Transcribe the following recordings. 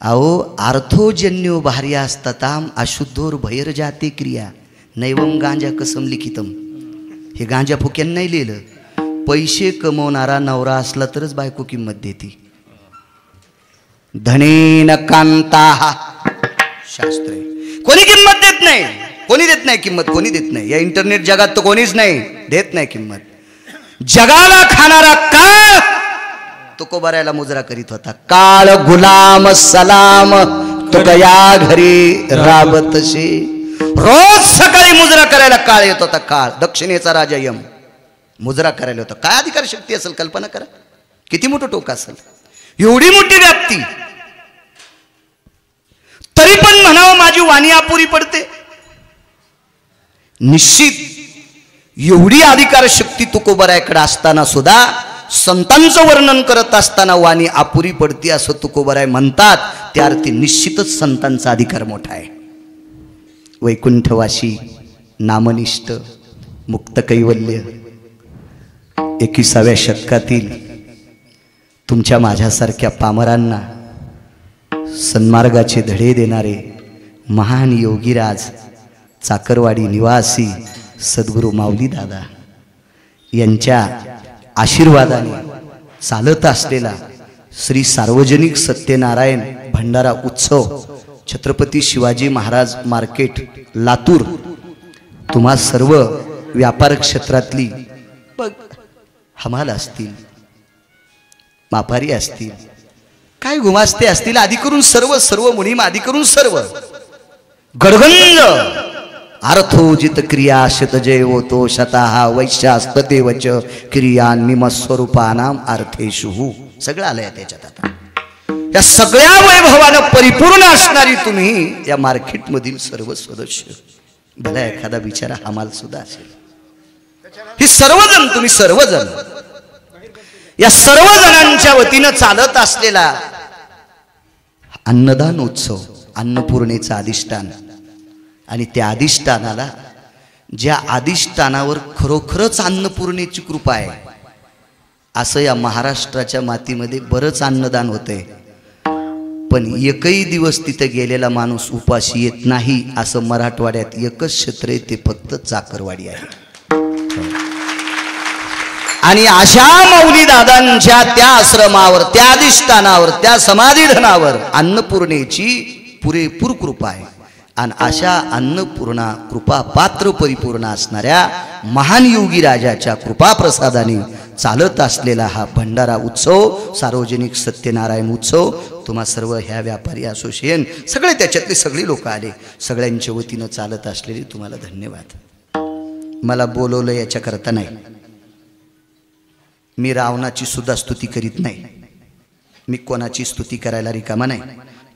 अहो अर्थोजन्यो भार्यास्तताम अशुद्धोर भैर जाते क्रिया नैवम गांजा कसम लिखितम. हे गांजा फुक्यान नाही लिहिलं. पैसे कमवणारा नवरा असला तरच बायको किंमत देते. धनेन कांताः शास्त्र आहे. कोणी किंमत देत नाही. कोणी देत नाही किंमत. कोणी देत नाही. या इंटरनेट जगात तर कोणीच नाही देत नाही किंमत. जगाला खाणारा काळ तुकोबारायला मुजरा करीत होता. काळ गुलाम सलाम तुकया घरी राबतशी. रोज सकाळी मुजरा करायला काळ येत होता. काळ दक्षिणेचा राजा यम मुजरा करायला होता. काय अधिकार शक्ती असेल कल्पना करा. किती मोठं टोक असेल. एवढी मोठी व्याप्ती तरी पण म्हणावं माझी वाणी अपुरी पडते. निश्चित एवढी अधिकार शक्ती तुकोबारायाकडे असताना सुद्धा संतांचं वर्णन करत असताना वाणी अपुरी पडते असं तुकोबाराय म्हणतात. त्या अर्थी निश्चितच संतांचा अधिकार मोठा आहे. वैकुंठवासी नामनिष्ठ मुक्त कैवल्य 21व्या शतकातील तुमच्या माझ्यासारख्या पामरांना सन्मार्गाचे धडे देणारे महान योगीराज चाकरवाडी निवासी सद्गुरू माऊली दादा यांच्या आशीर्वादाने चालत असलेला श्री सार्वजनिक सत्यनारायण भंडारा उत्सव छत्रपती शिवाजी महाराज मार्केट लातूर तुम्हा सर्व व्यापार क्षेत्रातली हमाल असतील, मापारी असतील, काय गुमास्ते असतील, आदी करून सर्व मुनीम आदी करून सर्व गडगंज अर्थोजित क्रिया शतजय होतो शतः वैश्यास्तते वच क्रिया निमस्वरूपानाम अर्थेषु. सगळं आलंय त्याच्यात. आता या सगळ्या वैभवानं परिपूर्ण असणारी तुम्ही या मार्केट मधील सर्व सदस्य, भला एखादा बिचारा हमाल सुद्धा असेल, ही सर्वजण तुम्ही सर्वजण या सर्वजणांच्या वतीनं चालत असलेला अन्नदान उत्सव, अन्नपूर्णेचं अधिष्ठान, आणि त्या अधिष्ठानाला ज्या अधिष्ठानावर खरोखरच अन्नपूर्णेची कृपा आहे असं या महाराष्ट्राच्या मातीमध्ये बरंच अन्नदान होतंय. पण एकही दिवस तिथे गेलेला माणूस उपाशी येत नाही असं मराठवाड्यात एकच क्षेत्र आहे, ते फक्त चाकरवाडी आहे. आणि अशा माऊली दादांच्या त्या आश्रमावर, त्या अधिष्ठानावर, त्या समाधीधनावर अन्नपूर्णेची पुरेपूर कृपा आहे. आणि अशा अन्नपूर्णा कृपा पात्र परिपूर्ण असणाऱ्या महान योगी राजाच्या कृपा प्रसादाने चालत असलेला हा भंडारा उत्सव, सार्वजनिक सत्यनारायण उत्सव, तुम्हा सर्व ह्या व्यापारी असोसिएशन सगळे त्याच्यातले सगळे लोक आले, सगळ्यांच्या वतीनं चालत असलेले तुम्हाला धन्यवाद. मला बोलवलं याच्याकरता नाही, मी रावणाची सुद्धा स्तुती करीत नाही, मी कोणाची स्तुती करायला रिकामा नाही.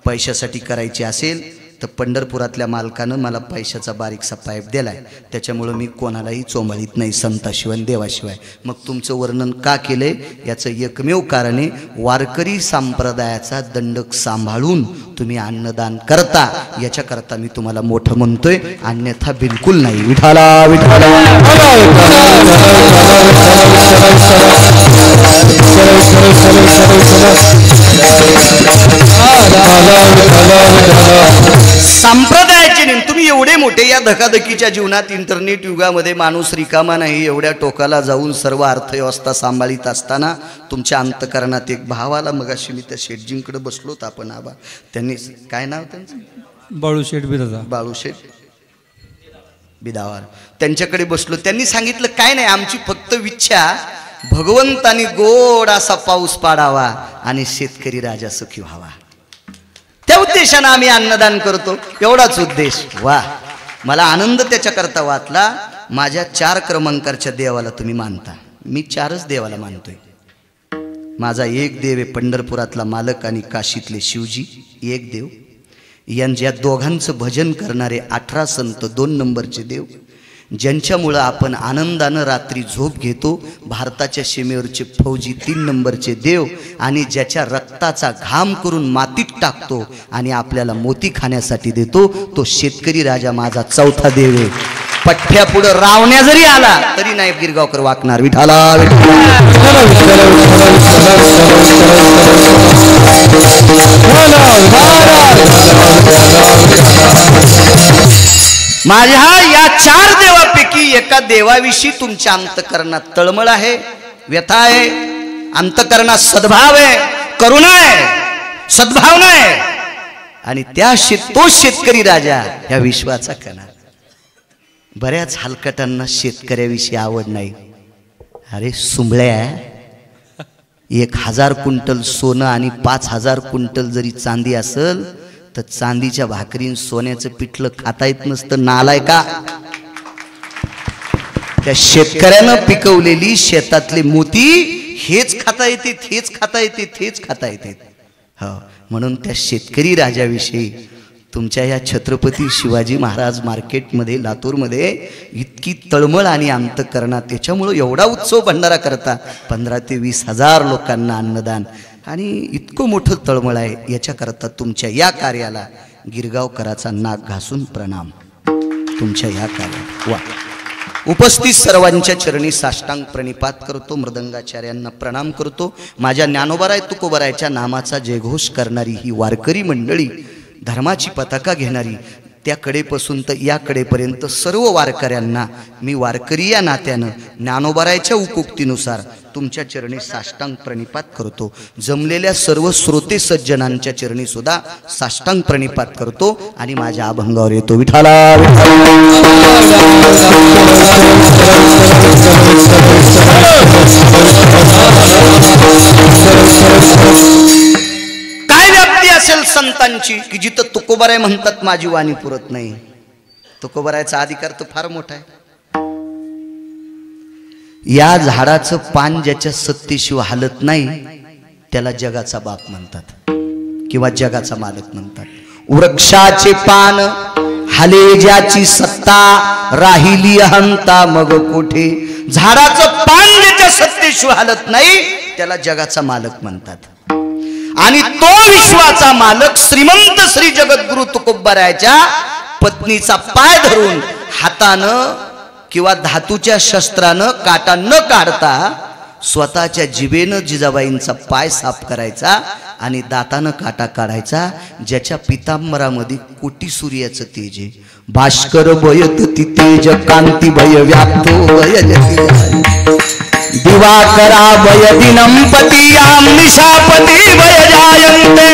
पैशासाठी करायची असेल तर पंढरपुरातल्या मालकानं मला पैशाचा बारीकसा पाईप दिलाय, त्याच्यामुळं मी कोणालाही चोंबळीत नाही संताशिवाय देवाशिवाय. मग तुमचं वर्णन का केलंय याचं एकमेव कारण आहे, वारकरी संप्रदायाचा दंडक सांभाळून तुम्ही अन्नदान करता, याच्याकरता मी तुम्हाला मोठं म्हणतोय, अन्यथा बिलकुल नाही. विठाला विठाला संप्रदायाचे नेम तुम्ही एवढे मोठे या धकाधकीच्या जीवनात इंटरनेट युगामध्ये माणूस रिकामा नाही, एवढ्या टोकाला जाऊन सर्व अर्थव्यवस्था सांभाळीत असताना तुमच्या अंतकरणात एक भावाला, मगाशी मी त्या शेठजींकडे बसलो होतो आपण आबा, त्यांनी काय नाव त्यांचं, बाळूशेठ बिदावा, बाळूशेठ बिदावार, त्यांच्याकडे बसलो. त्यांनी सांगितलं काय नाही, आमची फक्त इच्छा भगवंतानी गोड असा पाऊस पाडावा आणि शेतकरी राजा सुखी व्हावा, त्या उद्देशानं आम्ही अन्नदान करतो, एवढाच उद्देश. वा, मला आनंद त्याच्याकरता वाटला. माझ्या 4 क्रमांकाच्या देवाला तुम्ही मानता, मी 4च देवाला मानतोय. माझा एक देव आहे पंढरपुरातला मालक आणि काशीतले शिवजी, एक देव. यांच्या दोघांचं भजन करणारे 18 संत 2 नंबरचे देव, ज्यांच्यामुळं आपण आनंदानं रात्री झोप घेतो, भारताच्या सीमेवरचे फौजी 3 नंबरचे देव, आणि ज्याच्या रक्ताचा घाम करून मातीत टाकतो आणि आपल्याला मोती खाण्यासाठी देतो, तो शेतकरी राजा माझा 4था देव आहे. पठ्ठ्या पुढं रावण्या जरी आला तरी नाही गिरगावकर वाकणार. विठाला विठाला माझ्या या 4 देवापैकी एका देवाविषयी तुमच्या अंतकरणात तळमळ आहे, व्यथा आहे, अंतकरणात सद्भाव आहे, करुणा आहे, सद्भावना आहे, आणि तो शेतकरी राजा या विश्वाचा कणा. बऱ्याच हलकटांना शेतकऱ्याविषयी आवड नाही. अरे सुंबळ्या, 1000 क्विंटल सोनं आणि 5000 क्विंटल जरी चांदी असेल तर चांदीच्या भाकरीन सोन्याचं पिठलं खाता येत नसतं. नालाय का? त्या शेतकऱ्यानं पिकवलेली शेतातले मोती हेच खाता येते, हेच खाता येते, हेच खाता येते. हो, म्हणून त्या शेतकरी राजाविषयी तुमच्या या छत्रपती शिवाजी महाराज मार्केटमध्ये लातूरमध्ये इतकी तळमळ आणि अंतकरणात, त्याच्यामुळं एवढा उत्सव भंडारा करता. 15 ते 20 हजार लोकांना अन्नदान आणि इतकं मोठं तळमळ आहे. याच्याकरता तुमच्या या कार्याला गिरगावकराचा नाक घासून प्रणाम. तुमच्या या कार्याला वा. उपस्थित सर्वांच्या चरणी साष्टांग प्रणिपात करतो. मृदंगाचार्यांना प्रणाम करतो. माझ्या ज्ञानोबाराय तुकोबारायच्या नामाचा जयघोष करणारी ही वारकरी मंडळी, धर्माची पताका घेणारी, त्याकडेपासून तर याकडेपर्यंत सर्व वारकऱ्यांना मी वारकरी या नात्यानं ज्ञानोबारायच्या उकोक्तीनुसार तुमच्या चरणी साष्टांग प्रणिपात करतो. जमलेल्या सर्व श्रोते सज्जनांच्या चरणी सुद्धा साष्टांग प्रणिपात करतो आणि माझ्या अभंगावर येतो. विठाला काय व्याप्ती असेल संतांची की जिथं तुकोबाराय म्हणतात माझी वाणी पुरत नाही. तुकोबारायचा अधिकार तर फार मोठा आहे. या झाडाचं पान ज्याच्या सत्तेशिवाय हालत नाही त्याला जगाचा बाप म्हणतात किंवा जगाचा मालक म्हणतात. वृक्षाचे पान हाले ज्याची सत्ता, राहिली अहंता मग कोठे. झाडाचं पान ज्याच्या सत्तेशिवाय हालत नाही त्याला जगाचा मालक म्हणतात. आणि तो विश्वाचा मालक श्रीमंत श्री जगद्गुरु तुकोबारायच्या पत्नीचा पाय धरून हातानं किंवा धातूच्या शस्त्रानं काटा न काढता स्वतःच्या जिभेनं जिजाबाईंचा पाय साफ करायचा आणि दातानं काटा काढायचा. ज्याच्या पितांबरामध्ये कोटी सूर्याचं तेज आहे. भास्कर भयत ती तेज कांती भय व्याप्तो भय दिवाकरा भय दिनंपती आम निशापती भय जायन्ते.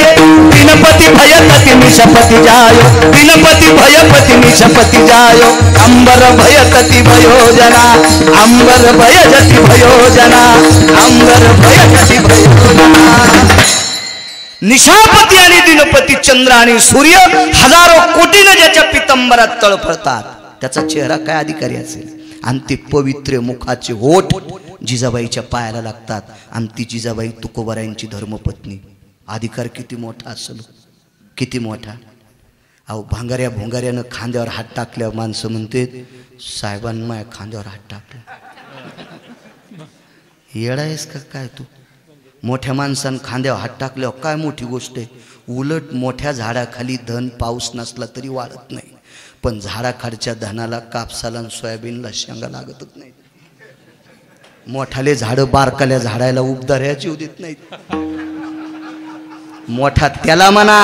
दिनपति भयपति निशपति जायो, दिनपति भयपति निशपति जायो. अंबर भयतति भयोजना, अंबर भयजति भयोजना, अंबर भयजति भयोजना. निशापती आणि दिनपती चंद्र आणि सूर्य हजारो कोटीने ज्याच्या पितंबरात तळफळतात त्याचा चेहरा काय अधिकारी असेल. आणि ते पवित्र मुखाचे होठ जिजाबाईच्या पायाला लागतात. आणि ती जिजाबाई तुकोबारायांची धर्मपत्नी. अधिकार किती मोठा असेल, किती मोठा. अहो भांगाऱ्या भोंगाऱ्यानं खांद्यावर हात टाकल्यावर माणसं म्हणते साहेबांना माझ्या खांद्यावर हात टाकला. येडा आहेस का काय तू. मोठ्या माणसानं खांद्यावर हात टाकल्यावर काय मोठी गोष्ट आहे. उलट मोठ्या झाडाखाली धन पाऊस नसला तरी वाढत नाही, पण झाडाखालच्या धनाला कापसाला सोयाबीनला शेंगा लागतच नाही. मोठाले झाडं बारकाल्या झाडाला उबदाऱ्या जीव देत नाहीत. मोठा त्याला म्हणा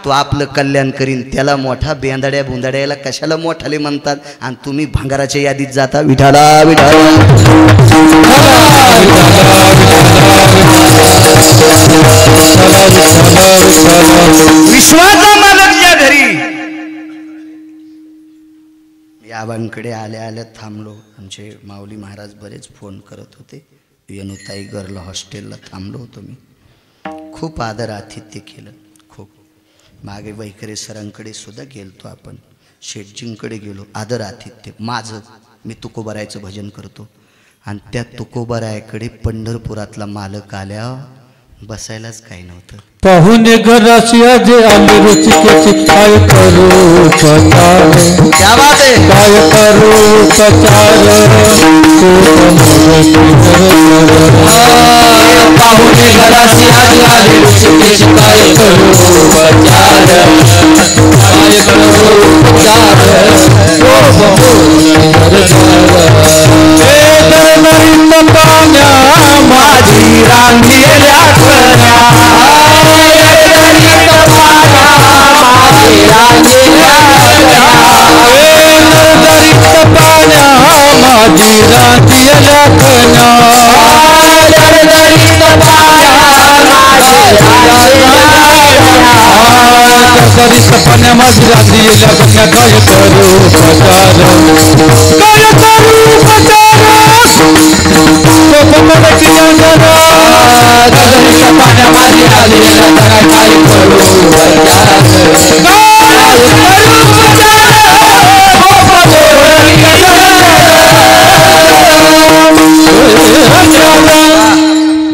तो आपलं कल्याण करीन, त्याला मोठा बेंदाड्या भुंदाड्याला कशाला मोठाले म्हणतात. आणि तुम्ही भंगाराच्या यादीत जाता. विठाला विठाला विश्वाचा मालक ज्या घरी. याबांकडे आल्या आल्या थांबलो. आमचे माऊली महाराज बरेच फोन करत होते. येनुताई गर्ल हॉस्टेलला थांबलो होतो मी. खूप आदर आतिथ्य केलं. खूप मागे वैखरे सरांकडे सुद्धा गेलतो आपण. शेठजींकडे गेलो. आदर आतिथ्य माझं. मी तुकोबारायचं भजन करतो आणि त्या तुकोबारायकडे पंढरपुरातला मालक आल्या बसायलाच काही नव्हतं. पाहुणे घराशी आजे आले रुचिकेची काय करू पचार. क्या बात आहे. काय करू पचार. पाहुणे घराशी आजे आले रुचिकेची काय करू पचार. काय करू पचार. माझी रांगेल्या कन्या. पाण्यामध्ये रांधलेल्या गंगा काय करू उपचार कोपमडकी जंगला रांधलेल्या पाण्यामध्ये रांधलेल्या गंगा काय करू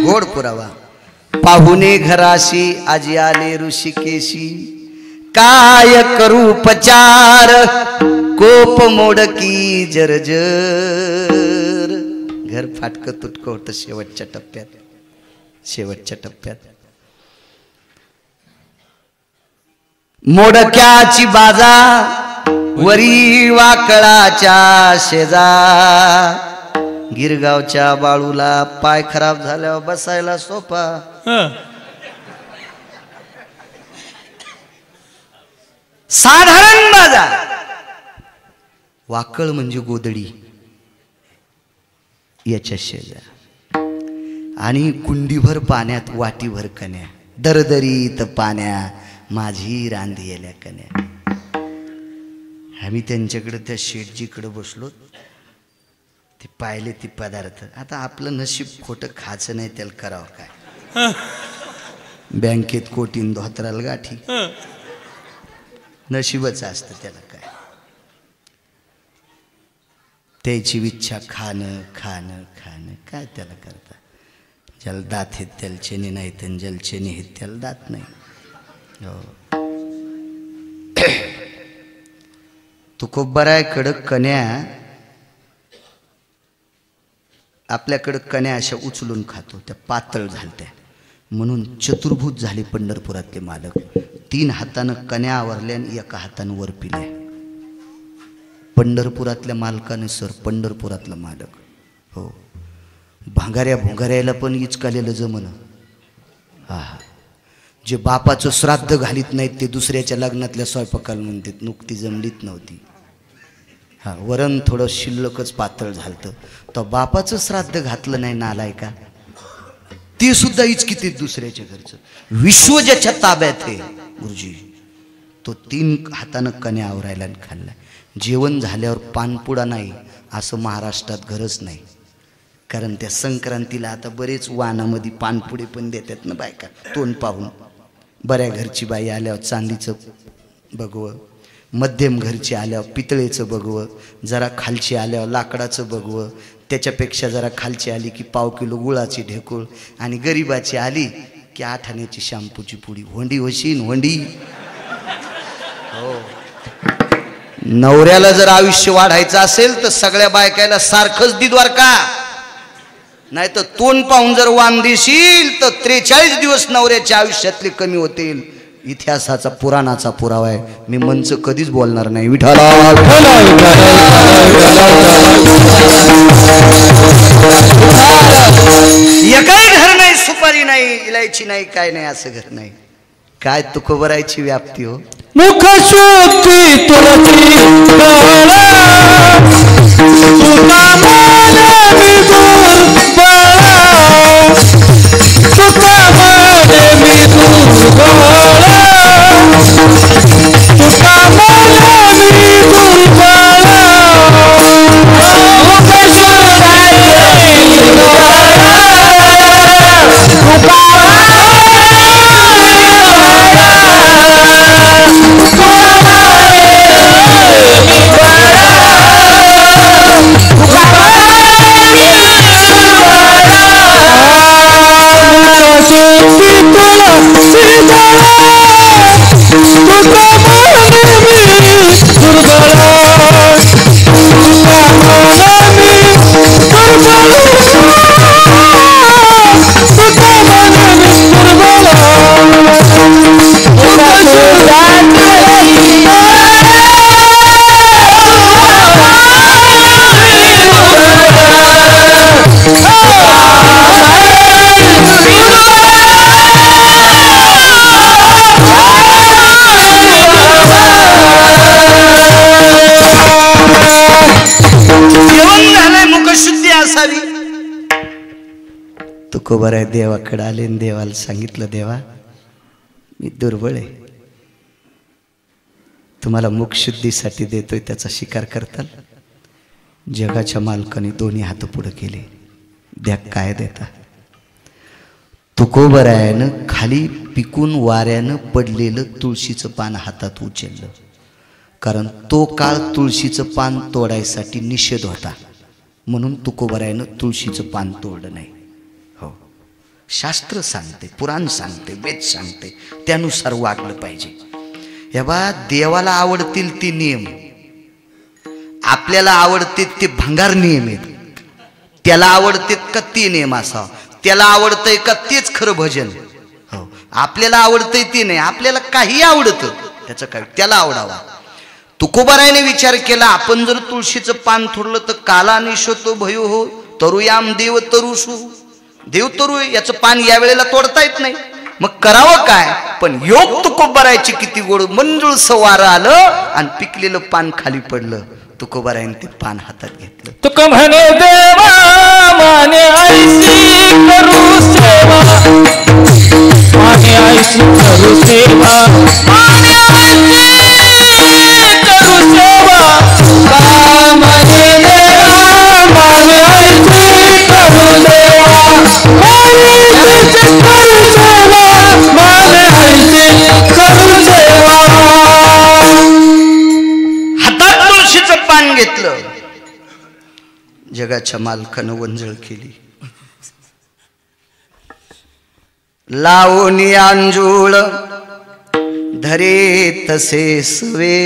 गोड पुरावा पाहुणे घराशी आजी आले ऋषिकेशी काय करू उपचार कोप मोडकी जर्जर घर फाटक तुटक होत शेवटच्या टप्प्यात मोडक्याची बाजा वरी वाकळाच्या शेजा गिरगावच्या बाळूला पाय खराब झाल्यावर बसायला सोपा साधारण बाजा वाकळ म्हणजे गोदडी याच्या शेजा आणि कुंडीभर पाण्यात वाटीभर कन्या दरदरीत पाण्या माझी रांधलेल्या कन्या आम्ही त्यांच्याकडे त्या शेठजीकडे बसलो ते पाहिले ती पदार्थ आता आपलं नशीब खोटं खायचं नाही त्याला करावं काय बँकेत कोटीन धोत्राला गाठी नशीबच असतं त्याला काय त्याची इच्छा खाणं खाणं खाणं काय त्याला करता ज्याला दात आहेत त्याला चेने नाहीत आणि ज्याला चेने आहेत त्याला दात नाही हो तुकोबराय कडक कन्या आपल्याकडं कन्या अशा उचलून खातो त्या पातळ झालत्या म्हणून चतुर्भुज झाले पंढरपुरातले मालक 3 हातानं कन्या आवरल्या आणि 1 हातानं वर पिल्या पंढरपुरातल्या मालकाने सर पंढरपुरातला मालक हो भांगाऱ्या भोंगाऱ्याला पण इचकालेलं जमन हा जे बापाचं श्राद्ध घालीत नाहीत ते दुसऱ्याच्या लग्नातल्या स्वयंपाकाला म्हणतात नुकती जमलीत नव्हती हा वरण थोडं शिल्लकच पातळ झालतं तो बापाचं श्राद्ध घातलं नाही नालाय का ते सुद्धा इचकित दुसऱ्याच्या घरचं विश्व ज्याच्या ताब्यात आहे गुरुजी तो 3 हातानं कन्या आवरायला खाल्ला जेवण झाल्यावर पानपुडा नाही असं महाराष्ट्रात गरज नाही कारण त्या संक्रांतीला आता बरेच वानामध्ये पानपुडे पण देतात ना बायका तोंड पाहून बऱ्या घरची बाई आल्यावर चांदीचं बघवं मध्यम घरची आल्यावर पितळेचं बघवं जरा खालची आल्यावर लाकडाचं बघवं त्याच्यापेक्षा जरा खालची आली की पाव किलो गुळाची ढेकूळ आणि गरीबाची आली की 8 आण्याची शॅम्पूची पुडी होंडी होशीन होंडी हो नवऱ्याला जर आयुष्य वाढायचं असेल तर सगळ्या बायकायला सारखंच दिद्वार का नाही तर तोंड पाहून जर वाण देशील तर 43 दिवस नवऱ्याच्या आयुष्यातले कमी होतील इतिहासाचा पुराणाचा पुरावा आहे मी मंच कधीच बोलणार नाही विठाला एकही घर नाही सुपारी नाही इलायची नाही काय नाही असं घर नाही काय तुकोबरायची व्याप्ती हो मुख शुद्धी तुळशी तुकोबराय देवाकडे आले देवाला सांगितलं देवा मी दुर्बळ आहे तुम्हाला मुखशुद्धीसाठी देतोय त्याचा स्वीकार करताल? जगाच्या मालकाने दोन्ही हात पुढे केले. द्या, काय देता? तुकोबरायानं खाली पिकून वाऱ्यानं पडलेलं तुळशीचं पान हातात उचललं. कारण तो काळ तुळशीचं पान तोडायसाठी निषेध होता, म्हणून तुकोबरायानं तुळशीचं पान तोडलं नाही. हो, शास्त्र सांगते, पुराण सांगते, वेद सांगते, त्यानुसार वागलं पाहिजे. हे बा, देवाला आवडतील ते नियम, आपल्याला आवडते ते भंगार नियम आहेत. त्याला आवडते का ते नियम असावं, त्याला आवडतंय का तेच खरं भजन. हो, आपल्याला आवडतंय ते नाही, आपल्याला काही आवडतं त्याचं काय, त्याला आवडावा. तुकोबारायने विचार केला, आपण जर तुळशीचं पान तोडलं तर काला निशतो भयो हो तरुयाम देव तरुषू, देव तरू याचं पान या वेळेला तोडता येत नाही, मग करावं काय? पण योग तुकोबारायची किती गोड, मंजुळ सवारं आलं आणि पिकलेलं पान खाली पडलं. तुकोबारायने ते पान हातात घेतलं. तुक म्हणे देवा माने आईसी करू सेवा, माने आईसी करू सेवा, माने आईसी करू सेवा, माने देवा माने आईसी करू सेवा, माने आईसी करू सेवा, माने आईसी करू सेवा. हातात तुळशीचं पान घेतलं. जगाच्या मालकानं वंजळ केली. लावणी अंजुळ धरे तसे सवे,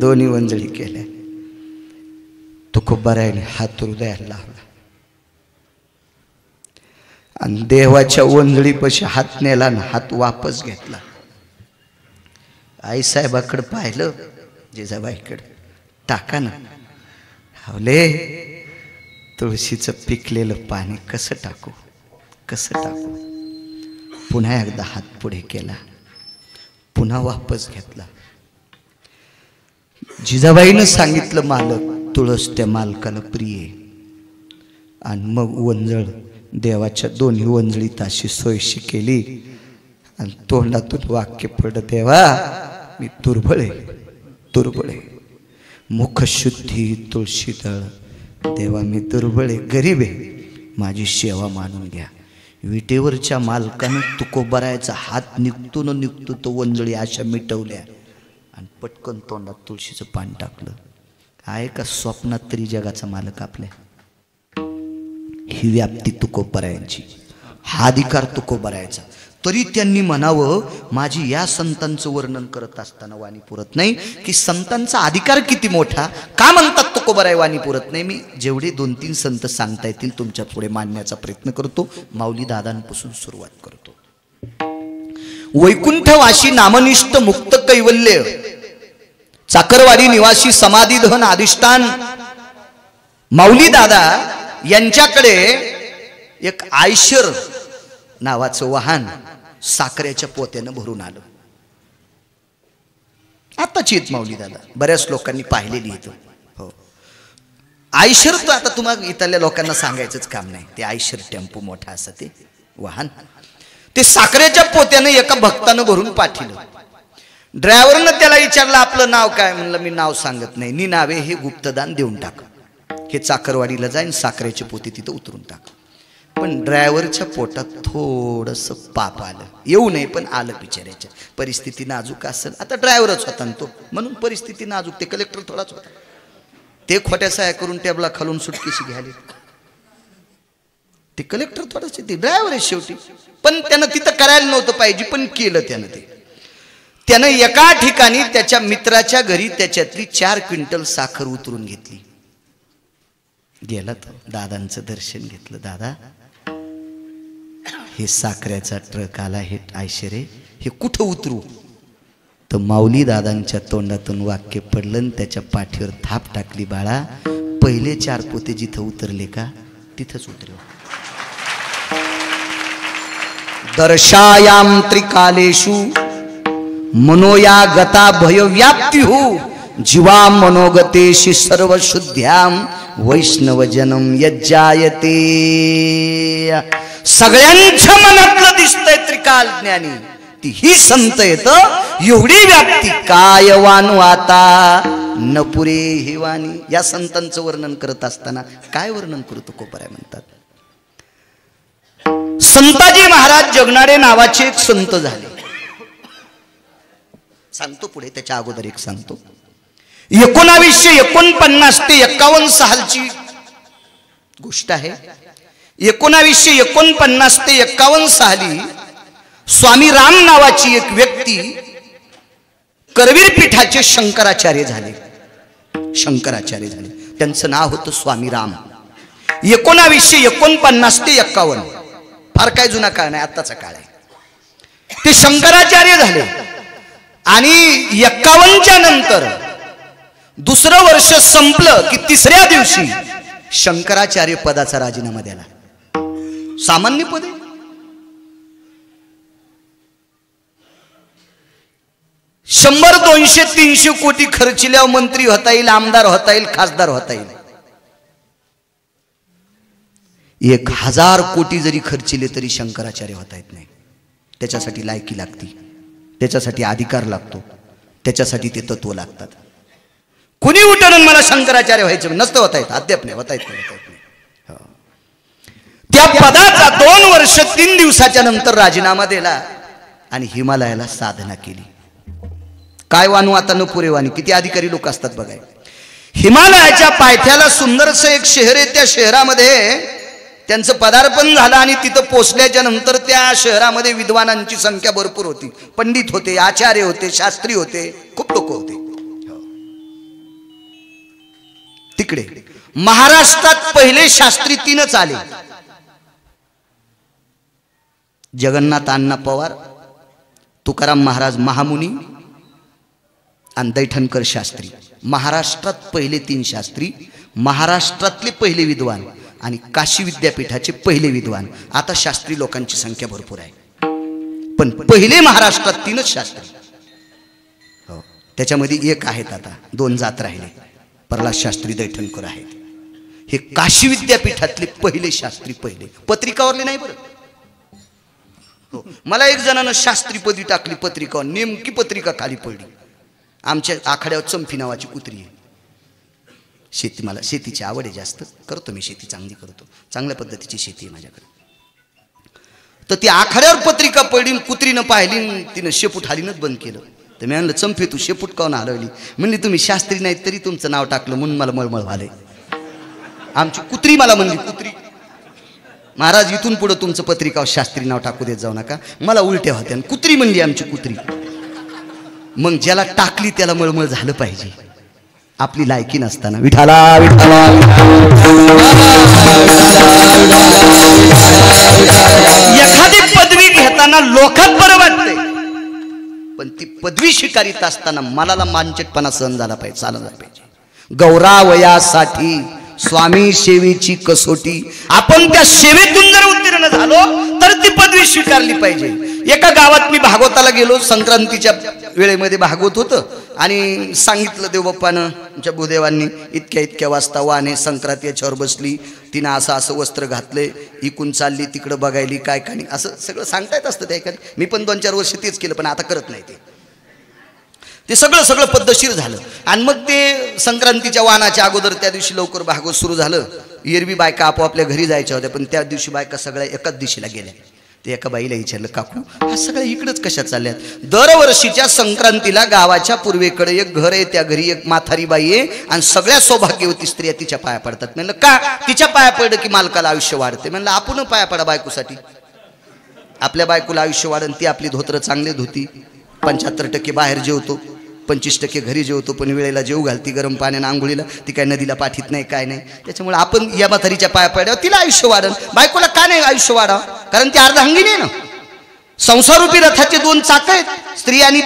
दोन्ही वंजळी केल्या. तुकोबारायाने हात हृदयाला लावला आणि देवाच्या वंजळीपाशी हात नेला आणि हात वापस घेतला. आईसाहेबाकडे पाहिलं, जिजाबाईकडे, टाका ना. हवले, तुळशीचं पिकलेलं पाणी कसं टाकू, कसं टाकू. पुन्हा एकदा हात पुढे केला, पुन्हा वापस घेतला. जिजाबाईनं सांगितलं, मालक, तुळस त्या मालकाला प्रिय आहे. आणि मग वंजळ देवाच्या दोन्ही वंजळीत अशी सोयशी केली आणि तोंडातून वाक्य पडलं, देवा मी दुर्बळ आहे, दुर्बळ आहे. मुखशुद्धी तुळशीदळ, देवा मी दुर्बळ आहे, गरीब आहे, माझी सेवा मानून घ्या. विटेवरच्या मालकानं तुकोबारायाचा हात निघतो न निघतो तो वंजळी अशा मिटवल्या आणि पटकन तोंडात तुळशीचं पान टाकलं. आहे का स्वप्नात तरी जगाचा मालक आपल्या? ही व्याप्ती तुकोबारायांची, हा अधिकार तुकोबारायाचा. तरी त्यांनी म्हणावं, माझी या संतांचं वर्णन करत असताना वाणी पुरत नाही की संतांचा अधिकार किती मोठा. का म्हणतात तुकोबाराय वाणी पुरत नाही? मी जेवढे 2-3 संत सांगता येतील तुमच्या पुढे मांडण्याचा प्रयत्न करतो. माऊली दादांपासून सुरुवात करतो. वैकुंठवासी नामनिष्ठ मुक्त कैवल्य, चाकरवाडी निवासी समाधीधन अधिष्ठान माऊली दादा यांच्याकडे एक आयशर नावाचं वाहन साखरेच्या पोत्यानं भरून आलं. आताची आहेत माऊली दादा, बऱ्याच लोकांनी पाहिलेली येतो. हो, आयशर तर आता तुम्हाला इथल्या लोकांना सांगायचंच काम नाही. ते आयशर टेम्पो मोठा असं ते वाहन, ते साखरेच्या पोत्यानं एका भक्तानं भरून पाठवलं. ड्रायव्हरनं त्याला विचारलं, आपलं नाव काय? म्हणलं, मी नाव सांगत नाही, नी नावे हे गुप्तदान देऊन टाक, हे चाकरवाडीला जाईन, साखरेचे पोते तिथं उतरून टाक. पण ड्रायव्हरच्या पोटात थोडंसं पाप आलं, येऊ नये पण आलं. बिचाऱ्याच्या परिस्थिती नाजूक असेल. आता ड्रायव्हरच होता तो, म्हणून परिस्थिती नाजूक. ते कलेक्टर थोडाच होता, ते खोट्या साया करून टेबला खालून सुटकेशी घ्यायला. ते कलेक्टर थोडाच, ते ड्रायव्हर आहे शेवटी. पण त्यानं तिथं करायला नव्हतं पाहिजे, पण केलं त्यानं. त्यानं एका ठिकाणी त्याच्या मित्राच्या घरी त्याच्यातली 4 क्विंटल साखर उतरून घेतली. गेला तो, दादांचं दर्शन घेतलं. दादा, हे साखरेचा ट्रक आला, हे आयशरे, हे कुठं उतरू? तर माऊली दादांच्या तोंडातून वाक्य पडलं आणि त्याच्या पाठीवर थाप टाकली, बाळा, पहिले 4 पोते जिथं उतरले का तिथंच उतरव. दर्शायाम त्रिकालेषु मनोया गता भयव्याप्ती हो, जीवा मनोगतेशी सर्वशुद्ध्याम वैष्णव जनम यज्जायते. सगळ्यांच्या मनातलं दिसतंय त्रिकाल ज्ञानी. कितीही संत येत एवढी व्याप्ती काय वानू आता न पुरे ही वाणी. या संतांचं वर्णन करत असताना काय वर्णन करतो कोपऱ्या म्हणतात. संताजी महाराज जगणारे नावाचे एक संत झाले. सांगतो पुढे, त्याच्या अगोदर एक सांगतो. 1949 ते 51 सालची गोष्ट आहे. 1949 ते 51 साली स्वामी राम नावाची एक व्यक्ती करवीर पीठाचे शंकराचार्य झाले. शंकराचार्य झाले, त्यांचं नाव होतं स्वामी राम. 1949 ते 51, फार काय जुना काळ नाही, आत्ताचा काळ आहे. ते शंकराचार्य झाले आणि 51च्या नंतर दुसरं वर्ष संपलं की तिसऱ्या दिवशी शंकराचार्य पदाचा राजीनामा द्याला. सामान्य पद आहे. 100, 200, 300 कोटी खर्चिल्यावर मंत्री होता येईल, आमदार होता येईल, खासदार होता येईल. 1000 कोटी जरी खर्चिले तरी शंकराचार्य होता येत नाही. त्याच्यासाठी लायकी लागती, त्याच्यासाठी अधिकार लागतो, त्याच्यासाठी ते तत्व लागतात. कुणी उठून मला शंकराचार्य व्हायचं नसतं, होता येत, अद्याप नाही, होता येत नाही. त्या पदाचा 2 वर्ष 3 दिवसाच्या नंतर राजीनामा दिला आणि हिमालयाला साधना केली. काय वानू आता न पुरे वाणी. किती अधिकारी लोक असतात बघाय. हिमालयाच्या पायथ्याला सुंदरसं एक शहर आहे. त्या शहरामध्ये त्यांचं पदार्पण झालं आणि तिथं पोचल्याच्या नंतर त्या शहरामध्ये विद्वानांची संख्या भरपूर होती. पंडित होते, आचार्य होते, शास्त्री होते, खूप लोक होते. तिकडे महाराष्ट्रात पहिले शास्त्री 3च आले. जगन्नाथ अण्णा पवार, तुकाराम महाराज महामुनी आणि दैठणकर शास्त्री. महाराष्ट्रात पहिले 3 शास्त्री, महाराष्ट्रातले पहिले विद्वान आणि काशी विद्यापीठाचे पहिले विद्वान. आता शास्त्री लोकांची संख्या भरपूर आहे, पण पहिले महाराष्ट्रात 3च शास्त्री. हो, त्याच्यामध्ये एक आहेत, आता 2 जात राहिले. प्रल्हाद शास्त्री, दैठणकर आहेत. हे काशी विद्यापीठातले पहिले शास्त्री, पहिले पत्रिकावरले नाही बरं. हो, मला एक जणानं शास्त्रीपदी टाकली पत्रिकावर, नेमकी पत्रिका खाली पडली. आमच्या आखाड्यावर चंपी नावाची कुत्री आहे. मला शेतीची आवड आहे, जास्त करतो मी शेती, चांगली करतो, चांगल्या पद्धतीची शेती आहे माझ्याकडे. तर ती आखाड्यावर पत्रिका पडली, कुत्रीनं पाहिली, तिनं शेपूट हालीनच बंद केलं. तर मी म्हणलं, चंपे तू शेपूट काऊन हलवली? म्हणली, तुम्ही शास्त्री नाहीत तरी तुमचं नाव टाकलं म्हणून मला मळमळ व्हालंय. आमची कुत्री मला म्हणली, कुत्री, महाराज इथून पुढे तुमचं पत्रिकावर शास्त्री नाव टाकू देत जाऊ नका. मला उलट्या होत्या. कुत्री म्हणली आमची कुत्री. मग ज्याला टाकली त्याला मळमळ झालं पाहिजे, आपली लायकी नसताना. विठाला विठाला. एखादी पदवी घेताना लोकात बरं वाटते, पण ती पदवी स्वीकारित असताना मनाला मानचटपणा सहन झाला पाहिजे, चालला पाहिजे. गौरावयासाठी स्वामी सेवेची कसोटी. आपण त्या सेवेतून जर उत्तीर्ण झालो तर ती पदवी स्वीकारली पाहिजे. एका गावात मी भागवताला गेलो. संक्रांतीच्या वेळेमध्ये भागवत होतं आणि सांगितलं देवबाप्पानं, आमच्या भूदेवांनी, इतक्या वाजता वाने संक्रांत याच्यावर बसली, तिनं असं वस्त्र घातले, इकून चालली, तिकडं बघायली, काय काय नाही, असं सगळं सांगता येत असतं त्या एखादी. मी पण 2-4 वर्ष तेच केलं, पण आता करत नाही. ते सगळं पद्धतशीर झालं. आणि मग ते संक्रांतीच्या वानाच्या अगोदर त्या दिवशी लवकर भागवत सुरू झालं. एरवी बायका आपोआपल्या घरी जायच्या होत्या, पण त्या दिवशी बायका सगळ्या एकाच दिशेला गेल्या. ते एका बाईला विचारलं, काकू हा सगळ्या इकडंच कशा चालल्यात? दरवर्षीच्या संक्रांतीला गावाच्या पूर्वेकडे एक घर आहे, त्या घरी एक म्हातारी बाई आहे आणि सगळ्या सौभाग्यवती स्त्रिया तिच्या पाया पडतात. म्हणलं, का? तिच्या पाया पडलं की मालकाला आयुष्य वाढते. म्हणलं, आपण पाया पडा बायकोसाठी, आपल्या बायकोला आयुष्य वाढन. ती आपली धोत्र चांगले धुती, 75% बाहेर जेवतो, 25% घरी जेवतो, पण वेळेला जेव घालती गरम पाण्यानं आंघोळीला. ती काय नदीला पाठीत नाही, काय नाही. त्याच्यामुळे आपण या म्हातारीच्या पाया पड्यावर तिला आयुष्य वाढन. बायकोला का नाही आयुष्य वाढावं? कारण ती अर्धांगिनी आहे ना. संसारूपी रथाचे 2 चाक आहेत, स्त्री आणि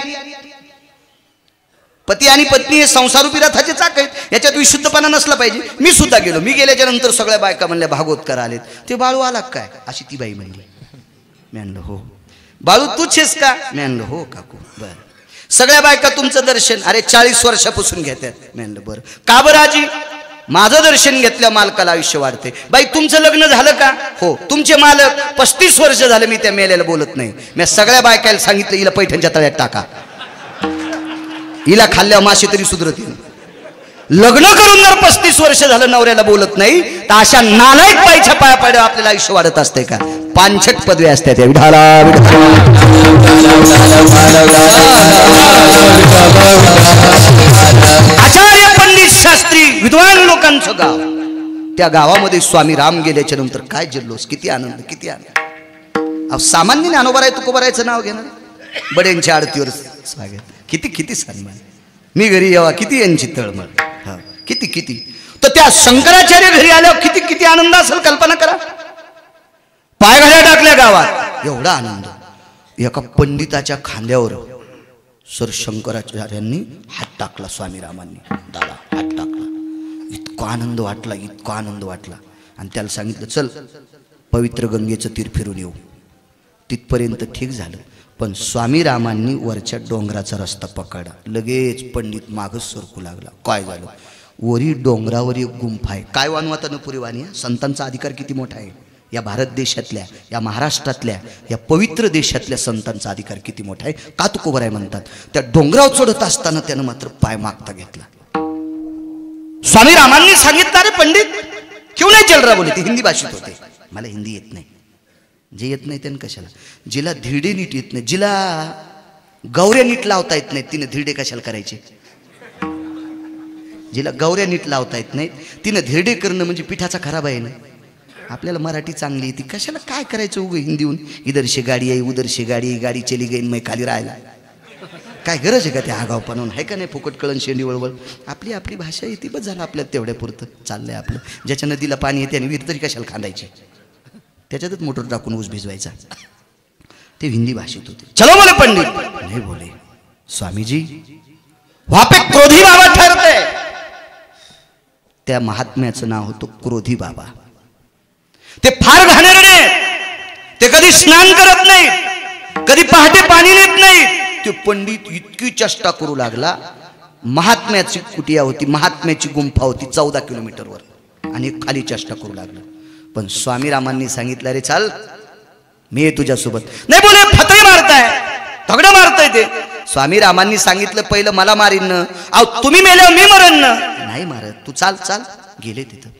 पती आणि पत्नी हे संसारूपी रथाचे चाक आहेत. याच्यात विशुद्धपणा नसला पाहिजे. मी सुद्धा गेलो. मी गेल्याच्या नंतर सगळ्या बायका म्हणल्या, भागवतकर आलेत. ते बाळू आला काय? अशी ती बाई म्हणली. मी म्हणलं, हो. बाळू तूच आहेस का? मी म्हणलं, हो काकू. बरं. सगळ्या बायका तुमचं दर्शन? अरे 40 वर्षापासून घेतात. मी म्हणलं, बरं. का बरं आजी? माझं दर्शन घेतल्या मालकाला आयुष्य वाढते. बाई तुमचं लग्न झालं का? हो. तुमचे मालक 35 वर्ष झालं मी त्या मेल्याला बोलत नाही. मी सगळ्या बायकाला सांगितलं हिला पैठणच्या तळ्यात टाका, हिला खाल्ल्या मासे तरी सुधरतील. लग्न करून जर 35 वर्ष झालं नवऱ्याला बोलत नाही तर अशा नालायक बाईच्या पाया पडल्यावर आपल्याला आयुष्य वाढत असते का? पांचट पदवी असते त्या. विठाला आचार्य पंडित शास्त्री विद्वान लोकांचं गाव. त्या गावामध्ये स्वामी राम गेल्याच्या नंतर काय जल्लोष, किती आनंद, किती आनंद. सामान्य ज्ञानोबा तुकोबारायचं नाव घेणार, बड्यांच्या आरतीवर स्वागत, किती किती सन्मान. मी घरी यावा किती यांची तळमळ, किती किती. तर त्या शंकराचार्य घरी आल्यावर किती किती आनंद असेल कल्पना करा. पायघड्या टाकल्या गावात, एवढा आनंद. एका पंडिताच्या खांद्यावर सर शंकराचार्यांनी हात टाकला, स्वामी रामांनी दादा हात टाकला. इतका आनंद वाटला, इतका आनंद वाटला. आणि त्याला सांगितलं चल पवित्र गंगेचं तीर फिरून येऊ. तिथपर्यंत ठीक झालं. पण स्वामी रामांनी वरच्या डोंगराचा रस्ता पकडला. लगेच पंडित मागच सरकू लागला. काय झालं? वरी डोंगरावर एक गुंफा आहे. काय वानवाता पुरी वाणी. संतांचा अधिकार किती मोठा आहे. या भारत देशातल्या, या महाराष्ट्रातल्या, या पवित्र देशातल्या संतांचा अधिकार किती मोठा आहे. का तुकोबर आहे म्हणतात. त्या डोंगरावर चढत असताना त्यानं मात्र पाय मागता घेतला. स्वामी रामांनी सांगितलं अरे पंडित क्यों नाही चल रहा बोले. ते हिंदी भाषेत होते. मला हिंदी येत नाही. जे येत नाही त्यानं कशाला. जिला धिरडे नीट येत नाही, जिला गौऱ्या नीट लावता येत नाहीत तिने धिरडे कशाला करायचे. जिला गौऱ्या नीट लावता येत नाहीत तिनं धिरडे करणं म्हणजे पिठाचा खराब आहे ना. आपल्याला मराठी चांगली येते, कशाला काय करायचं उगं हिंदीहून. इधर से गाडी आहे, उधर से गाडी, गाडी चली गई मैं खाली राहायला. काय गरज आहे का त्या आगावपणाहून, आहे का नाही. फुकट कळण शेंडी वळवळ. आपली आपली भाषा येते बस झालं आपल्याला तेवढ्या पुरतं चाललंय आपलं. ज्याच्या नदीला पाणी येते आणि विहीर तरी कशाला खांदायची, त्याच्यातच मोटर टाकून ऊस भिजवायचा. ते हिंदी भाषेत होते. चलो बोले पंडित. नाही बोले स्वामीजी वहां पे क्रोधी बाबा ठरते. त्या महात्म्याचं नाव होतं क्रोधी बाबा. ते फार घाणेरडे. ते कधी स्नान करत नाही, कधी पहाटे पाणी नेत नाही. ते पंडित इतकी चेष्टा करू लागला. महात्म्याची कुटिया होती, महात्म्याची गुंफा होती 14 किलोमीटरवर, आणि खाली चेष्टा करू लागला. पण स्वामी रामांनी सांगितलं अरे चाल मी आहे तुझ्यासोबत. नाही बोले फतळे मारताय, दगड मारताय. ते स्वामी रामांनी सांगितलं पहिलं मला मारीन न, अहो तुम्ही मेल्यावर मी मरण न. नाही मारत, तू चाल चाल. गेले तिथं.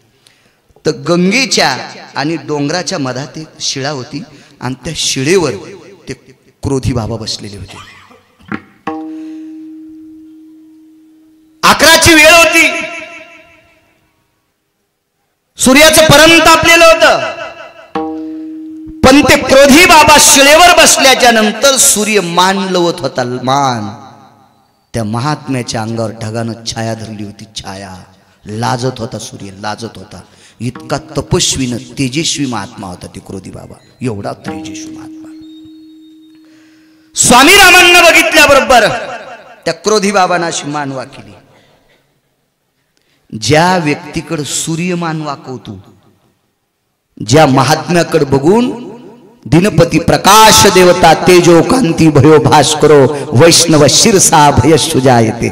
तर गंगेच्या आणि डोंगराच्या मधात एक शिळा होती आणि त्या शिळेवर ते क्रोधी बाबा बसलेले होते. 11ची वेळ होती. सूर्याचं परम तापलेलं होतं. पण ते क्रोधी बाबा शिळेवर बसल्याच्या नंतर सूर्य मान लवत होता. मान. त्या महात्म्याच्या अंगावर ढगानं छाया धरली होती. छाया. लाजत होता सूर्य, लाजत होता. इतका तपस्वीन तेजस्वी महात्मा होता ते क्रोधी बाबा. एवढा तेजस्वी महात्मा. स्वामी रामांना बघितल्याबरोबर त्या क्रोधी बाबांना अशी मान वाकली. ज्या व्यक्तीकडे सूर्यमान वाकवतो, ज्या महात्म्याकडे बघून दिनपती प्रकाश देवता तेजो कांती भयो भास्करो वैष्णव शिरसा भयशुजायते.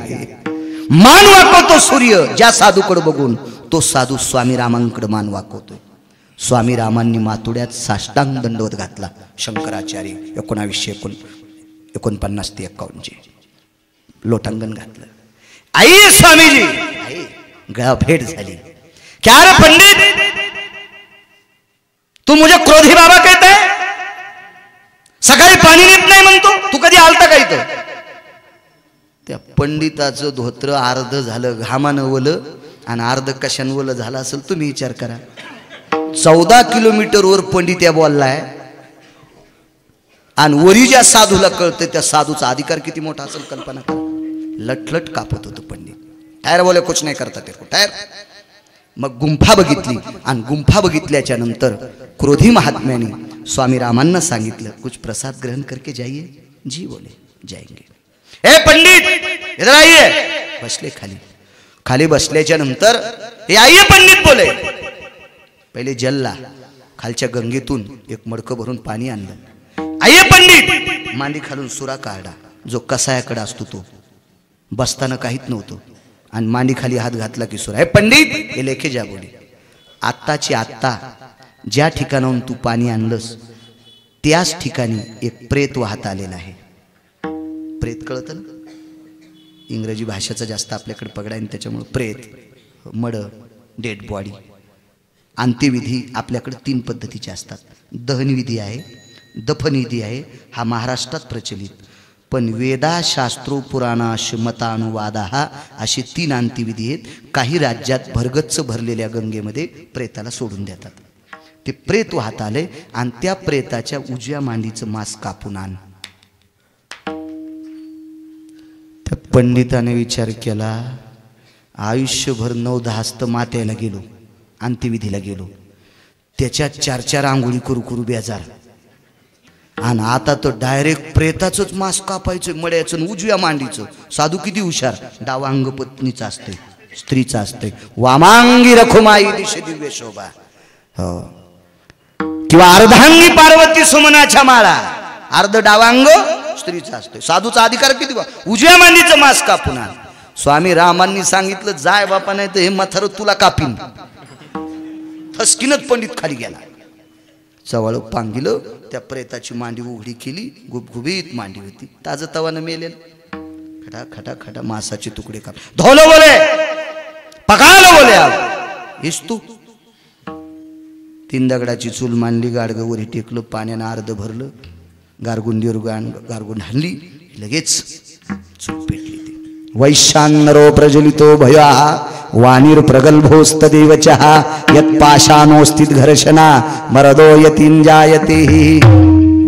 मान वाकवतो सूर्य ज्या साधूकडे बघून, तो साधू स्वामी रामांकडे मान वाकवतोय. स्वामी रामांनी मातुड्यात साष्टांग दंडवत घातला. शंकराचार्य 1949 ते 51 लोटांगण घातलं. आई स्वामीजी आई गळा भेट झाली. क्या रे पंडित तू मुझे क्रोधी बाबा कहता है. सकाळी पाणी नेत नाही म्हणतो, तू कधी आलता का इथं. त्या पंडिताचं धोत्र अर्ध झालं घामानं ओलं आणि अर्ध कशानं ओलं झालं असेल तुम्ही विचार करा. 14 किलोमीटरवर पंडित या बोललाय आणि वरी ज्या साधूला कळतं त्या साधूचा अधिकार किती मोठा असेल कल्पना करा. लटलट कापत होतं पंडित. टायर बोले कुछ नाही करता ते टायर. मग गुंफा बघितली आणि गुंफा बघितल्याच्या नंतर क्रोधी महात्म्याने स्वामी रामांना सांगितलं कुछ प्रसाद ग्रहण करके जाइए. जी बोले जाएंगे. ए पंडित इधर आइए. बसले खाली. खाली बसल्याच्या नंतर हे आइए पंडित बोले. पहिले जलला खालच्या गंगेतून एक मडकं भरून पाणी आणलं. आइए पंडित. मांडी खालून सुरा काढला जो कसायाकडे असतो तो. बसताना काहीच नव्हतं आणि मांडीखाली हात घातला की सुरा. हे पंडित हे लेखे ज्या बोली, आत्ताची आत्ता ज्या ठिकाणाहून तू पाणी आणलंस त्याच ठिकाणी एक प्रेत वाहत आलेला आहे. प्रेत कळतं ना, इंग्रजी भाषेचा जास्त आपल्याकडे पगडा आहे त्याच्यामुळे प्रेत, मड, डेड बॉडी. अंत्यविधी आपल्याकडे 3 पद्धतीचे असतात. दहनविधी आहे, दफनविधी आहे, हा महाराष्ट्रात प्रचलित. पण वेदा शास्त्रो पुराणाश मतानुवादा हा अशी 3 अंत्यविधी आहेत. काही राज्यात भरगच्च भरलेल्या गंगेमध्ये प्रेताला सोडून देतात. ते प्रेत वाहत आले आणि त्या प्रेताच्या उजव्या मांडीचं मांस कापून आण. त्या पंडिताने विचार केला, आयुष्यभर 9-10 मात्याला गेलो, अंत्यविधीला गेलो, त्याच्या 4-4 आंघोळी करू करू बेजार, आणि आता तो डायरेक्ट प्रेताचंच मांस कापायचं, मड्याचं, उजव्या मांडीचं. साधू किती हुशार, डावा अंग पत्नीचा असते, स्त्रीचा असते. वामांगी रखुमाई दिशे दिव्य शोभा, हो, किंवा अर्धांगी पार्वती सुमनाच्या माळा, अर्ध डावांग स्त्रीचा असतो. साधूचा अधिकार किती, उजव्या मांडीचं मांस कापून आण. स्वामी रामांनी सांगितलं, जाय बापा नाही तर हे म्हातारं तुला कापीन. थसकीनच पंडित खाली गेला. जवळ पांगिलं, त्या प्रेताची मांडी उघडी केली, गुबगुबीत मांडी होती, ताजं तवानं मेलेलं. खटा खटा खटा मांसाचे तुकडे काप, धोलो बोले, पकालो बोले, हेच तू. 3 दगडाची चूल मांडली, गाडगं वरी टेकलं, पाण्यानं अर्ध भरलं, गारगुंडीवर गारगुंड हल्ली, लगेच चूल पेटली. वैशान्नरो प्रज्वलितो भया वाणीर प्रगल्भोस्तदेवचः यत्पाशानोस्थित घर्षणा मरदो यतींजायते.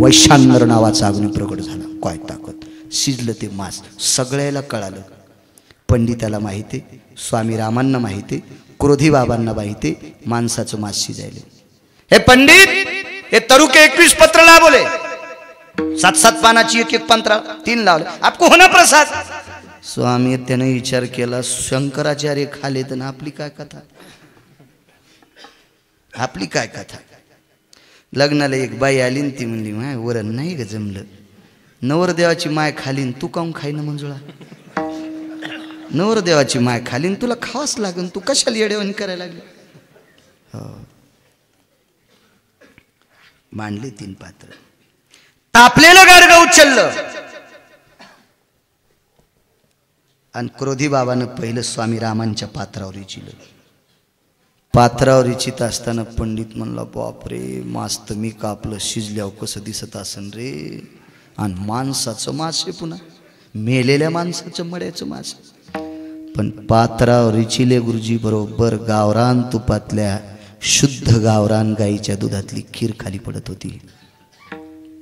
वैशान्नर नावाचा अग्नी प्रगट झाला. काय ताकद, शिजलं ते मांस. सगळ्याला कळालं. पंडिताला माहिती, स्वामी रामांना माहिती, क्रोधी बाबांना माहिती, माणसाचं मांस शिजायले. हे पंडित, हे तरुके 21 पत्र ला बोले, 7-7 पानाची 1-1 पंत्रा 3 लावले, आपको होना प्रसाद. स्वामी त्याने विचार केला, शंकराचार्य खाले तर आपली काय कथा, आपली काय कथा. लग्नाला एक बाई आली, ती म्हणली, माय वरण नाही ग जमलं. नवरदेवाची माय खालीन, तू काऊन खाई ना मंजुळा. नवरदेवाची माय खालीन, तुला खावाच लागन, तू कशाला येडेवणी करायला लागली. हो, मांडले 3 पात्र. तापलेलं गाडगं उचललं आणि क्रोधी बाबानं पहिलं स्वामी रामांच्या पात्रावर इचिलं. पात्रावर इचित असताना पंडित म्हणला, बापरे, मांस तर मी कापलं, शिजल्यावर कसं दिसत असन रे. आणि माणसाचं मांस आहे, पुन्हा मेलेल्या माणसाचं, मड्याचं मांस. पण पात्रावर इचिले गुरुजी, बरोबर गावरान तुपातल्या शुद्ध गावरान गाईच्या दुधातली खीर खाली पडत होती.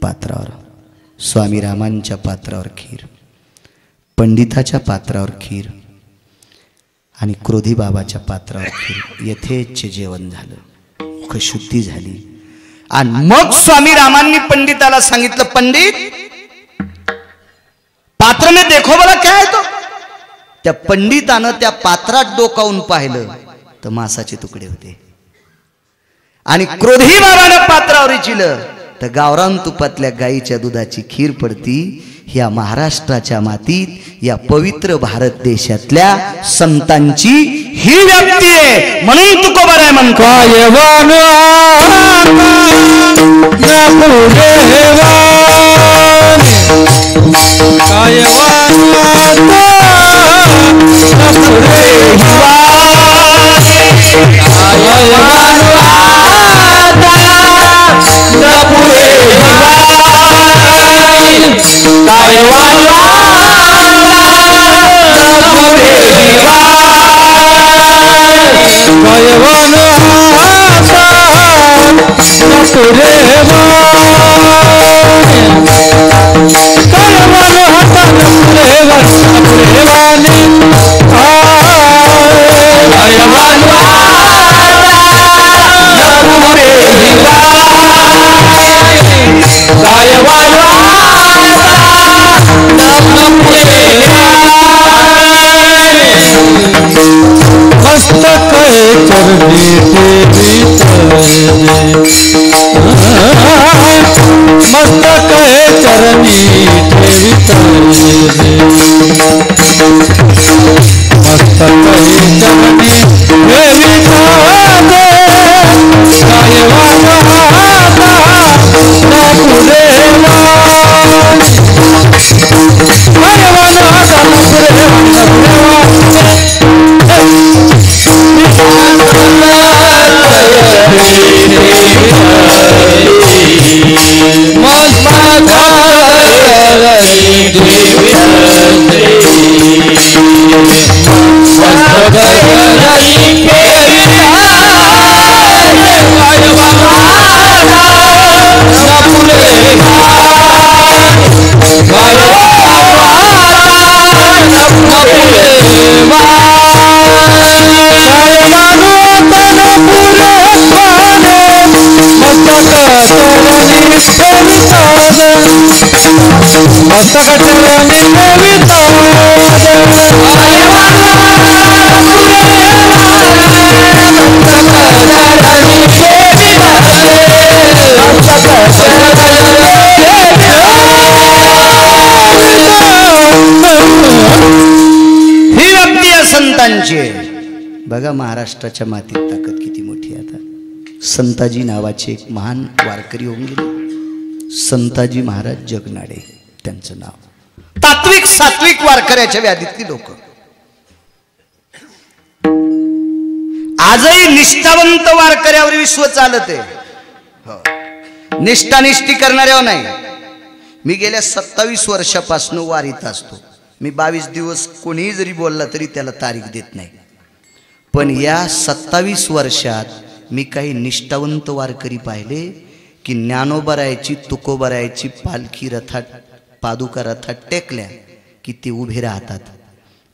पात्रावर, स्वामी रामांच्या पात्रावर खीर, पंडिताच्या पात्रावर खीर आणि क्रोधी बाबाच्या पात्रावर खीर. यथेच्छ जेवण झालं, मुखशुद्धी झाली. आणि मग स्वामी रामांनी पंडिताला सांगितलं, पंडित, पात्र में देखो बोला, क्या है तो. त्या पंडितानं त्या पात्रात डोकावून पाहिलं तर मांसाचे तुकडे होते. आणि क्रोधी बाबानं पात्रावर इचिलं तर गावरान तुपातल्या गाईच्या दुधाची खीर पडती. ह्या महाराष्ट्राच्या मातीत, या पवित्र भारत देशातल्या संतांची ही व्याप्ती आहे. म्हणून तुकोबाराय म्हणतो, चरणी सतही चरणी ठेविता संतांचे बघा महाराष्ट्राच्या मातीत ताकद किती मोठी आहे. आता संताजी नावाचे एक महान वारकरी होऊन गेले, संताजी महाराज जगनाडे त्यांचं नाव. तात्विक सात्विक वारकऱ्याच्या व्याधीतली लोक आजही निष्ठावंत वारकऱ्यावर विश्व चालत आहे, निष्ठानिष्ठी करणाऱ्यावर नाही. मी गेल्या 27 वर्षापासून वारीत असतो. मी 22 दिवस कोणीही जरी बोलला तरी त्याला तारीख देत नाही. पण या 27 वर्षात मी काही निष्ठावंत वारकरी पाहिले की ज्ञानोबरायची तुकोबरायची पालखी रथात पादुका रथात टेकल्या की ते उभे राहतात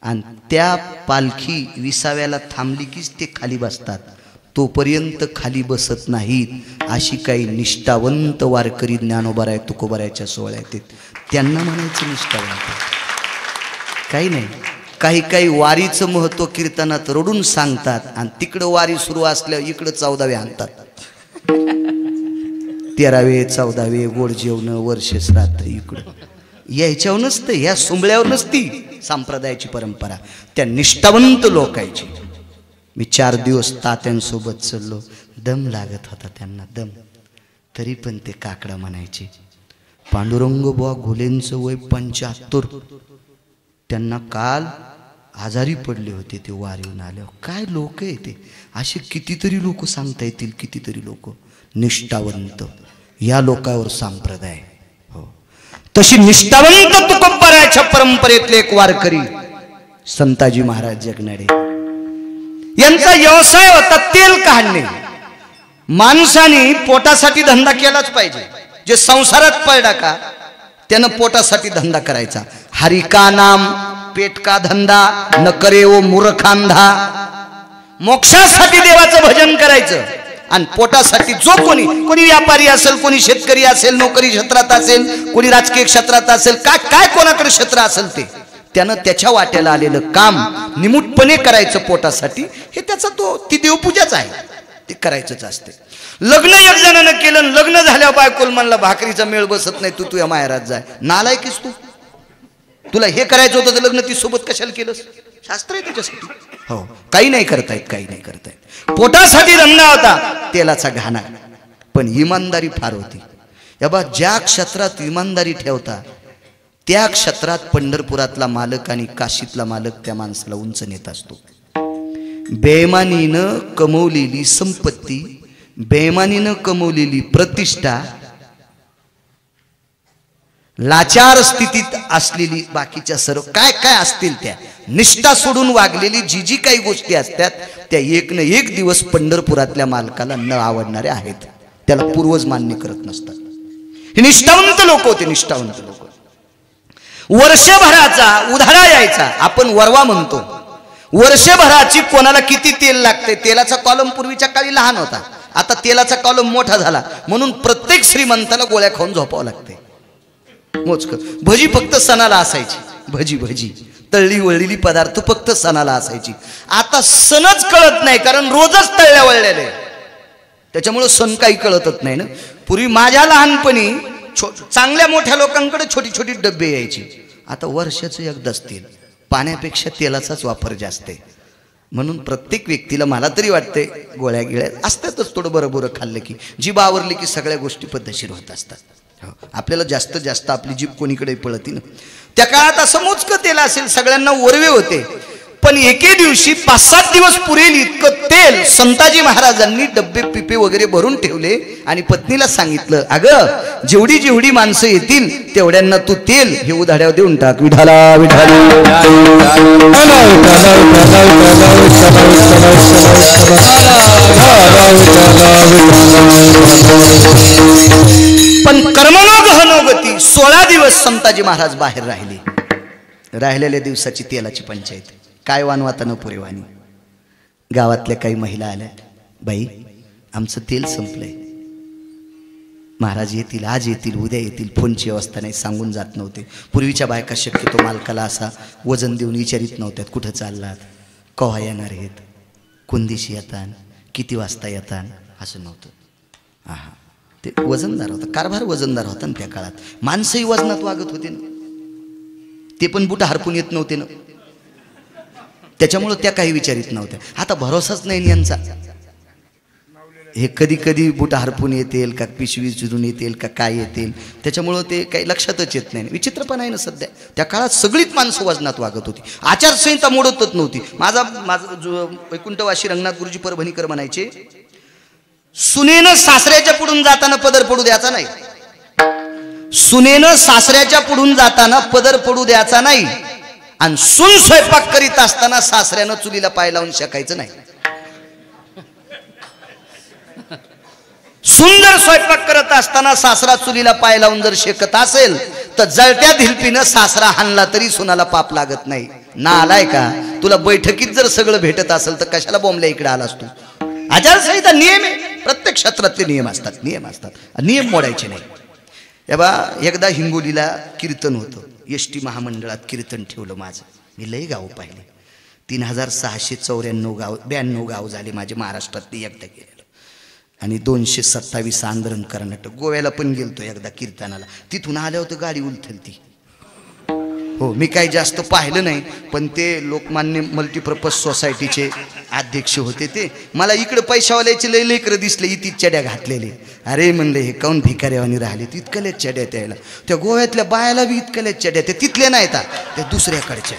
आणि त्या पालखी विसाव्याला थांबली कीच ते खाली बसतात, तोपर्यंत खाली बसत नाहीत. अशी काही निष्ठावंत वारकरी ज्ञानोबराय तुकोबरायच्या सोहळ्यात येत, त्यांना म्हणायचं निष्ठावंत. काही नाही, काही काही वारीचं महत्व कीर्तनात रडून सांगतात आणि तिकडं वारी सुरू असल्यावर इकडं 14वे आणतात. 13वे 14वे गोड जेवण वर्ष श्राद्ध इकडं यायच्यावर नसतं, ह्या सुंबळ्यावर नसती संप्रदायाची परंपरा, त्या निष्ठावंत लोकांची. मी 4 दिवस तात्यांसोबत चाललो, दम लागत होता त्यांना दम, तरी पण ते काकडा म्हणायचे. पांडुरंग बुवा घोलेंचं वय 75, त्यांना काल आजारी पडले होते ते वारीहून आल्यावर. काय लोक आहे ते, असे कितीतरी लोक सांगता येतील, कितीतरी लोक निष्ठावंत, या लोकांवर संप्रदाय. हो, तशी निष्ठावंत तुकोबरायच्या परंपरेतले एक वारकरी संताजी महाराज जगनाडे यांचा व्यवसाय होता तेल काढणे. माणसाने पोटासाठी धंदा केलाच पाहिजे. जे संसारात पडला का त्यानं पोटासाठी धंदा करायचा. हरि का नाम पेट का धंदा न करे वो मूर्खांधा. मोक्षासाठी देवाचं भजन करायचं आणि पोटासाठी जो कोणी व्यापारी असेल, कोणी शेतकरी असेल, नोकरी क्षेत्रात असेल, कोणी राजकीय क्षेत्रात असेल, काय कोणाकडे क्षेत्र असेल ते त्यानं त्याच्या वाट्याला आलेलं काम निमूटपणे करायचं पोटासाठी. हे त्याचा ती देवपूजाच आहे, ते करायचंच असते. लग्न एक जणानं केलं, लग्न झाल्यावर बायकोल म्हणला भाकरीचा मेळ बसत नाही, तू तुझ्या माहेरात जाय. नालायकीस तू, तुला हे करायचं होतं तर लग्न ती सोबत कशाला केलंस? शास्त्र आहे त्याच्यासाठी. हो, काही नाही करतायत, काही नाही करतायत. पोटासाठी धंदा होता तेलाचा घाणा, पण इमानदारी फार होती. या बा ज्या क्षेत्रात इमानदारी ठेवता त्या क्षेत्रात पंढरपुरातला मालक आणि काशीतला मालक त्या माणसाला उंच नेत असतो. बेईमानीनं कमवलेली संपत्ती, बेईमानीनं कमवलेली प्रतिष्ठा, लाचार स्थितीत असलेली बाकीच्या सर्व काय असतील त्या निष्ठा सोडून वागलेली जी काही गोष्टी असतात त्या एक न एक दिवस पंढरपुरातल्या मालकाला न आवडणाऱ्या आहेत. त्याला पूर्वज मान्य करत नसतात. हे निष्ठावंत लोक होते, निष्ठावंत लोक. वर्षभराचा उधारा यायचा, आपण वरवा म्हणतो. वर्षभराची कोणाला किती तेल लागते, तेलाचा कॉलम पूर्वीच्या काळी लहान होता, आता तेलाचा कॉलम मोठा झाला, म्हणून प्रत्येक श्रीमंताला गोळ्या खाऊन झोपावं लागते. मोजकं भजी फक्त सणाला असायची, भजी तळली वळलेली पदार्थ फक्त सणाला असायची. आता सणच कळत नाही, कारण रोजच तळल्या वळलेले, त्याच्यामुळे सण काही कळतच नाही ना. पूर्वी माझ्या लहानपणी चांगल्या मोठ्या लोकांकडे छोटी छोटी डब्बे यायची. आता वर्षाचं एकदाच तेल, पाण्यापेक्षा तेलाचाच वापर जास्त आहे. म्हणून प्रत्येक व्यक्तीला मला तरी वाटतंय गोळ्या गिळ्या असतातच, थोडं बरं खाल्लं की जीभ आवरली की सगळ्या गोष्टी पद्धतशीर होत असतात. आपल्याला जास्त जास्त आपली जीभ कोणीकडे पळती ना. त्या काळात असं मोजकं तेल असेल, सगळ्यांना ओरवे होते, पण एके दिवशी 5-7 दिवस पुरेल इतकं तेल संताजी महाराजांनी डब्बे पिपे वगैरे भरून ठेवले आणि पत्नीला सांगितलं, अगं जेवढी जेवढी माणसं येतील तेवढ्यांना तू तेल हे उधाड्यावर देऊन टाक. विठाला विठाला. पण कर्मनो गहनोगती 16 दिवस संताजी महाराज बाहेर राहिले. राहिलेल्या दिवसाची तेलाची पंचायत. काय वानवाता न पुरेवानी. गावातल्या काही महिला आल्या, बाई आमचं तेल संपलंय, महाराज येतील, आज येतील, उद्या येतील, फोनची व्यवस्था नाही, सांगून जात नव्हते. पूर्वीच्या बायका शक्यतो मालकाला असा वजन देऊन विचारित नव्हत्यात, कुठं चाललात, केव्हा येणार आहेत, कोणदिशी येतात, किती वाजता येतात, असं नव्हतं. हा ते वजनदार होतं, कारभार वजनदार होता ना त्या काळात. माणसंही वजनात वागत होते ना, ते पण बुट हरपून येत नव्हते ना, त्याच्यामुळं त्या काही विचारित नव्हत्या. आता भरोसाच नाही यांचा, हे कधी कधी बुट हरपून येतील का, पिशवी चिरून येतील का, काय येतील, त्याच्यामुळं ते काही लक्षातच येत नाही. विचित्रपणा आहे ना सध्या. त्या काळात सगळीच माणसं वजनात वागत होती, आचारसंहिता मोडतच नव्हती. माझा जो वैकुंठवासी रंगनाथ गुरुजी परभणीकर म्हणायचे, सुनेनं सासऱ्याच्या पुढून जाताना पदर पडू द्यायचा नाही, सुनेनं सासऱ्याच्या पुढून जाताना पदर पडू द्यायचा नाही, आणि सून स्वयंपाक करीत असताना सासऱ्यानं चुलीला पाय लावून शेकायचं नाही. सुंदर स्वयंपाक करत असताना सासरा चुलीला पाय लावून जर शेकत असेल तर जळत्या धिलपीनं सासरा हाणला तरी सुनाला पाप लागत नाही. ना आलाय का, तुला बैठकीत जर सगळं भेटत असेल तर कशाला बॉम्बला इकडे आलास तू. आचारसंहिता नियम आहे, प्रत्येक क्षेत्रातले नियम असतात, नियम मोडायचे नाही. हे बा एकदा हिंगोलीला कीर्तन होतं, एसटी महामंडळात कीर्तन ठेवलं माझं. मी लई गाव पाहिले, 3694 गाव झाले माझे महाराष्ट्रातले एकदा गेलेलं, आणि 227 आंध्र कर्नाटक. गोव्याला पण गेलतो एकदा कीर्तनाला, तिथून आल्या होतं गाडी उलथलती. हो मी काही जास्त पाहिलं नाही, पण ते लोकमान्य मल्टीपर्पज सोसायटीचे अध्यक्ष होते, ते मला इकडे पैशावाल्याचे लई लेकरं दिसले, इथे चड्या घातलेले. अरे म्हणले हे काऊन भिकाऱ्यावानी राहिले, इतकल्याच चड्या त्याला. त्या गोव्यातल्या बायाला बी इतकल्याच चड्या, त्या तिथल्या नाहीत, त्या दुसऱ्याकडच्या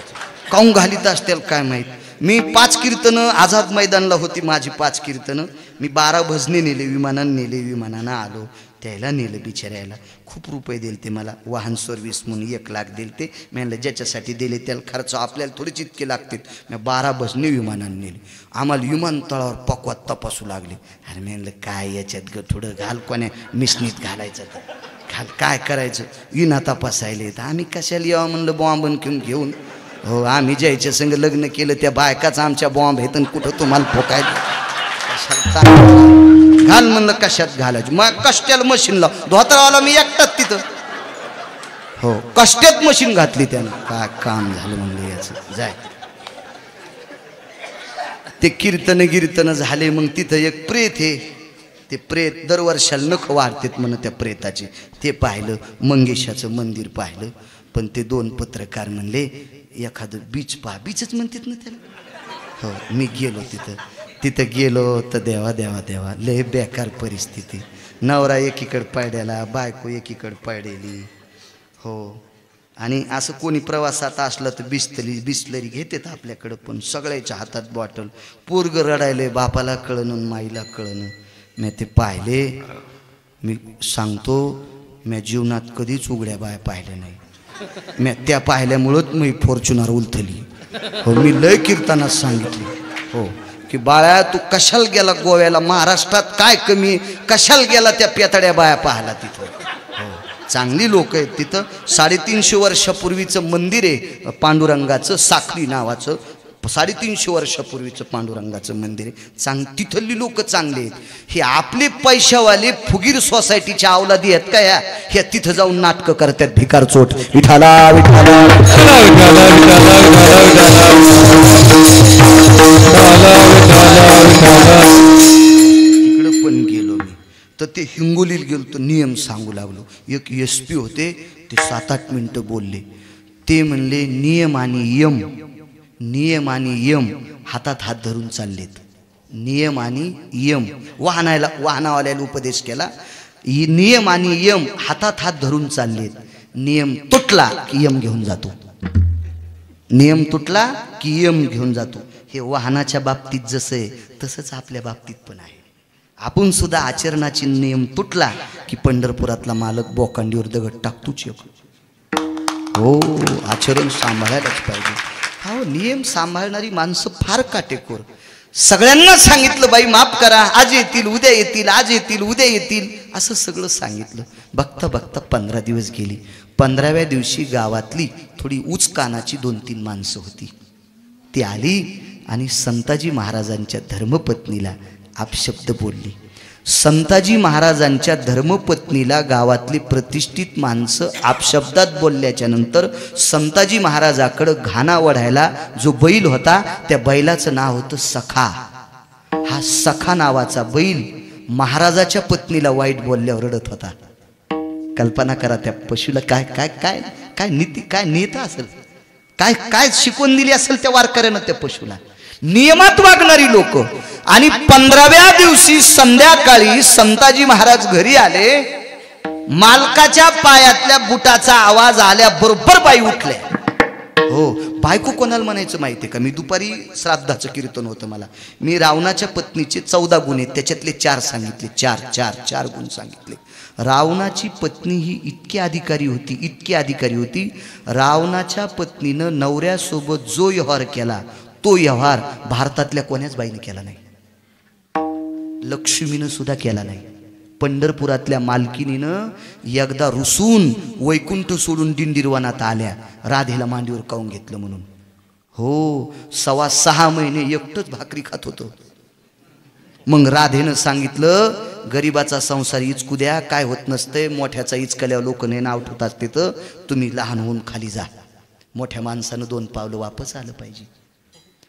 काऊन घालीत असतील काय माहीत. मी 5 कीर्तनं आझाद मैदानला होती माझी, 5 कीर्तनं मी 12 भजने नेले, विमानानं नेले, विमानानं आलो, त्याला नेलं बिचाऱ्याला. खूप रुपये दिले ते मला, वाहन सर्व्हिस म्हणून 1 लाख दिले ते. मी म्हणलं ज्याच्यासाठी दिले त्याला खर्च आपल्याला थोडेच इतके लागतील. मी 12 भजने विमानानं नेले. आम्हाला विमानतळावर पकवात तपासू लागले. अरे मी म्हणलं काय याच्यात ग, थोडं घाल, कोण्या मिशनीत घालायचं तर घाल, काय करायचं, विना तपासायला तर आम्ही कशाला यावं म्हणलं बॉम्ब घेऊन. हो आम्ही ज्याच्या संग लग्न केलं त्या बायकाच आमच्या बॉम्ब आहेत, कुठं तुम्हाला फोकायला घाल म्हणलं, कशात घालायचं. मग कष्ट्याला मशीन लाव, धोतरावाला मी एकटाच तिथं. हो कष्ट्यात मशीन घातली त्यानं, काय काम झालं म्हणलं याचं. जाय ते कीर्तन झाले. मग तिथं एक प्रेत आहे, ते प्रेत दरवर्षाला नख वाढतात म्हणून त्या प्रेताचे, ते पाहिलं. मंगेशाचं मंदिर पाहिलं. पण ते 2 पत्रकार म्हणले एखादं बीच पहा, बीचच म्हणतात ना त्याला. हो मी गेलो तिथं गेलो तर देवा देवा देवा लय बेकार परिस्थिती. नवरा एकीकडे पडलेला, बायको एकीकडे पडलेली. हो आणि असं कोणी प्रवासात असलं तर बिस्लरी घेतात आपल्याकडं, पण सगळ्याच्या हातात बॉटल. पोरग रडायले, बापाला कळणं माईला कळणं. मी ते पाहिले. मी सांगतो मी जीवनात कधीच उघड्या बाया पाहिल्या नाही. मी त्या पाहिल्यामुळंच मी फॉर्च्युनर उलथली. हो मी लय कीर्तनात सांगितले. हो की बाळा तू कशाला गेला गोव्याला, महाराष्ट्रात काय कमी, कशाला गेला त्या पेतड्या बाया पाहायला तिथं. हो चांगली लोक आहेत तिथं. 350 वर्षापूर्वीचं मंदिर आहे पांडुरंगाचं, साखली नावाचं. 350 वर्षापूर्वीचं पांडुरंगाचं मंदिर आहे. तिथली लोक चांगले आहेत. हे आपले पैशावाले फुगीर सोसायटीच्या अवलादी आहेत का ह्या तिथं जाऊन नाटकं करतात भिकार चोट. विठाला विठाला इकडं पण गेलो मी तर ते हिंगोलीला गेलो तर नियम सांगू लागलो. एक SP होते, ते 7-8 मिनिटं बोलले. ते म्हणले नियम आणि यम हातात हात धरून चाललेत. नियम आणि यम वाहनावाल्याला उपदेश केला. नियम आणि यम हातात हात धरून चाललेत. नियम तुटला की यम घेऊन जातो. नियम तुटला की यम घेऊन जातो. हे वाहनाच्या बाबतीत जसं आहे तसंच आपल्या बाबतीत पण आहे. आपण सुद्धा आचरणाची नियम तुटला की पंढरपुरातला मालक बोकांडीवर दगड टाकतोच. हो, आचरण सांभाळायलाच पाहिजे. हो, नियम सांभाळणारी माणसं फार काटेकोर. सगळ्यांना सांगितलं बाई माफ करा, आज येतील उद्या येतील, आज येतील उद्या येतील, असं सगळं सांगितलं. बघता बघता 15 दिवस गेली. 15व्या दिवशी गावातली थोडी उच कानाची 2-3 माणसं होती. ती आली आणि संताजी महाराजांच्या धर्मपत्नीला अपशब्द बोलली. संताजी महाराजांच्या धर्मपत्नीला गावातली प्रतिष्ठित माणसं अपशब्दात बोलल्याच्या नंतर संताजी महाराजाकडं घाना वढायला जो बैल होता त्या बैलाचं नाव होतं सखा. हा सखा नावाचा बैल महाराजाच्या पत्नीला वाईट बोलल्यावर रडत होता. कल्पना करा त्या पशुला काय काय काय काय नीती काय नेता असेल, काय काय शिकवून दिली असेल त्या वारकऱ्यानं त्या पशुला. नियमात वागणारी लोक. आणि 15व्या दिवशी संध्याकाळी संताजी महाराज घरी आले. मालकाच्या पायातल्या बुटाचा आवाज आल्याबरोबर बाई उठल्या. हो, बायको कोणाला म्हणायचं माहितीये का? मी दुपारी श्राद्धाचं कीर्तन होतं मला. मी रावणाच्या पत्नीचे 14 गुण आहेत, त्याच्यातले 4 सांगितले. 4 गुण सांगितले. रावणाची पत्नी ही इतकी अधिकारी होती. रावणाच्या पत्नीनं नवऱ्यासोबत जो व्यवहार केला तो व्यवहार भारतातल्या कोण्याच बाईने केला नाही. लक्ष्मीनं सुद्धा केला नाही. पंढरपुरातल्या मालकिनीनं एकदा रुसून वैकुंठ सोडून दिंडीरवनात आल्या, राधेला मांडीवर काऊन घेतलं म्हणून. हो, 6.25 महिने एकटंच भाकरी खात होतो. मग राधेनं सांगितलं, गरीबाचा संसार इचकू द्या, काय होत नसतंय. मोठ्याचा इचकल्यावर लोक नाही नाव ठेवतात तिथं. तुम्ही लहान होऊन खाली जा. मोठ्या माणसानं 2 पावलं वापस आलं पाहिजे.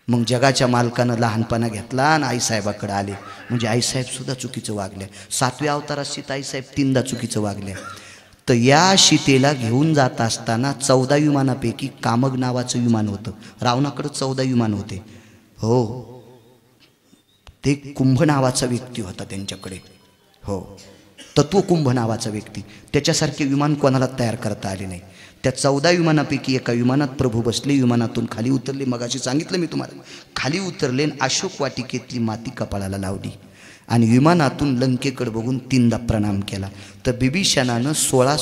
मग जगाच्या मालकानं लहानपणा घेतला आणि आईसाहेबाकडे आले. म्हणजे आईसाहेब सुद्धा चुकीचं वागल्या. 7व्या अवतारात सीता आईसाहेब 3दा चुकीचं वागल्या. तर या सीतेला घेऊन जात असताना 14 विमानापैकी कामग नावाचं विमान होतं. रावणाकडे 14 विमान होते. हो, ते कुंभ नावाचा व्यक्ती होता त्यांच्याकडे. हो, तत्वकुंभ नावाचा व्यक्ती. त्याच्यासारखे विमान कोणाला तयार करता आले नाही. त्या 14 विमानापैकी एका विमानात प्रभू बसले. विमानातून खाली उतरले. मगाशी सांगितलं मी तुम्हाला. खाली उतरले, अशोक वाटिकेतली माती कपाळाला लावली आणि विमानातून लंकेकडे बघून 3दा प्रणाम केला. तर बिभीषणानं 16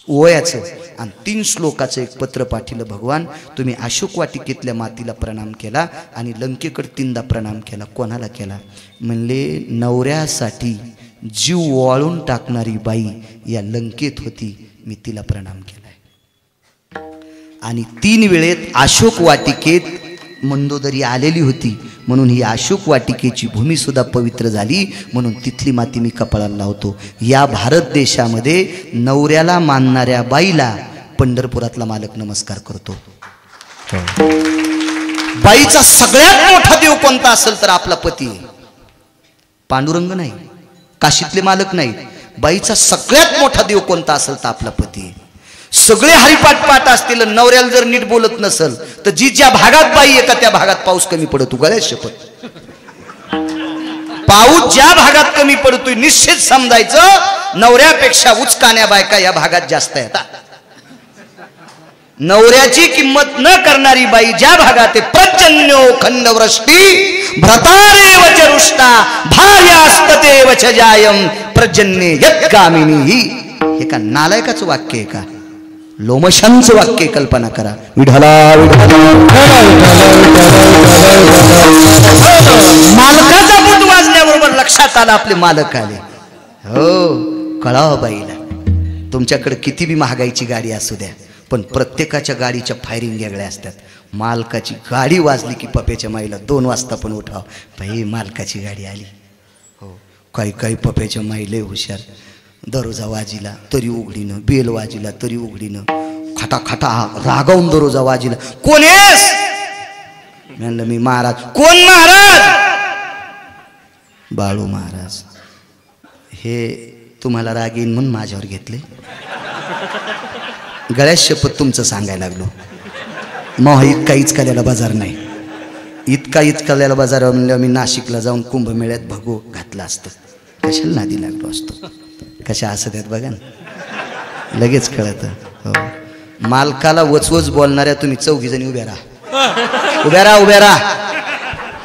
ओयाचं आणि 3 श्लोकाचं एक पत्र पाठवलं. भगवान, तुम्ही अशोक वाटिकेतल्या मातीला प्रणाम केला आणि लंकेकडे 3दा प्रणाम केला. कोणाला केला? म्हणले, नवऱ्यासाठी जीव वाळून टाकणारी बाई या लंकेत होती, मी तिला प्रणाम केलाय. आणि 3 वेळेत अशोक वाटिकेत मंदोदरी आलेली होती म्हणून ही अशोक वाटिकेची भूमी सुद्धा पवित्र झाली. म्हणून तिथली माती मी कपाळाला लावतो. या भारत देशामध्ये नवऱ्याला मानणाऱ्या बाईला पंढरपुरातला मालक नमस्कार करतो. बाईचा सगळ्यात मोठा देव कोणता असेल तर आपला पती. पांडुरंग नाही, काशीतले मालक नाही. बाईचा सगळ्यात मोठा देव कोणता असेल तर आपला पती. सगळे हरिपाठ पाठ असतील, नवऱ्याला जर नीट बोलत नसल तर जी ज्या भागात बाई आहे का त्या भागात पाऊस कमी पडतो. गळ्यात शपथ, पाऊस ज्या भागात कमी पडतोय निश्चित समजायचं नवऱ्यापेक्षा उचकाण्या बायका या भागात जास्त आहेत. नवऱ्याची किंमत न करणारी बाई ज्या भागात आहे, प्रजन्यो खंडवृष्टी भ्रतारेव च रुष्टा भार्यास्ततेव च जायम प्रजन्ये यत्कामिनी. हे का नालायकाचं वाक्य आहे का? लोमशांचं वाक्य. कल्पना करा. विढला मालकाचा बुट वाजल्याबरोबर लक्षात आलं आपले मालक आले. हो, कळावं बाईला. तुमच्याकडे किती बी महागाईची गाडी असू द्या पण प्रत्येकाच्या गाडीच्या फायरिंग वेगळ्या असतात. मालकाची गाडी वाजली की पप्याच्या माईला 2 वाजता पण उठाव, बाई मालकाची गाडी आली. हो, काही पप्याच्या माईले हुशार. दरोजा वाजिला तरी उघडीनं, बेल वाजिला तरी उघडीनं, खटाखटा रागावून दरोजा वाजिला. कोण आहेस? म्हणलं मी महाराज. कोण महाराज? बाळू महाराज. हे तुम्हाला राग येईन म्हणून माझ्यावर घेतले. गळ्यात शपथ तुमचं सांगायला लागलो. मोहित काहीच केलेला बाजार नाही. इतका बाजार म्हणलं मी नाशिकला जाऊन कुंभमेळ्यात भगू घातला असतं. कशाला नादी लागलो असतो. कशा असं त्यात बघा ना, लगेच कळतं. हो, मालकाला वचवच बोलणाऱ्या तुम्ही 4 जणी उभ्या राहा.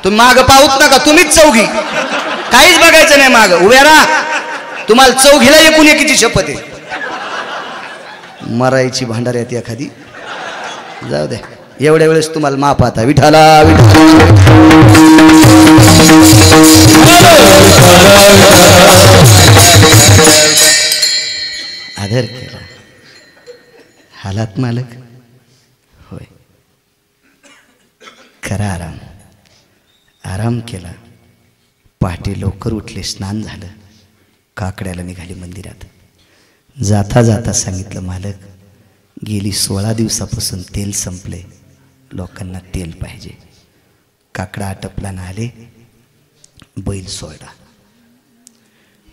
तुम्ही माग पाहूत नका, तुम्हीच 4, काहीच बघायचं नाही माग, उभ्या राहा. तुम्हाला 4 एकूण एकीची शपथ आहे. मरायची भांडाऱ्यात एखादी, जाऊ द्या. एवढ्या वेळेस तुम्हाला माफ आता. विठाला आदर केला. हालात मालक होय. खरा आराम केला. पहाटे लवकर उठले, स्नान झालं, काकड्याला निघाली मंदिरात. जाता जाता सांगितलं, मालक गेली 16 दिवसापासून तेल संपले, लोकांना तेल पाहिजे. काकडा आटपला ना आले.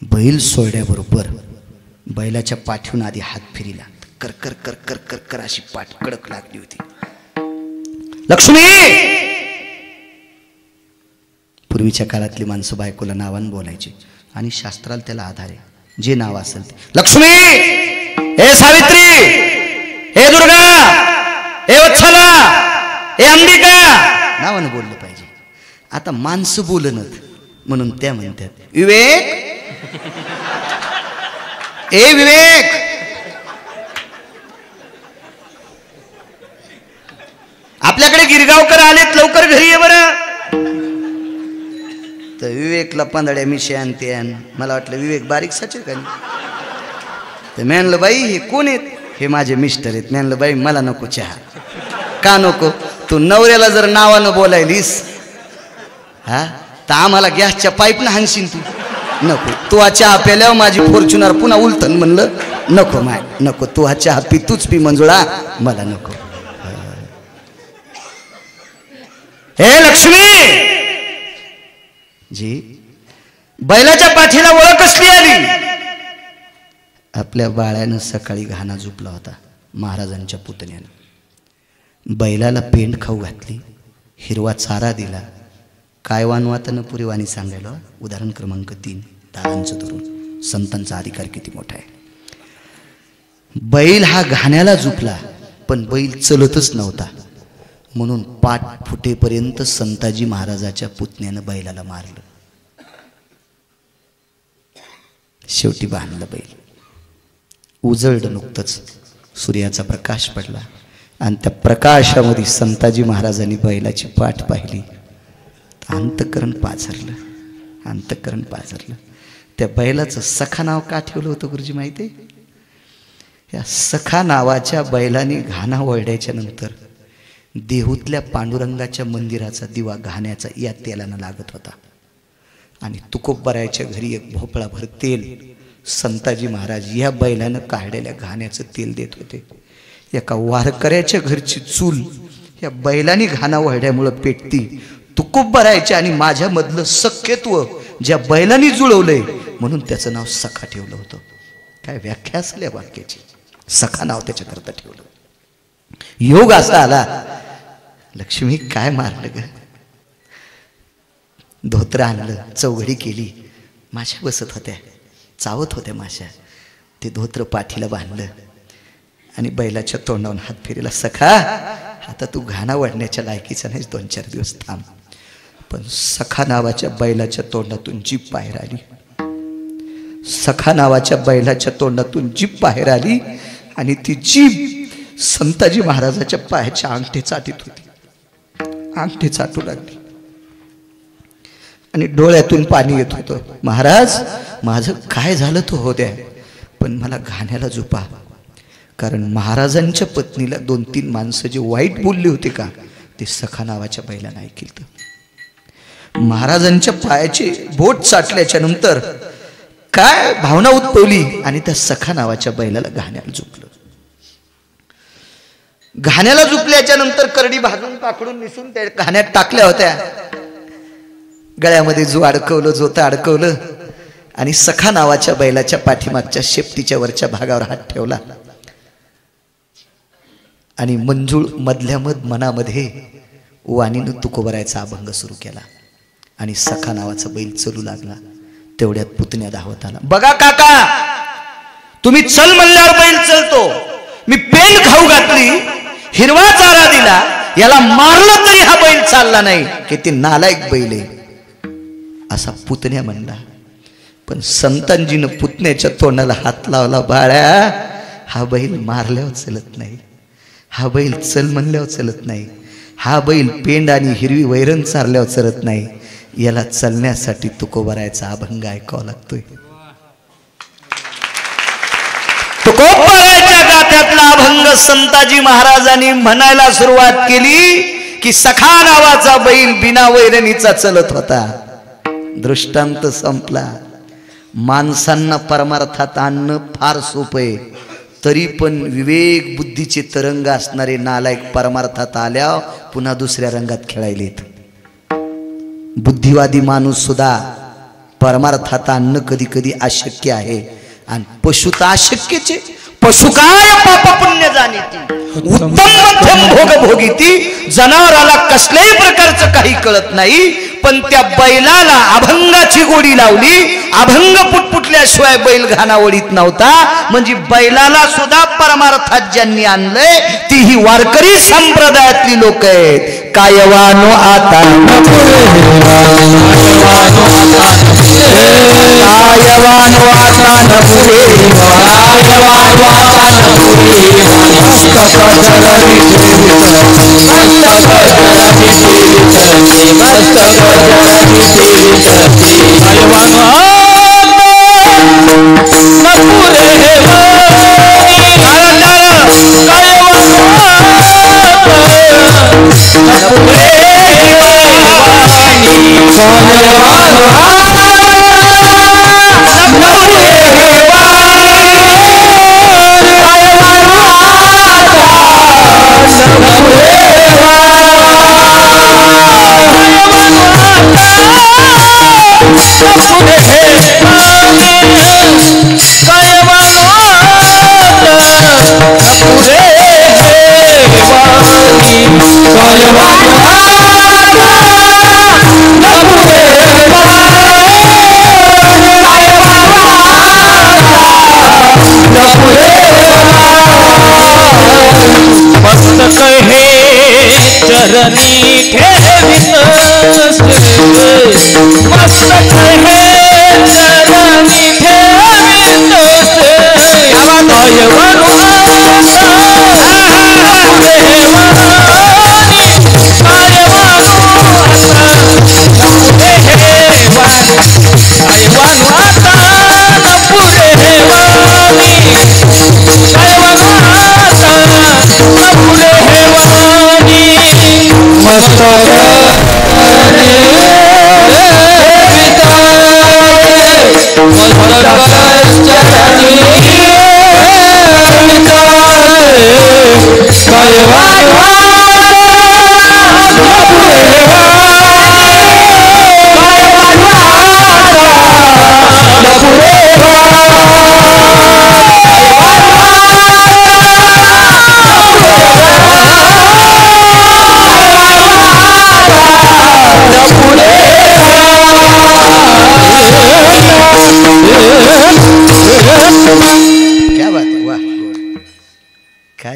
बैल सोडल्याबरोबर बैलाच्या पाठीहून आधी हात फिरिला. कर कर कर कर कर कर अशी पाठ कडक लागली होती. लक्ष्मी, पूर्वीच्या काळातली माणसं बायकोला नावानं बोलायची आणि शास्त्राला त्याला आधार आहे. जे नाव असेल ते, लक्ष्मी, हे सावित्री, हे दुर्गा, हे वत्सला, हे अंबिका, नावानं बोललं पाहिजे. आता माणसं बोलणत म्हणून त्या म्हणतात, विवेक, ए विवेक. आपल्याकडे गिरगावकर आलेत, लवकर घरी ये बरं. तर विवेकला पंधड्या मिश्या आणते. मला वाटलं विवेक बारीक साचे का. तर मी म्हणलं, बाई हे कोण आहेत? हे माझे मिस्टर आहेत. मी म्हणलं, बाई मला नको चहा. का नको? तू नवऱ्याला जर नावानं बोलायलीस हा तर आम्हाला गॅसच्या पाईपनं हाणशील तू. नको, तू हा चहा प्याल्यावर माझी फॉर्च्युनर पुन्हा उलटन. म्हणलं नको माय, नको, तू हा चहा पी, तूच पी मंजुळा, मला नको. हे लक्ष्मी जी, बैलाच्या पाठीला ओळख कसली आली? आपल्या बाळ्यानं सकाळी घाणा झोपला होता महाराजांच्या पुतण्यानं. बैलाला पेंड खाऊ घातली, हिरवा चारा दिला. काय वानवातानं पुरी वाणी सांगायला. उदाहरण क्रमांक 3, दादांचं धरून संतांचा अधिकार किती मोठा आहे. बैल हा घाण्याला झोपला, पण बैल चलतच नव्हता. म्हणून पाठ फुटेपर्यंत संताजी महाराजाच्या पुतण्यानं बैलाला मारलं. शेवटी बांधलं बैल. उजळलं नुकतंच, सूर्याचा प्रकाश पडला आणि त्या प्रकाशामध्ये संताजी महाराजांनी बैलाची पाठ पाहिली. अंतःकरण पाझरलं. त्या बैलाचं सखा नाव का ठेवलं होतं गुरुजी माहिती आहे? या सखा नावाच्या बैलाने घाणा वळल्याच्या नंतर देहूतल्या पांडुरंगाच्या मंदिराचा दिवा घाण्याचा या तेलानं लागत होता. आणि तुकोबरायाच्या घरी एक भोपळाभर तेल संताजी महाराज या बैलानं काढलेल्या घाण्याचं तेल देत होते. एका वारकऱ्याच्या घरची चूल या बैलाने घाणा वळल्यामुळं पेटती. तुकोबरायाच्या आणि माझ्यामधलं सख्यत्व ज्या बैलांनी जुळवलंय म्हणून त्याचं नाव सखा ठेवलं होतं. काय व्याख्या असेल या वाक्याची. सखा नाव त्याच्याकरता ठेवलं. योग असा आला. लक्ष्मी काय मारलं ग. धोत्र आणलं, चौघडी केली. माश्या बसत होत्या, चावत होत्या माश्या. ते धोत्र पाठीला बांधलं आणि बैलाच्या तोंडावरून हात फिरला. सखा, आता तू घाणा वाढण्याच्या लायकीचा नाहीस, 2-4 दिवस थांब. पण सखा नावाच्या बैलाच्या तोंडातून जीभ बाहेर आली. सखा नावाच्या बैलाच्या तोंडातून जीभ बाहेर आली आणि ती जीभ संताजी महाराजाच्या पायाच्या अंगठे चाटीत होती. अंगठे चाटू लागली आणि डोळ्यातून पाणी येत होतं. महाराज, माझं काय झालं तो हो द्या, पण मला घाण्याला झोपा. कारण महाराजांच्या पत्नीला 2-3 माणसं जे वाईट बोलले होते का, ते सखा नावाच्या बैलानं ऐकलं. महाराजांच्या पायाचे बोट चाटल्याच्या नंतर काय भावना उत्पवली आणि त्या सखा नावाच्या बैलाला घाण्याला झोपलं. घाण्याला झोपल्याच्या नंतर करडी भाजून पाकडून निसून त्या घाण्यात टाकल्या होत्या. गळ्यामध्ये जो अडकवलं, जोता अडकवलं आणि सखा नावाच्या बैलाच्या पाठीमागच्या शेपटीच्या वरच्या भागावर हात ठेवला आणि मंजूळ मधल्या मनामध्ये वाणीनं तुकोबरायचा अभंग सुरू केला आणि सखा नावाचा बैल चलू लागला. तेवढ्यात पुतण्या धावत आला. बघा काका, तुम्ही चल म्हणल्यावर बैल चलतो. मी पेन खाऊ घातली, हिरवा चारा दिला, याला मारलं तरी हा बैल चालला नाही. किती नालायक बैल आहे असा पुतण्या म्हणला. पण संतांजीनं पुतण्याच्या तोंडाला हात लावला. बाळ्या, हा बैल मारल्यावर चलत नाही, हा बैल चल म्हणल्यावर चलत नाही, हा बैल पेंड आणि हिरवी वैरण चारल्यावर चलत नाही. याला चलण्यासाठी तुकोबरायचा अभंग ऐकावा लागतोय. तुकोबरायच्या गाथ्यातला अभंग संताजी महाराजांनी म्हणायला सुरुवात केली की सखा नावाचा बैल बिना वैरणीचा चलत होता. दृष्टांत संपला. माणसांना परमार्थात आणणं फार सोपं आहे, तरी पण विवेक बुद्धीचे तरंग असणारे नालायक परमार्थात आल्या पुन्हा दुसऱ्या रंगात खेळायलेत. बुद्धिवादी माणूस सुद्धा परमार्थात आणणं कधी कधी अशक्य आहे. आणि पशु तर अशक्यचे. पशु काय पाप पुण्य जाणीती, उत्तम मध्यम भोग भोगीती. जनावराला कसल्याही प्रकारचं काही कळत नाही, पण त्या बैलाला अभंगाची गोडी लावली. अभंग पुटपुटल्याशिवाय बैल घाणावडीत नव्हता. म्हणजे बैलाला सुद्धा परमार्थात ज्यांनी आणलंय ती ही वारकरी संप्रदायातली लोक आहेत. कायवानो आता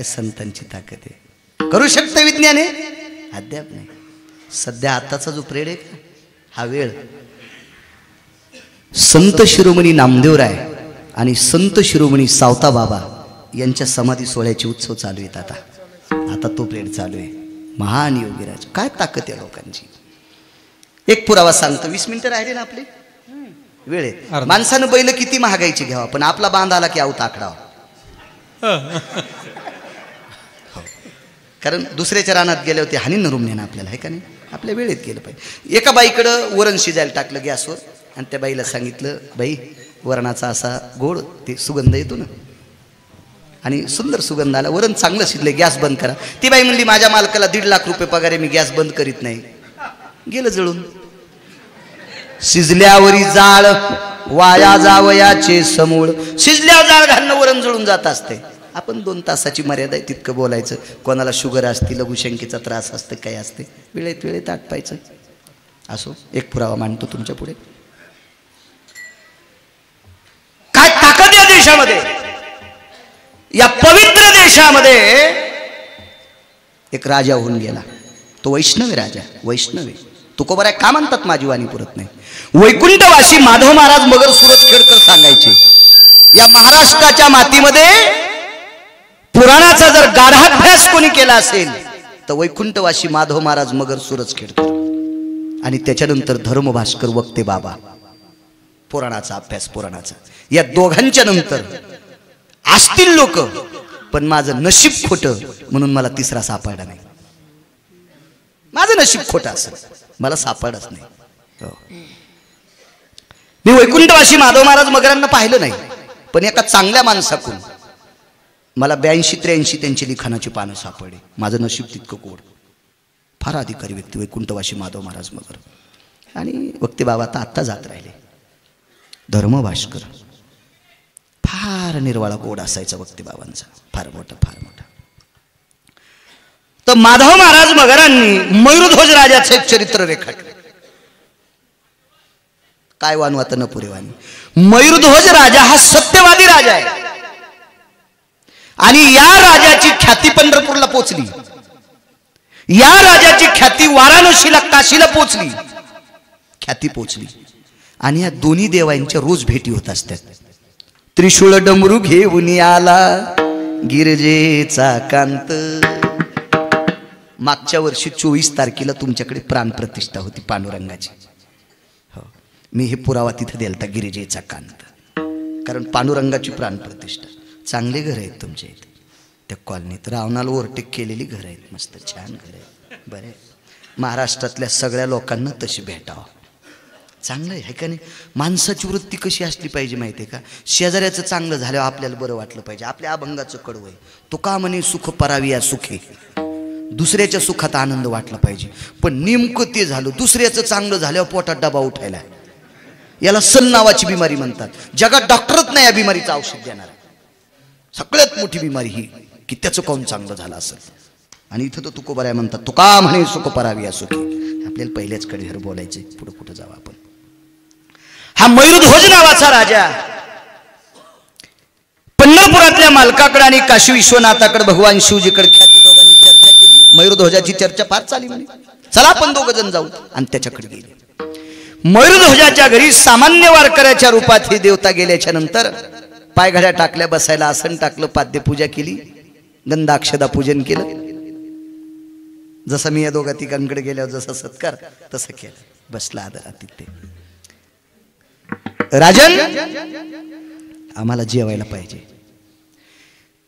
संतांची ताकद आहे. करू शकतं विज्ञान आहे अद्याप नाही. सध्या आताचा जो प्रेड आहे हा वेळ संत शिरोमणी नामदेवराय आणि संत शिरोमणी सावता बाबा यांच्या समाधी सोहळ्याचे उत्सव चालू आहेत. आता तो प्रेड चालू आहे. महान योगीराज, काय ताकद आहे लोकांची. एक पुरावा सांगतो. 20 मिनिटं राहिले ना आपले वेळ आहे. माणसानं बैल किती महागायची घ्यावा, पण आपला बांधाला की आऊत आकडावा. कारण दुसऱ्याच्या रानात गेले होते हानी नरूम नेणं आपल्याला आहे का नाही. आपल्या वेळेत गेलं पाहिजे. एका बाईकडं वरण शिजायला टाकलं गॅसवर आणि त्या बाईला सांगितलं, बाई वरणाचा असा गोड ते सुगंध येतो ना, आणि सुंदर सुगंध आला, वरण चांगलं शिजले, गॅस बंद करा. ती बाई म्हणली, माझ्या मालकाला 1.5 लाख रुपये पगार आहे, मी गॅस बंद करीत नाही. गेलं जळून. शिजल्यावरी जाळ वाया जावयाचे समूळ. शिजल्यावर जाळ घालणं वरण जळून जात असते. आपण 2 तासाची मर्यादा आहे तितकं बोलायचं. कोणाला शुगर असते, लघुशंकेचा त्रास असते, काय असते, वेळेत आटपायचं. असो, एक पुरावा मांडतो तुमच्या पुढे. काय ताकद या देशामध्ये, या पवित्र देशामध्ये एक राजा होऊन गेला. तो वैष्णवी राजा, वैष्णवी. तुकोबराय का म्हणतात माझी वाणी पुरत नाही. वैकुंठवासी माधव महाराज मगर सुरजखेडकर सांगायचे, या महाराष्ट्राच्या मातीमध्ये पुराणाचा जर गाढाभ्यास कोणी केला असेल तर वैकुंठवासी माधव महाराज मगर सुरजखेडकर आणि त्याच्यानंतर धर्मभास्कर वक्ते बाबा. पुराणाचा अभ्यास, पुराणाचा. या दोघांच्या नंतर असतील लोक, पण माझं नशीब खोटं म्हणून मला तिसरा सापडला नाही. माझं नशीब खोटं असेल, मला सापडच नाही. मी वैकुंठवासी माधव महाराज मगरांना पाहिलं नाही, पण एका चांगल्या माणसाकडून मला 82-83 त्यांची लिखाणाची पानं सापडली. माझं नशीब तितकं कोड. फार अधिकारी व्यक्ती वैकुंठवासी माधव महाराज मगर. आणि वक्ते बाबा आता आत्ता जात राहिले. धर्मभास्कर फार निर्वाळा गोड असायचा वक्ते बाबांचा, फार मोठा, फार मोठा. तर माधव महाराज मगरांनी मयूरध्वज राजाचं एक चरित्र रेखाटलं. काय वानू आता न पुरेवानी. मयूरध्वज राजा हा सत्यवादी राजा आहे आणि या राजाची ख्याती पंढरपूरला पोचली. या राजाची ख्याती वाराणसीला, काशीला पोचली, ख्याती पोचली. आणि या दोन्ही देवांच्या रोज भेटी होत असतात. त्रिशूळ डमरू घेऊन आला गिरजेचा कांत. मागच्या वर्षी 24 तारखेला तुमच्याकडे प्राणप्रतिष्ठा होती पांडुरंगाची. हो, मी हे पुरावा तिथे दिलता, गिरिजेचा कांत. कारण पांडुरंगाची प्राणप्रतिष्ठा. चांगले घर आहेत तुमच्या इथे, त्या कॉलनीत रावणाला ओव्हरटेक केलेली घर आहेत, मस्त छान घर आहे. बरे, महाराष्ट्रातल्या सगळ्या लोकांना तशी भेटावं. चांगलं आहे का नाही. माणसाची वृत्ती कशी असली पाहिजे माहिती आहे का. शेजाऱ्याचं चांगलं झाल्यावर आपल्याला बरं वाटलं पाहिजे. आपल्या अभंगाचं कडवं आहे, तो का म्हणे सुख परावी या सुखे. दुसऱ्याच्या सुखात आनंद वाटला पाहिजे. पण नेमकं ते झालं, दुसऱ्याचं चांगलं झाल्यावर पोटात डबा उठायला. याला सन नावाची बिमारी म्हणतात. जगात डॉक्टरच नाही या बिमारीचं औषध देणार. सगळ्यात मोठी बिमारी ही की त्याचं कोण चांगलं झालं असेल. आणि इथं तर तुकोबाराय म्हणतात, तो का म्हणे सुख परावी या सुखे. आपल्याला पहिल्याच कडेहर बोलायचे, पुढे कुठं जावं आपण. हा मयूरध्वज नावाचा राजा पंढरपुरातल्या मालकाकडे आणि काशी विश्वनाथाकडे भगवान शिवजीकडे ख्याती दोघांनी चर्चा केली. मयूरध्वजाची चर्चा फार चालली म्हणे, चला आपण दोघ जण जाऊ. आणि त्याच्याकडे गेले. मयूरध्वजाच्या घरी सामान्य वारकऱ्याच्या रूपात ही देवता गेल्याच्या नंतर पायघड्या टाकल्या, बसायला आसन टाकलं, पाद्यपूजा केली, गंधाक्षदा पूजन केलं. जसं मी या दोघा तिघांकडे गेल्यावर जसा सत्कार तसं केलं. बसला आदरात तिथे. राजन, आम्हाला जेवायला पाहिजे.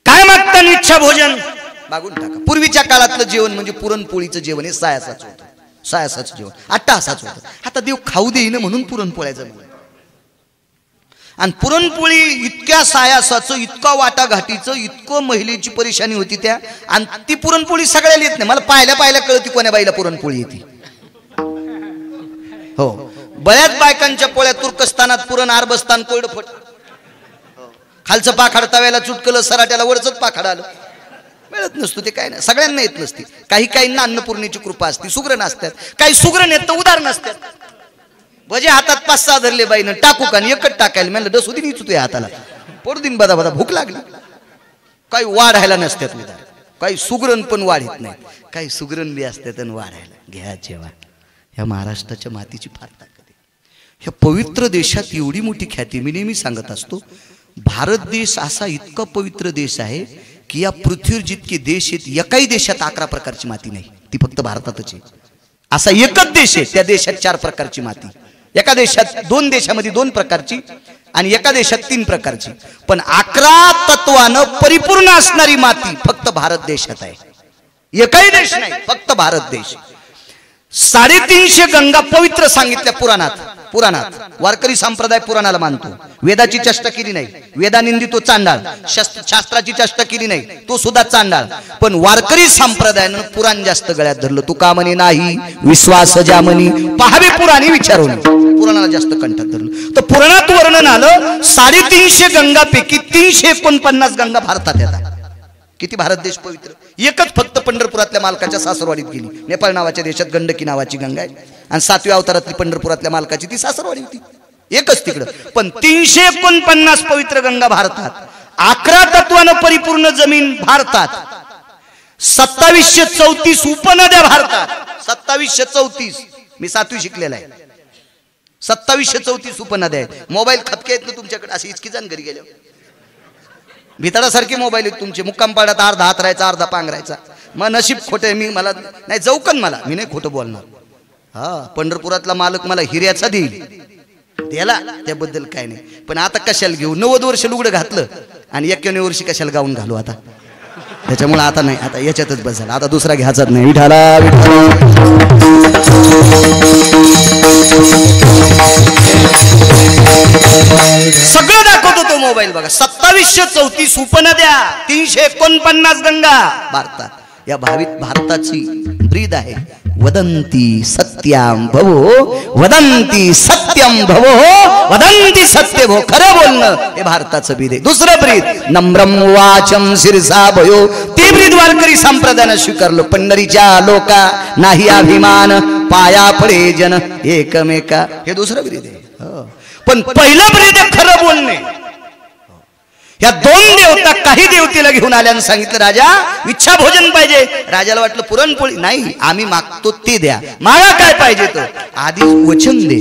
काय मागता इच्छा भोजन मागून टाका. पूर्वीच्या काळातलं जेवण म्हणजे पुरणपोळीचं जेवण हे सायासाचं होतं. सायासाचं जेवण अट्टासाचं होतं. आता देव खाऊ देईन म्हणून पुरणपोळ्याचं. आणि पुरणपोळी इतक्या सायासाचं, इतका वाटाघाटीचं, इतकं महिलेची परेशानी होती त्या. आणि ती पुरणपोळी सगळ्याला येत नाही. मला पाहिल्या कळती कोण्या बाईला पुरणपोळी येते. हो, बऱ्याच बायकांच्या पोळ्या तुर्कस्तानात पुरण, आरबस्तान, कोरडफट. खालचं पाखाड तव्याला चुटकलं, सराट्याला वरचंच पाखाड आलं. मिळत नसतो ते, काय नाही. सगळ्यांना येत नसते. काही काहींना अन्नपूर्णेची कृपा असते, सुग्रण असतात. काही सुग्रण येत तर उदार नसतात. भजे हातात 5-6 धरले बाईनं, टाकू का एकच टाकायला. म्हणलं डसू दिन तुझ्या हाताला, पडू दिन बदा बदा, भूक लागली. काही वाढायला नसतात उदार. काही सुग्रण पण वाढत नाही. काही सुग्रण बी असतात आणि वाढायला. घ्या जेव्हा. ह्या महाराष्ट्राच्या मातीची फार ताकद आहे. ह्या पवित्र देशात एवढी मोठी ख्याती. मी नेहमी सांगत असतो, भारत देश असा इतका पवित्र देश आहे की या पृथ्वीवर जितके देश आहेत, एकाही देशात 11 प्रकारची माती नाही. ती फक्त भारतातच आहे. असा एकच देश आहे, त्या देशात 4 प्रकारची माती. एका देशात 2 देशामध्ये 2 प्रकारची आणि एका देशात 3 प्रकारची. पण 11 तत्वानं परिपूर्ण असणारी माती फक्त भारत देशात आहे. एकही देश नाही, फक्त भारत देश. 350 गंगा पवित्र सांगितल्या पुराणात. वारकरी संप्रदाय पुराणाला मानतो. वेदाची चेष्टा केली नाही. वेदानिंदी तो चांडाळ. शास्त्राची चेष्टा केली नाही, तो सुद्धा चांडाळ. पण वारकरी संप्रदायानं पुराण जास्त गळ्यात धरलं. तू का म्हणे नाही विश्वास ज्या म्हणी पहावे पुराणी विचारून. पुराणाला जास्त कंठात धरलं. तर पुराणात वर्णन आलं 350 गंगापैकी 349 गंगा भारतात येतात. किती भारत देश पवित्र. एकच फक्त पंढरपुरातल्या मालकाच्या सासरवाडीत गेली. नेपाळ नावाच्या देशात गंडकी नावाची गंगा आहे आणि 7व्या अवतारातली पंढरपुरातल्या मालकाची ती सासरवाडी होती. एकच तिकडं. पण 349 पवित्र गंगा भारतात, 11 तत्वानं परिपूर्ण जमीन भारतात, 2734 उपनद्या भारतात. 2734. मी 7वी शिकलेला आहे. 2734 उपनद्या आहेत. मोबाईल खपके आहेत ना तुमच्याकडे, असे इचकी जाण घरी गेले भिताडासारखे मोबाईल आहेत तुमचे. मुक्काम पाड्यात अर्धा हात राहायचा अर्धा पांघरायचा. मग नशीब खोटं आहे. मी मला नाही जाऊकन मला, मी नाही खोटं बोलणार. हा, पंढरपुरातला मालक मला हिऱ्याचा देईल, त्याला त्याबद्दल काय नाही. पण आता कशाला घेऊ? 90 वर्ष लुगडं घातलं आणि 91 वर्षी कशाला गाऊन घालू आता? त्याच्यामुळे आता नाही, आता याच्यातच बस झाला. आता दुसरा घ्यायचाच नाही. विठाला सगळं दाखवतो तो मोबाईल बघा. 2734 उपनद्या, 349 गंगा भारतात. या भारताची ब्रीद आहे. वदंती सत्याम भवो, वदंती सत्यम भवो, वदंती सत्य भो. खरं बोलणं हे भारताचं ब्रीद आहे. दुसरं ब्रीद नम्रम वाचम शिरसा भयो. ते ब्रीद वारकरी संप्रदायानं स्वीकारलं. पंढरीच्या लोका नाही अभिमान, पाया पडे जन एकमेका. हे दुसरं ब्रीद आहे. पण पहिलं ब्रीद आहे खरं बोलणे. या 2 देवता काही देवतेला घेऊन आल्यानं सांगितलं, राजा इच्छा भोजन पाहिजे. राजाला वाटलं पुरणपोळी नाही, आम्ही मागतो ते द्या. मागा काय पाहिजे तर आधी वचन दे.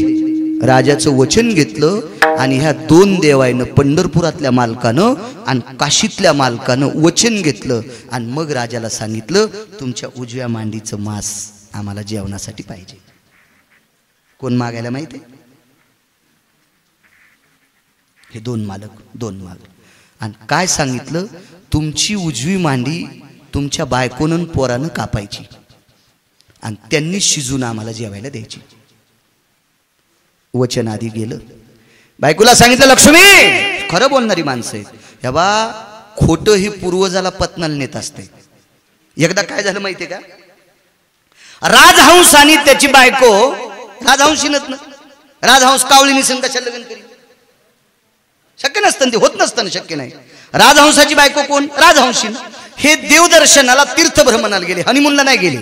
राजाचं वचन घेतलं आणि ह्या 2 देवाईनं, पंढरपुरातल्या मालकानं आणि काशीतल्या मालकानं वचन घेतलं आणि मग राजाला सांगितलं, तुमच्या उजव्या मांडीचं मांस आम्हाला जेवणासाठी पाहिजे. कोण मागायला माहिती आहे? हे 2 मालक. आणि काय सांगितलं, तुमची उजवी मांडी तुमच्या बायकोनं पोरानं कापायची आणि त्यांनी शिजून आम्हाला जेवायला द्यायची. वचन आधी गेलं. बायकोला सांगितलं, लक्ष्मी खरं बोलणारी माणसं आहेत. हे बा, खोटं ही पूर्वजाला पत्नाला नेत असते. एकदा काय झालं माहितीये का? राजहंस आणि त्याची बायको, राजहंशीनच ना, राजहंस कावळीनी संग कशाला लग्न करी? शक्य नसतं, ते होत नसतं, शक्य नाही. राजहंसाची बायको कोण? राजहंशीन. हे देवदर्शनाला तीर्थ भ्रमणाला गेले, हनीमूनला नाही गेले.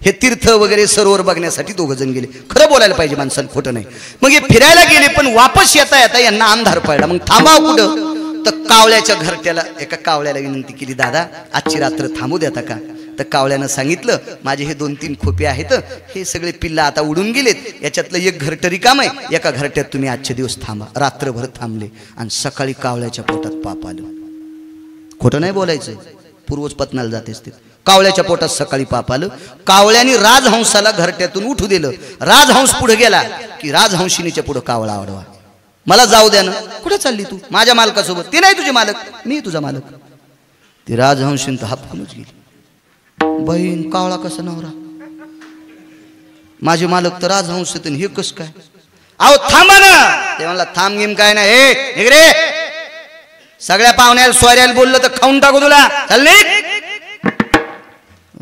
हे तीर्थ वगैरे सरोवर बघण्यासाठी 2 जण गेले. खरं बोलायला पाहिजे माणसानं, खोटं नाही. मग हे फिरायला गेले, पण वापस येता येता यांना अंधार पडला. मग थांबाव कुठं? तर कावळ्याच्या घरट्याला. एका कावळ्याला विनंती केली, दादा आजची रात्र थांबू देता का? तर कावळ्यानं सांगितलं, माझे हे 2-3 खोपे आहेत, हे सगळे पिल्ला आता उडून गेलेत, याच्यातलं एक घरटं रिकाम आहे, एका घरट्यात तुम्ही आजचे दिवस थांबा. रात्रभर थांबले आणि सकाळी कावळ्याच्या पोटात पाप आलं. खोटं नाही बोलायचं, पूर्वज पत्नाला जातेच ते. कावळ्याच्या पोटात सकाळी पाप आलं. कावळ्याने राजहंसाला घरट्यातून उठू दिलं. राजहंस पुढे गेला की राजहंसिनीच्या पुढे कावळा आडवा. मला जाऊ द्या ना. कुठे चालली तू? माझ्या मालकासोबत. ते नाही तुझे मालक, मी तुझा मालक. ती राजहंसीन तर हापकूनच गेली. बहीण, कावळा कसा नवरा? माझे मालक तर राजहंस आहेत, हे कस काय? अहो थांबा ना. ते म्हणला, थांब गेम काय नाही, हे निघ रे. सगळ्या पाहुण्याला सोयऱ्याला बोललं तर खाऊन टाकू तुला, चल निघ.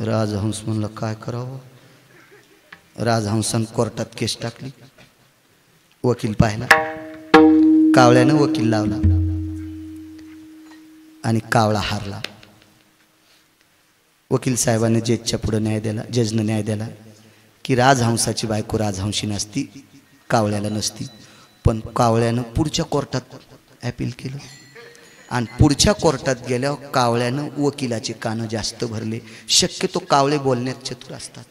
राजहंस म्हणलं, काय करावं? राजहंसान कोर्टात केस टाकली. वकील पाहिला, कावळ्यानं वकील लावला आणि कावळा हारला. वकील साहेबांनी जजच्या पुढे न्याय दिला. जजनं न्याय दिला की राजहंसाची बायको राजहंशी नसती, कावळ्याला नसती. पण कावळ्यानं पुढच्या कोर्टात अपील केलं आणि पुढच्या कोर्टात गेल्यावर कावळ्यानं वकिलाचे कानं जास्त भरले. शक्यतो कावळे बोलण्यात चतुर असतात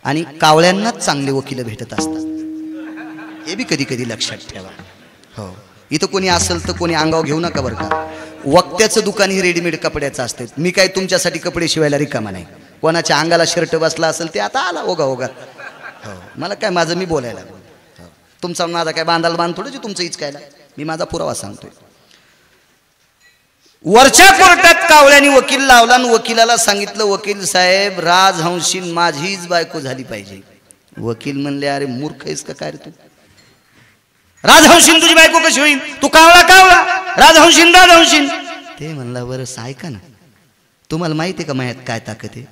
आणि कावळ्यांनाच चांगले वकील भेटत असतात. हे बी कधी कधी लक्षात ठेवा. हो, इथं कोणी असेल तर कोणी अंगावर घेऊ नका बरं का. वक्त्याचं दुकान ही रेडीमेड कपड्याचं असते. मी काय तुमच्यासाठी कपडे शिवायला रिकामा नाही. कोणाच्या अंगाला शर्ट बसला असेल ते आता आला ओगा ओगा. हो, मला काय, माझं मी बोलायला. हो, तुमचा माझा काय बांधायला बांध थोडं तुमचं इचकायला. मी माझा पुरावा सांगतोय. वरच्या कोर्टात कावळ्याने वकील लावला आणि वकिलाला सांगितलं, वकील साहेब राजहंशीन माझीच बायको झाली पाहिजे. वकील म्हणले, अरे मूर्ख आहेस का काय रे तू? राजहंशीन तुझी बायको कशी होईल? तू कावळा कावळा, राजहंशीन राजहंशीन. ते म्हणला, बरं ऐका ना, तुम्हाला माहिती आहे का माझ्यात काय ताकद आहे?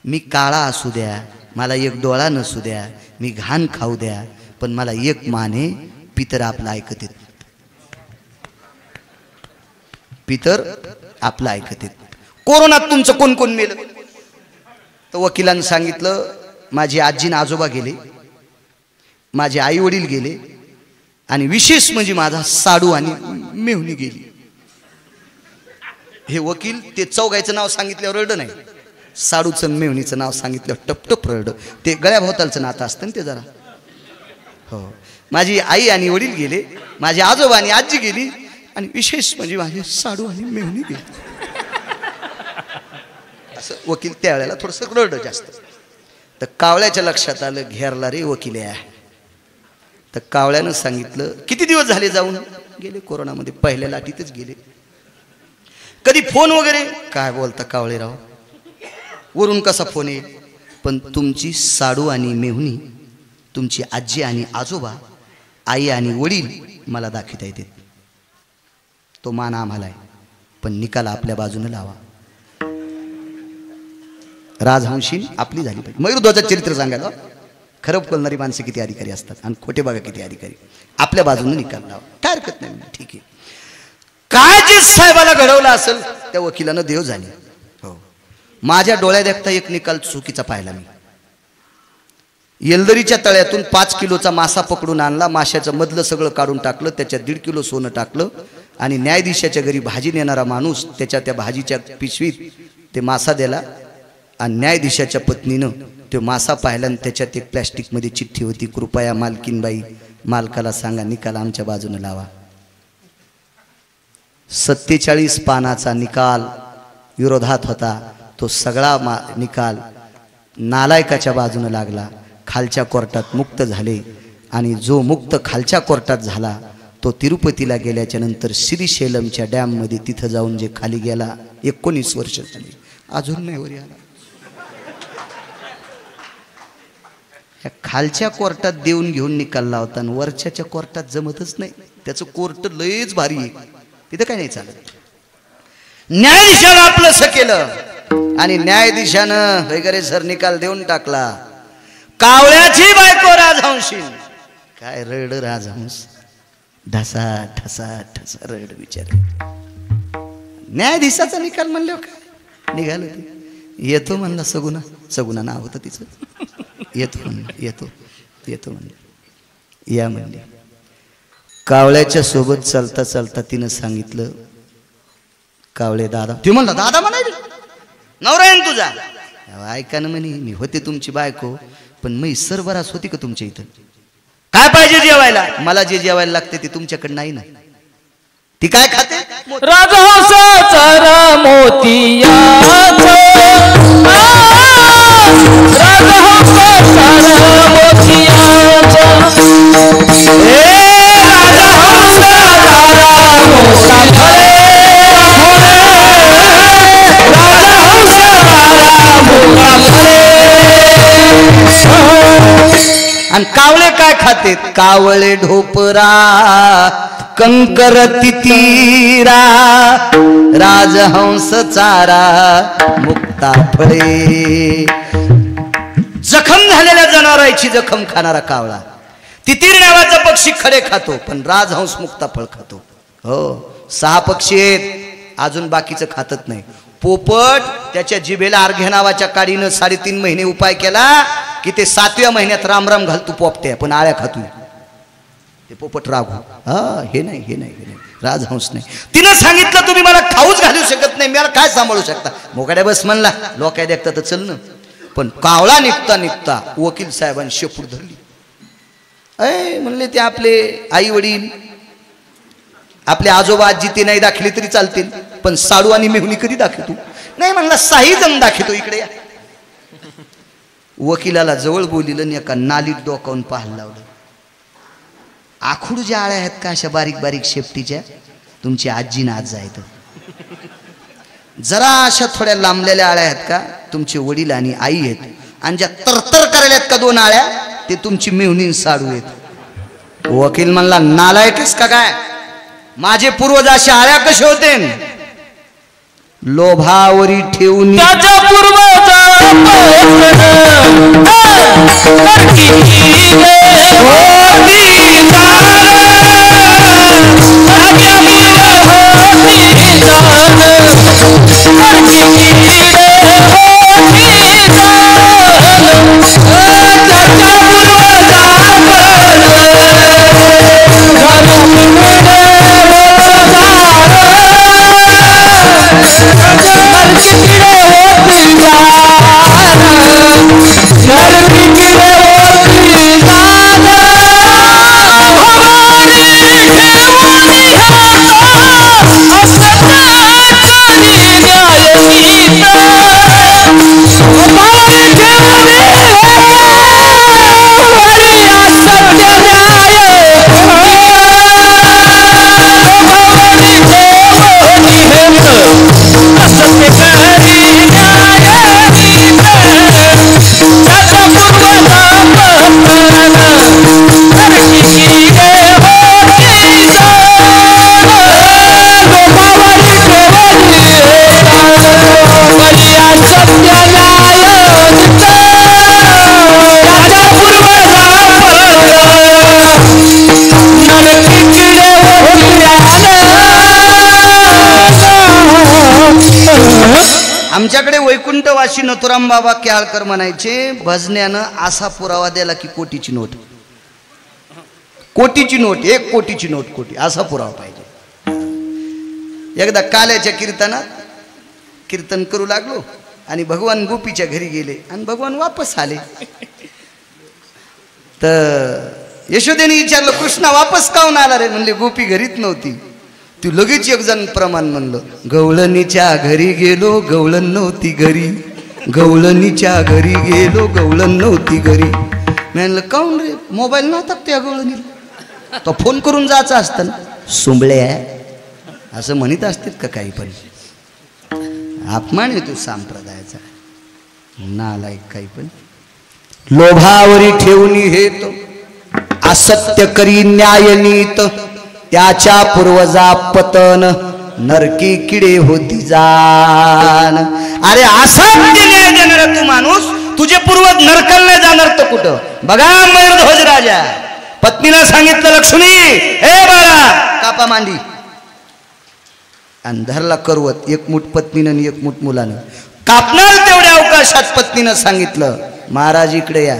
मी काळा असू द्या, मला एक डोळा नसू द्या, मी घाण खाऊ द्या, पण मला एक माने पितर आपलं ऐकत येत. पितर आपलं ऐकत आहेत. कोरोनात तुमचं कोण कोण मेलं? तर वकिलांनी सांगितलं माझी आजी आणि आजोबा गेले, माझे आई वडील गेले, आणि विशेष म्हणजे माझा साडू आणि मेहुणी गेली. हे वकील ते चौघायचं नाव सांगितल्यावर रडं नाही, साडूचं मेहुणीचं नाव सांगितल्यावर टपटप रडं. ते गळ्याभोवतालचं नातं असतं ना ते जरा. हो, माझी आई आणि वडील गेले, माझे आजोबा आणि आजी गेली, आणि विशेष म्हणजे माझे साडू आणि मेहुणी गेली. असं वकील त्यावेळेला थोडंसं रडं जास्त. तर कावळ्याच्या लक्षात आलं, घेरला रे वकिल्या. तर कावळ्यानं सांगितलं किती दिवस झाले जाऊन? गेले कोरोनामध्ये, पहिल्या लाटीतच गेले. कधी फोन वगैरे? काय बोलता कावळेराव, वरून कसा फोन येईल? पण तुमची साडू आणि मेहुणी, तुमची आजी आणि आजोबा, आई आणि वडील मला दाखवता येते. तो मान आम्हाला आहे, पण निकाल आपल्या बाजूने लावा. राजहंशी आपली झाली पाहिजे. मयूरध्वजाचं चरित्र सांगायला खरं बोलणारी माणसं किती अधिकारी असतात आणि खोटे बघा किती अधिकारी. आपल्या बाजूने निकाल लावा, काय हरकत नाही. ठीक आहे, काय जे साहेबाला घडवलं असेल त्या वकिलानं देव झाले. हो, माझ्या डोळ्यात देखता एक निकाल चुकीचा पाहिला मी. येलदरीच्या तळ्यातून 5 किलोचा मासा पकडून आणला, माशाचं मधलं सगळं काढून टाकलं, त्याच्यात 1.5 किलो सोनं टाकलं, आणि न्यायाधीशाच्या घरी भाजी नेणारा माणूस त्याच्या त्या भाजीच्या पिशवीत ते मासा दिला, आणि न्यायाधीशाच्या पत्नीनं तो मासा पाहिला, आणि त्याच्यात एक प्लॅस्टिकमध्ये चिठ्ठी होती, कृपया मालकीनबाई मालकाला सांगा निकाल आमच्या बाजूने लावा. 47 पानाचा निकाल विरोधात होता. तो सगळा निकाल नालायकाच्या बाजूने लागला. खालच्या कोर्टात मुक्त झाले, आणि जो मुक्त खालच्या कोर्टात झाला तो तिरुपतीला गेल्याच्या नंतर श्रीशैलमच्या डॅममध्ये तिथं जाऊन जे खाली गेला 19 वर्ष झाली, अजून नाही वरी आला. या खालच्या कोर्टात देऊन घेऊन निकाल लावता, आणि वरच्या कोर्टात जमतच नाही. त्याचं कोर्ट लयच भारी आहे, तिथं काय नाही चालत. न्यायाधीशानं आपलंसं केलं, आणि न्यायाधीशानं वगैरे सर निकाल देऊन टाकला. कावळ्याची बायको राजहंशी, काय रड राजहंस, ढसा ठसा ठसा रड विचार. न्यायाधीशाचा निकाल म्हणल्यावर काय निघालं ते. येतो म्हणला सगुना, सगुना नाव होतं तिचं. येतो म्हणलं, येतो येतो म्हणले, या म्हणले. कावळ्याच्या सोबत चालता चालता तिनं सांगितलं, कावळे दादा. ती म्हणला दादा म्हणायची, नवरा आहे तुझा? ऐका ना म्हणे, मी होते तुमची बायको, पण मी सरबरास होती का तुमच्या इथं? काय पाहिजे जेवायला? मला जे जेवायला लागते ते तुमच्याकडे नाही ना. ती काय खाते? राजहंसाचा मोतियाचा, राजहंसाचा मोतियाचा, आणि कावळे काय खाते? कावळे ढोपरा कंकर तितीरा, राजहंस चारा मुक्ता फळे. जखम झालेल्या जनावरांची जखम खाणारा कावळा. तितीर नावाचा पक्षी खडे खातो, पण राजहंस मुक्ता फळ खातो. हो, 6 पक्षी आहेत, अजून बाकीचं खातच नाही. पोपट त्याच्या जिभेला अर्घ्या नावाच्या काडीनं 3.5 महिने उपाय केला की ते 7व्या महिन्यात रामराम घालतो पोपट्या, पण आळ्या खातो ते पोपट राघू. हा, हे नाही हे नाही हे नाही, राजहंस नाही. तिनं सांगितलं तुम्ही मला खाऊच घालू शकत नाही, मला काय सांभाळू शकता? मोकाड्या बस म्हणला, लोक देखता तर चल ना. पण कावळा निघता निघता वकील साहेबांनी शेपूट धरली. म्हणले ते आपले आई वडील, आपले आजोबा आजी ते नाही दाखले तरी चालतील, पण साडू आणि मेहुणी कधी दाखवतो? नाही म्हणला, 6 जण दाखवतो, इकडे या. वकिलाला जवळ बोलिलं आणि एका नालीत डोकावून पाहायला लावलं. आखूड ज्या आळ्या आहेत का अशा बारीक बारीक शेपटीच्या, तुमची आजी ना आजा आहेत. जरा अशा थोड्या लांबलेल्या आळ्या आहेत का तुमचे वडील आणि आई आहेत. आणि ज्या तरतर करायला आहेत का 2 आळ्या, ते तुमची मेहुणी साडू आहेत. वकील म्हणला, नालायकच का काय? माझे पूर्वज अशा आळ्या कसे होते? लोभावरी ठेवून त्याच्या पूर्वजा आमच्याकडे वैकुंठवासी नथुराम बाबा केळकर म्हणायचे, भजन्यानं असा पुरावा दिला की कोटीची नोट, कोटीची नोट, 1 कोटीची नोट, कोटी असा पुरावा पाहिजे. एकदा काल्याच्या कीर्तनात कीर्तन करू लागलो आणि भगवान गोपीच्या घरी गेले आणि भगवान वापस आले. तर यशोदेने विचारलं, कृष्णा वापस काऊन आला रे? म्हणले गोपी घरीच नव्हती. तू लगेच एक जण प्रमाण म्हणलं, गवळणीच्या घरी गेलो गवळण नव्हती घरी, गवळणीच्या घरी गेलो गवळण नव्हती घरी. म्हणलं काऊन रे? मोबाईल नव्हता त्या गवळणीला, तो फोन करून जायचं असतं ना. सुंबळ्या असं म्हणत असतील का काही पण? अपमान आहे तू संप्रदायाचा, नालायक काही पण. लोभावरी ठेवणी हे तो असत्य करी न्याय नीत, त्याच्या पूर्वजा पतन नरकी किडे होती जाण. अरे असत्य न्याय देणारा तू माणूस, तुझे पूर्वज नरकाला जाणार तर कुठं? बघा मयूरध्वज राजा पत्नीला सांगितलं, लक्ष्मी हे बाळा कापा मांडी, आणि धरला करवत, 1 मूठ पत्नीनं आणि 1 मूठ मुलानं. कापणार तेवढ्या अवकाशात पत्नीनं सांगितलं, महाराज इकडे या.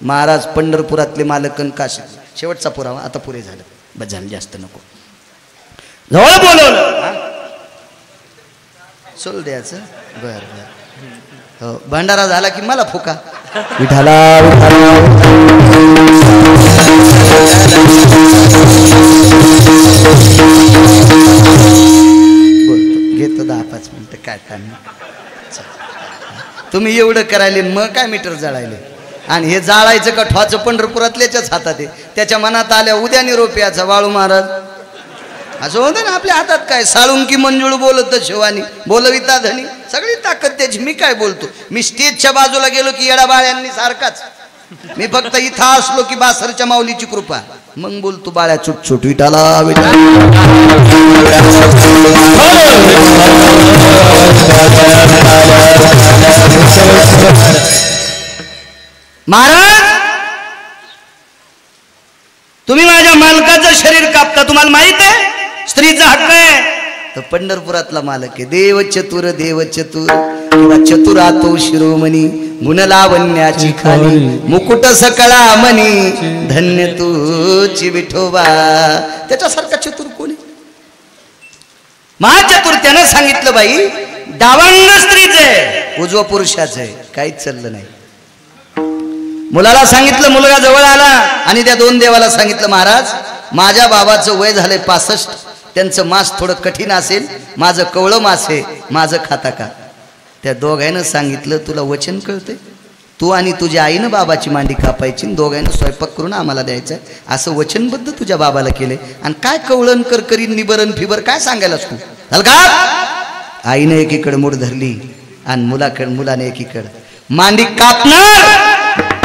महाराज पंढरपुरातले मालकन काशी. शेवटचा पुरावा, आता पुरे झालं, बस झालं, जास्त नको. जवळ बोलवलं, सोल द्यायचं. बर बर, हो. भंडारा झाला की मला फुका. विठाला बोलतो, घेतो 10-5 मिनिटं, काय काम. तुम्ही एवढं करायले, मग काय मीटर जळायले. आणि हे जाळायचं का ठवाचं पंढरपुरातल्याच्याच हातात आहे. त्याच्या मनात आल्या उद्या निरोप याचा, वाळू महाराज असं होतं ना आपल्या हातात. काय साळून की मंजुळ बोलत शिवानी बोलविता धनी, सगळी ताकद त्याची. मी काय बोलतो? मी स्टेजच्या बाजूला गेलो की येडा बाळ्यांनी सारखाच. मी फक्त इथं असलो की बासरच्या माऊलीची कृपा, मग बोलतो बाळ्या चुट चुट विठाला महाराज. तुम्ही माझ्या मालकाचं शरीर कापता, तुम्हाला माहित आहे स्त्रीचा हक्क आहे. तर पंढरपुरातला मालक आहे. देव चतुर किंवा चतुरातो शिरोमणी, गुणलावण्याची खाली मुकुट सकळा मनी, धन्य तूची विठोबा. त्याच्यासारखा चतुर कोणी? महाचतुर. त्यानं सांगितलं, बाई डावांग स्त्रीच आहे, उजवा पुरुषाच आहे. काहीच चाललं नाही. मुलाला सांगितलं, मुलगा जवळ आला आणि त्या 2 देवाला सांगितलं, महाराज माझ्या बाबाचं वय झालंय 65, त्यांचं मांस थोडं कठीण असेल, माझं कवळं मांस आहे, माझं खाता का? त्या दोघांना सांगितलं, तुला वचन कळतंय? तू आणि तुझ्या आईनं बाबाची मांडी कापायची, दोघांना स्वयंपाक करून आम्हाला द्यायचं आहे, असं वचनबद्ध तुझ्या बाबाला केले. आणि काय कवळण करकरीन निबरण फिबर काय सांगायलास तू? झालं का? आईनं एकीकडे मूठ धरली आणि मुलाने एकीकडे मांडी कापणार.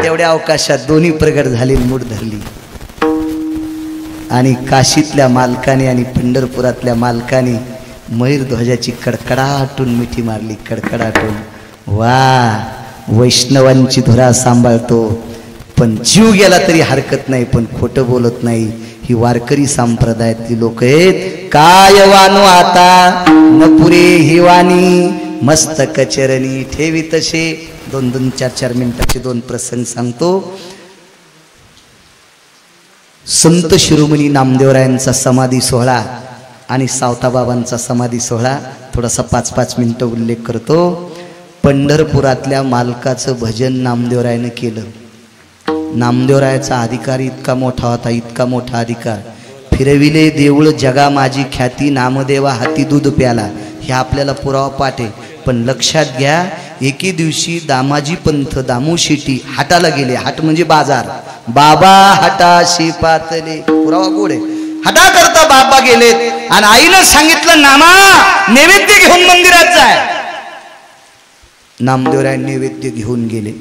तेवढ्या अवकाशात दोन्ही प्रगट झाली, मूठ धरली. आणि काशीतल्या मालकाने आणि पंढरपुरातल्या मालकाने मयूरध्वजाची कडकडाटून मिठी मारली, कडकडाटून. वा, वैष्णवांची धुरा सांभाळतो, पण जीव गेला तरी हरकत नाही, पण खोटं बोलत नाही. ही वारकरी संप्रदायातली लोक आहेत. काय वानू आता न पुरे ही वाणी मस्तक चरणी ठेवी तसे. 2-2, 4-4 मिनिटाचे 2 प्रसंग सांगतो. संत शिरोमणी नामदेवरायांचा समाधी सोहळा आणि सावताबाबांचा समाधी सोहळा थोडासा 5-5 मिनिटं उल्लेख करतो. पंढरपुरातल्या मालकाचं भजन नामदेवरायानं केलं. नामदेवरायाचा अधिकार इतका मोठा होता, इतका मोठा अधिकार. फिरविले देऊळ जगा माझी ख्याती, नामदेवा हाती दूध प्याला. हे आपल्याला पुरावा पाठ आहे. पण लक्षात घ्या, एके दिवशी दामाजी पंथ दामू शेटी हाटाला गेले. हाट म्हणजे बाजार. बाबा हाटाशी पातले, पुरावा गोड आहे. हटा करता बाबा गेलेत आणि आईनं सांगितलं नामा नैवेद्य घेऊन मंदिरात जाय. नामदेवराय नैवेद्य घेऊन गेले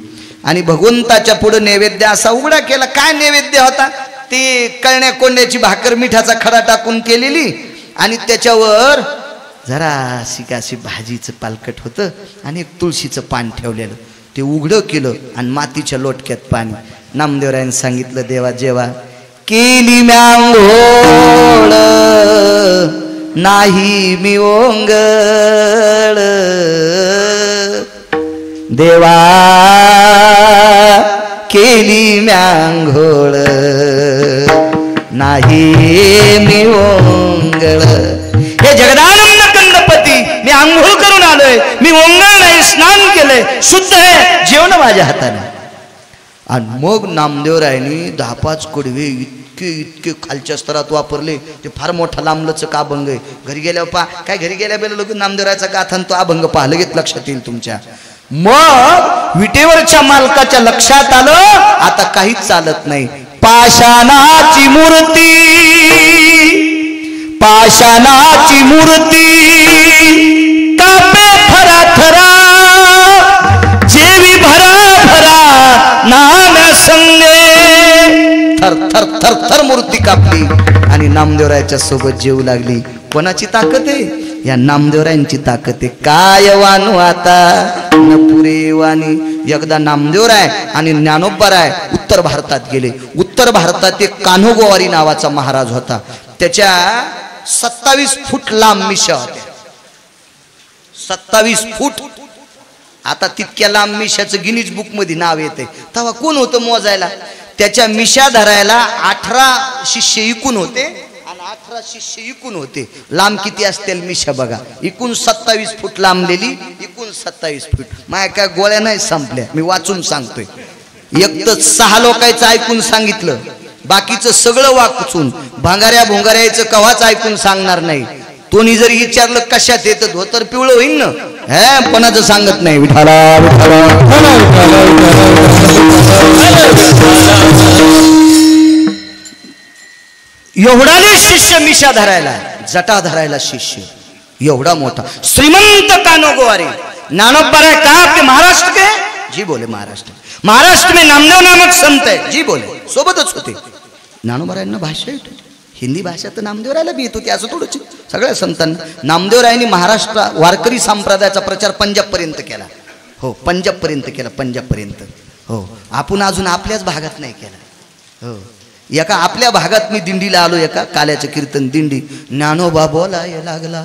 आणि भगवंताच्या पुढे नैवेद्य असा उघडा केला. काय नैवेद्य होता? ते कळण्या कोंड्याची भाकर मिठाचा खडा टाकून केलेली आणि त्याच्यावर जरा अशी भाजीचं पालकट होतं आणि एक तुळशीचं पान ठेवलेलं. ते उघडं केलं आणि मातीच्या लोटक्यात पाणी. नामदेवरायाने सांगितलं देवा जेवा. केली म्यांगोळ नाही मी ओंगळ, देवा केली म्यांगोळ नाही मी ओंगळ. हे जगदानंद गणपती, मी आंघोळ करून आलोय, मी ओंगळ नाही, स्नान केलंय, शुद्ध आहे, जेवण माझ्या हाताने. आणि मग नामदेवरायांनी 10-5 कडवे इतके खालच्या स्तरात वापरले. ते फार मोठा लांबलचक अभंग आहे. घरी गेल्यावर काय घरी गेल्या बेला लोक नामदेवरायाचा गाथा तो अभंग पहा, लगेच लक्षात येईल तुमच्या. मग विटेवरच्या मालकाच्या लक्षात आलं आता काहीच चालत नाही. पाषाणाची मूर्ती, पाषाणाची मूर्ती कापे थरा थरा, जेवी भरा भरा नाम संगे. थर थर थर थर मूर्ती कापली आणि नामदेवरायाच्या सोबत जेवू लागली. कोणाची ताकद आहे? या नामदेवरायांची ताकद आहे. काय वानू आता न पुरे वाणी. एकदा नामदेवराय आणि ज्ञानोबाराय उत्तर भारतात गेले. उत्तर भारतात एक कान्होगोवारी नावाचा महाराज होता. त्याच्या 27 फूट लांब मिशा होत्या. 27 फूट. आता तितक्या लांब मिशाचं गिनीज बुक मध्ये नाव येते. तेव्हा कोण होतं मोजायला? त्याच्या मिशा धरायला 18 शिष्य इकून होते आणि 18 शिष्य इकून होते. लांब किती असतील मिशा बघा. इकून 27 फूट लांबलेली, इकून 27 फूट. माझ्या काय गोळ्या नाही संपल्या, मी वाचून सांगतोय. एक तर 6 लोकांचं ऐकून सांगितलं, बाकीचं सगळं वाचून. भांगाऱ्या भोंगाऱ्याचं कव्हाच ऐकून सांगणार नाही. कोणी जर विचारलं कशात येतं, धोतर पिवळं होईल ना, हे कोणाचं सांगत नाही. विठाला विठाला एवढाले शिष्य मिशा धरायला, जटा धरायला शिष्य एवढा मोठा श्रीमंत कान्होगोवारी. नानोबाराय का आपके महाराष्ट्र के? जी बोले महाराष्ट्र. महाराष्ट्र में नामदेव नामक संत है. जी बोले. सोबतच होते. नानोबारायांना भाषा येत होती, हिंदी भाषा तर नामदेवरायला बी येत होती. असं थोडंच सगळ्या संतांना. नामदेवरायांनी महाराष्ट्र वारकरी संप्रदायाचा प्रचार पंजाब पर्यंत केला. हो, पंजाब पर्यंत केला, पंजाब पर्यंत. हो, आपण अजून आपल्याच भागात नाही केला. हो, एका आपल्या भागात मी दिंडीला आलो, एका काल्याचं कीर्तन दिंडी. ज्ञानोबा बोलाय लागला,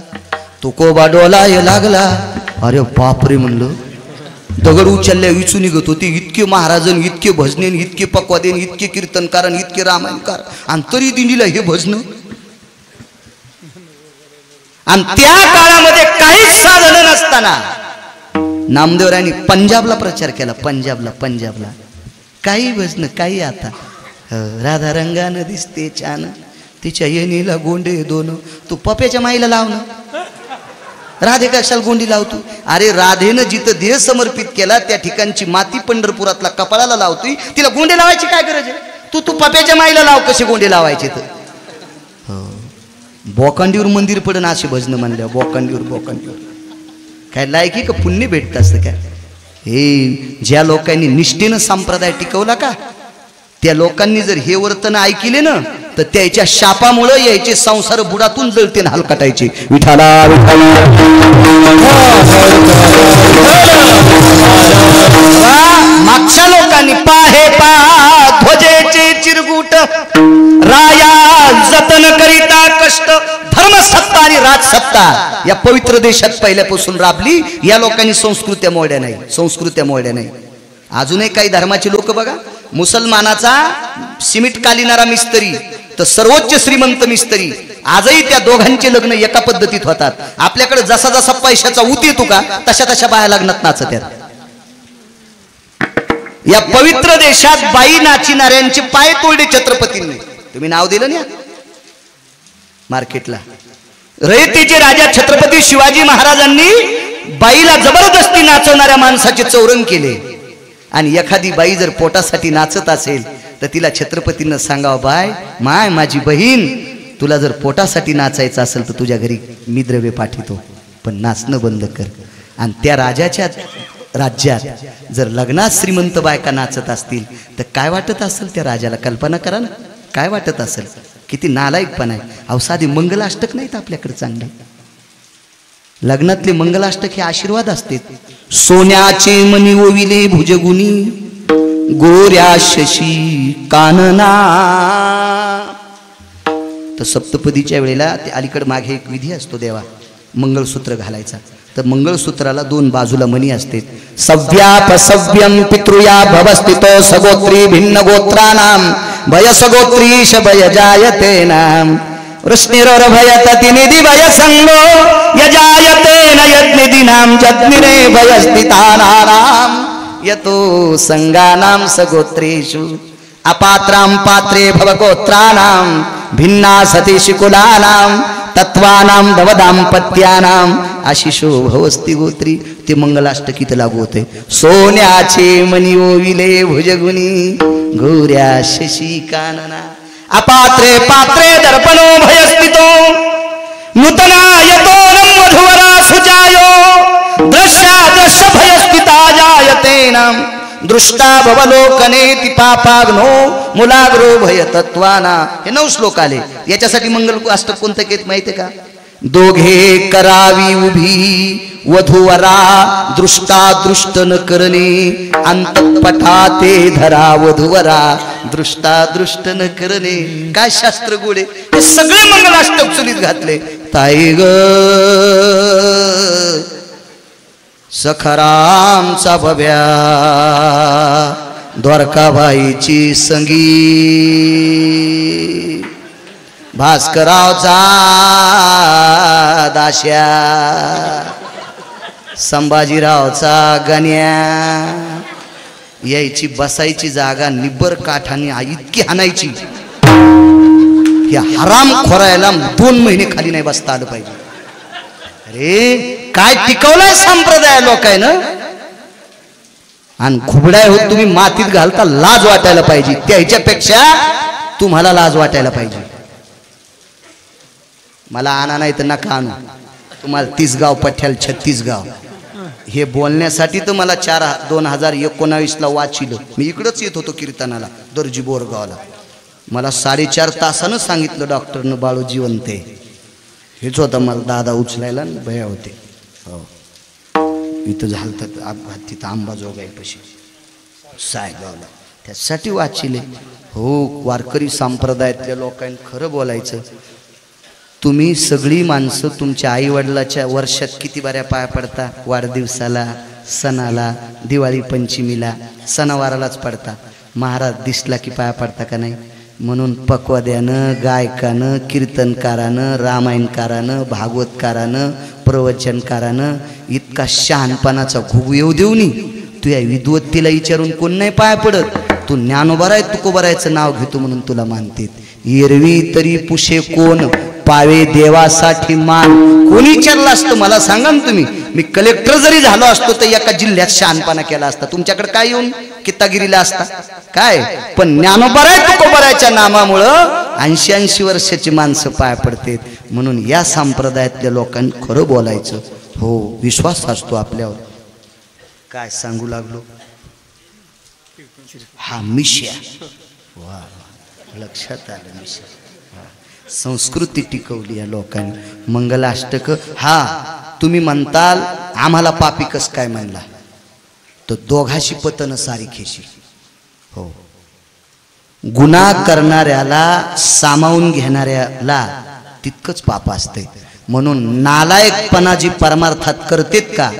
तुकोबा डोलाय लागला. अरे बापरे म्हणलं, दगड उचलल्या विचू निघत होते. इतके महाराजन, इतके भजनेन, इतके पक्वादेन, इतके कीर्तनकार, इतके रामायणकार, आणि तरी दिंडीला हे भजन. आणि त्या काळामध्ये काहीच साधन नसताना नामदेवरायांनी पंजाबला प्रचार केला. पंजाबला काही भजन, काही. आता राधा रंगानं दिसते छान, तिच्या येणीला गोंडे 2. तू पप्याच्या माईला लावणं, राधे कशाला गोंडी लावतो? अरे राधेनं जिथं देह समर्पित केला त्या ठिकाणची माती पंढरपुरातला कपाळाला लावतोय, तिला गोंडे लावायची काय गरज आहे? तू पप्याच्या माईला लाव, कसे गोंडे लावायचे तर. बोकांडीवर मंदिर पडन असे भजन म्हणल्या. बोकांडीवर काय लायकी का पुण्य भेटत असतं काय? हे ज्या लोकांनी निष्ठेनं संप्रदाय टिकवला का, त्या लोकांनी जर हे वर्तन ऐकले ना, तर त्याच्या शापामुळे यायचे संसार बुडातून जळते हलकटायचे. विठाला मागच्या लोकांनी पाहे ध्वजेचे चिरगुट, राया जतन करिता कष्ट, धर्म सत्ता या पवित्र देशात पहिल्यापासून राबली. या लोकांनी संस्कृत्या मोडल्या नाही. अजूनही काही धर्माचे लोक बघा, मुसलमानाचा सिमेंट कालिणारा मिस्त्री तर सर्वोच्च श्रीमंत मिस्त्री, आजही त्या दोघांचे लग्न एका पद्धतीत होतात. आपल्याकडे जसा जसा पैशाचा ऊत येतो का तशा तशा बाया लग्नात नाचतात. या पवित्र देशात बाई नाचिणाऱ्यांचे पाय तोडले छत्रपतींनी. तुम्ही नाव दिलं ना मार्केटला. रयतेचे राजा छत्रपती शिवाजी महाराजांनी बाईला जबरदस्ती नाचवणाऱ्या माणसाचे चौरंग केले. आणि एखादी बाई जर पोटासाठी नाचत असेल तर तिला छत्रपतींना सांगावं, बाय माझी बहीण, तुला जर पोटासाठी नाचायचं असेल तर तुझ्या घरी मी द्रव्य पाठवतो, पण नाचणं बंद कर. आणि त्या राजाच्या राज्यात जर लग्नात श्रीमंत बायका नाचत असतील तर काय वाटत असेल त्या राजाला? कल्पना करा ना, काय वाटत असेल? किती नालायकपणा आहे. अहो साधी मंगलाष्टक नाहीत आपल्याकडे चांगले. लग्नातले मंगलाष्टक हे आशीर्वाद असते. सोन्याचे मणी ओविले भुजगुनी, गोऱ्या शशी कानना. तर सप्तपदीच्या वेळेला ते अलीकडे मागे एक विधी असतो देवा, मंगळसूत्र घालायचा. तर मंगळसूत्राला दोन बाजूला मणी असते. सव्यापसव्यम पितृया भवस्थितो सगोत्री भिन्न गोत्रानाम भयसगोत्रीश भय जायते नाम वृष्णिरोर्भयतति निधि भय संगो यजायते न यज्ञिदिनाम जज्ञिरे भयस्थितानाम यतो संगानाम सगोत्रेषु अपात्राम पात्रे भवगोत्रानाम भिन्ना सतीशि कुलानाम तत्वानाम भवदाम्पत्यानाम आशिषो भवस्ति गोत्री. ते मंगलाष्टकीत लागू होते. सोन्याचे मणी ओविले भुजगुनी, गोऱ्या शशी कानना. अपात्रे पात्रे दर्पणो भयस्थितो नूतनायतो वधुवरा सुजायो दृश्या दृश्य भयस्थिता जायते नाम दृष्टा भवलोकनेति पापाग्नो मुलाग्रो भय तत्वाना. हे 9 श्लोक आले. याच्यासाठी मंगल अष्टक कोणतं केत माहितीये का? दोघे करावी उभी वधूवरा दृष्टा दृष्ट न करणे अंतपटा ते धरा वधूवरा दृष्टा दृष्ट न करणे. काय शास्त्र गोडे. हे सगळे मंगलाष्टक चुलीत घातले. ताई ग सखारामचा बब्या द्वारकाबाईची संगी भास्करावचा दाश्या संभाजीरावचा गण्या. यायची बसायची जागा निब्बर काठाने इतकी हाणायची, या हराम खोरायला 2 महिने खाली नाही बसता आलं पाहिजे. अरे काय टिकवलाय संप्रदाय लोकांना. आणि खुबडाय होत तुम्ही मातीत घालता, लाज वाटायला पाहिजे. त्याच्यापेक्षा तुम्हाला लाज वाटायला पाहिजे. मला आणा नाही तर नका आणू. तुम्हाला 30 गाव पठ्याल 36 गाव. हे बोलण्यासाठी तर मला 2019ला वाचिलं. मी इकडंच येत होतो कीर्तनाला दर्जी बोरगावला. मला 4.5 तासानं सांगितलं डॉक्टरनं बाळू जिवंत आहे. हेच होतं मला दादा उचलायला भया होते. हो इथं झालं तर अपघात तिथं अंबाजोगाईपाशी सायगावला. त्यासाठी वाचिले. हो वारकरी संप्रदायातल्या लोकांनी खरं बोलायचं. तुम्ही सगळी माणसं तुमच्या आईवडिलाच्या वर्षात किती बऱ्या पाया पडता? वाढदिवसाला, सणाला, दिवाळी पंचमीला, सणावारालाच पडता. महाराज दिसला की पाया पडता का नाही? म्हणून पक्वाद्यानं, गायकानं, कीर्तनकारानं, रामायणकारानं, भागवतकारानं, प्रवचनकारानं इतका शहाणपणाचा घुगू येऊ देऊ नी. तू या विद्वत्तीला विचारून कोण नाही पाया पडत. तू ज्ञानोबराय तुकोबरायचं नाव घेतो म्हणून तुला मानते. एरवी तरी पुशे कोण पावे देवासाठी मान. कोणी विचारलं असतं मला सांगा ना तुम्ही, मी कलेक्टर जरी झालो असतो तर एका जिल्ह्यात शहाणपणा केला असता. तुमच्याकडे काय येऊन कितागिरीला असता काय? पण ज्ञानोबराय तुकोबरायच्या नामामुळं 80-80 वर्षाची माणसं पाया पडतात. म्हणून या संप्रदायातल्या लोकांनी खरं बोलायचं. हो विश्वास असतो आपल्यावर. काय सांगू लागलो? हा मिश्या. वा लक्षात आलं. मिश्या संस्कृती टिकवली या लोकांनी. मंगलाष्टक. हा तुम्ही म्हणताल आम्हाला पापी कस काय म्हणला? तर दोघाशी पतन सारीखेशी. हो गुन्हा करणाऱ्याला सामावून घेणाऱ्याला तितकंच पाप असते. म्हणून नालायकपणा जी परमार्थात करतेत का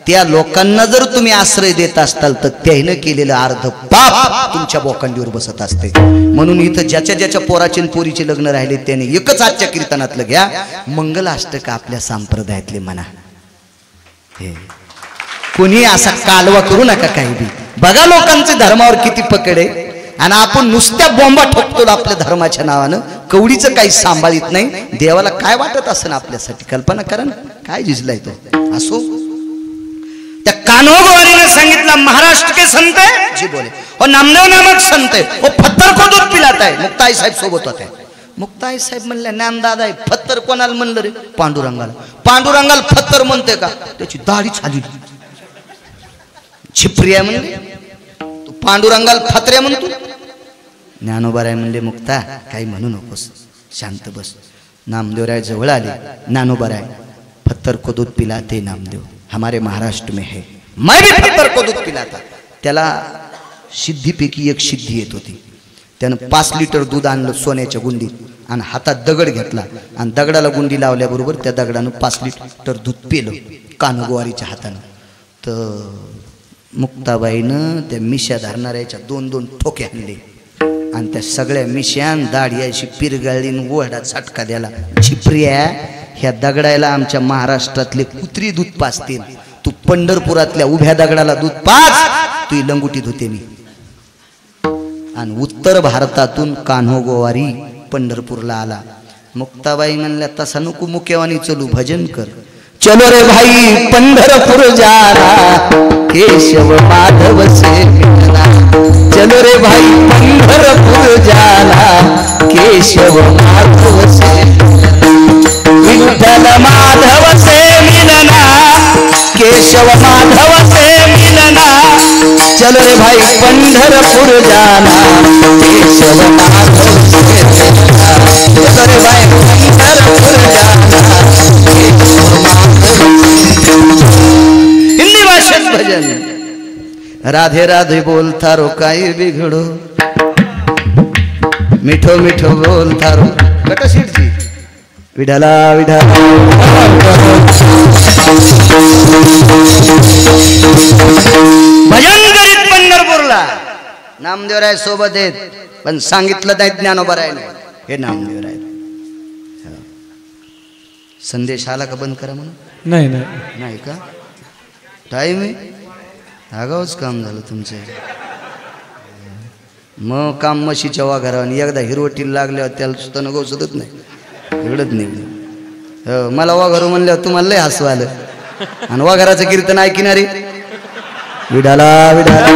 त्या लोकांना जर तुम्ही आश्रय देत असताल तर त्याने केलेलं अर्ध पाप तुमच्या बोकांडीवर बसत असते. म्हणून इथं ज्याच्या ज्याच्या पोराचे पोरीचे लग्न राहिले त्याने एकच आजच्या कीर्तनातलं घ्या, मंगलाष्टक आपल्या संप्रदायातले म्हणा. हे कोणी असा कालवा करू नका काही बी. बघा लोकांचे धर्मावर किती पकड आहे आणि आपण नुसत्या बॉम्बा ठोकतो आपल्या धर्माच्या नावानं. कवडीचं काही सांभाळीत नाही. देवाला काय वाटत असं आपल्यासाठी कल्पना करा ना, काय झिजलाय तो. असो त्या कान्होगोवारीने सांगितलं महाराष्ट्र के संत है जी बोले और नामदेव नामक संत है वो पत्थर को दूध पिलाता है. मुक्ताई साहेब सोबत होते. मुक्ताई साहेब म्हणले ज्ञानदादा आहे. पत्थर कोणाला म्हणलं रे? पांडुरंगाला. पांडुरंगाला पत्थर म्हणते का? त्याची दाढी झाली. छिप्रिया म्हणले तू पांडुरंगाला फत्र्या म्हणतो. ज्ञानोबाराय म्हणले मुक्ता काही म्हणू नकोस, शांत बस. नामदेवराय जवळ आले. ज्ञानोबाराय पत्थर को दूध पिलाते नामदेव हमारे महाराष्ट्र में है, मैं भी पत्थर को दूध पिलाता. त्याला सिद्धीपैकी एक सिद्धी येत होती. त्यानं 5 लिटर दूध आणलं सोन्याच्या गुंडीत आणि हातात दगड घेतला आणि दगडाला गुंडी लावल्याबरोबर त्या दगडानं 5 लिटर दूध पिलं कान्होगोवारीच्या हातानं. तर मुक्ताबाईनं त्या मिश्या धरणाऱ्याच्या 2-2 ठोके आणले आणि त्या सगळ्या मिश्यान दाढी अशी पिरगाळीन ओढा चटका द्याला. छिप्रिया ह्या दगडायला आमच्या महाराष्ट्रातले कुत्री दूध पाजतील, तू पंढरपुरातल्या उभ्या दगडाला दूध पाज, तू लंगुटीत होते मी. आणि उत्तर भारतातून कान्होगोवारी पंढरपूरला आला. मुक्ताबाई म्हणल्या तसा नको मुक्यावानी चलू, भजन कर. चलो रे भाई पंढरपूर जाना केशव माधव से मिलना. चलो रे भाई पंढरपूर जाना केशव माधव से विठ्ठल माधव से मिलना केशव माधव से मिलना. चलो रे भाई पंढरपूर जाना केशव माधव से मिलना. चलो रे भाई पंढरपूर जाना केशव माधव. हिंदी भाषेत भजन. राधे राधे बोलता रो काही बिघडो, मिठो मिठो बोलता रो कटशीटची विठाला विठा. भजन करीत पंढरपूरला नामदेवराय सोबत आहेत. पण सांगितलं नाही ज्ञानोबारायने हे नामदेवराय. संदेश आला का बंद करा म्हणून? नाही नाही नाही का? टाईम आहे. आगावच काम झालं तुमचं. मग काम म्हशीच्या वाघारा आणि एकदा हिरवटीला लागल्यावर त्याला सुद्धा नको सुधत नाही, एवढंच नाही. मला वाघारू म्हणल्यावर तुम्हाला लय हसू आलं आणि वाघाराचं कीर्तन ऐकणारे विडाला विडाला.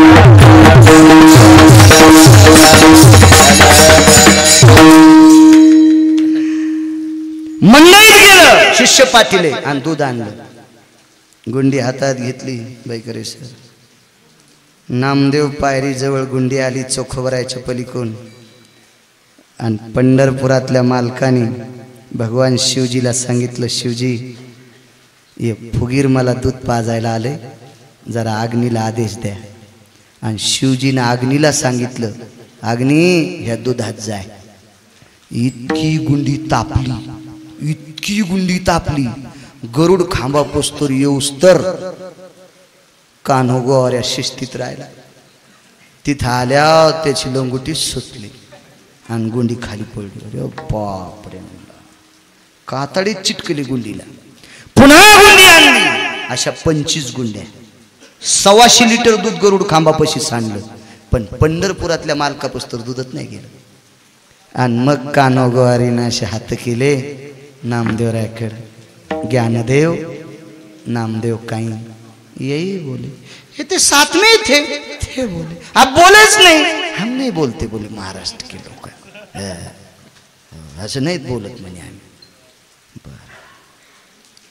मंडईत गेलं शिष्य पाटीले आणि दूध आणलं. गुंडी हातात घेतली बैकरेश्वर. नामदेव पायरी जवळ गुंडी आली चोखोबरायच्या पलीकडून आणि पंढरपुरातल्या मालकाने भगवान शिवजीला सांगितलं, शिवजी ये फुगीर मला दूध पाजायला आले, जरा अग्नीला आदेश द्या. आणि शिवजीनं अग्नीला सांगितलं, अग्नी ह्या दुधात जाय. इतकी गुंडी तापली, इतकी गुंडी तापली, गरुड खांबा पोस्तोर येऊस तर कान्होगोवाऱ्या शिस्तीत राहिला. तिथं आल्या त्याची लंगोटी सुटली आणि गुंडी खाली पडली. अरे बापरे, कातडीत चिटकली गुंडीला. पुन्हा गुंडी आणली. अशा 25 गुंड्या, 125 लिटर दूध गरुड खांबापाशी सांडलं. पण पंढरपुरातल्या मालकापुस्तर दूधच नाही गेलं. आणि मग कान्होगोवारीनं असे हात केले नामदेवरायकडे. ज्ञानदेव नामदेव काही यही बोले, ये ते साथ में थे बोले, आप बोलेच नाही. हम नहीं बोलते बोले महाराष्ट्र के लोक, असं नाहीत बोलत म्हणे आम्ही.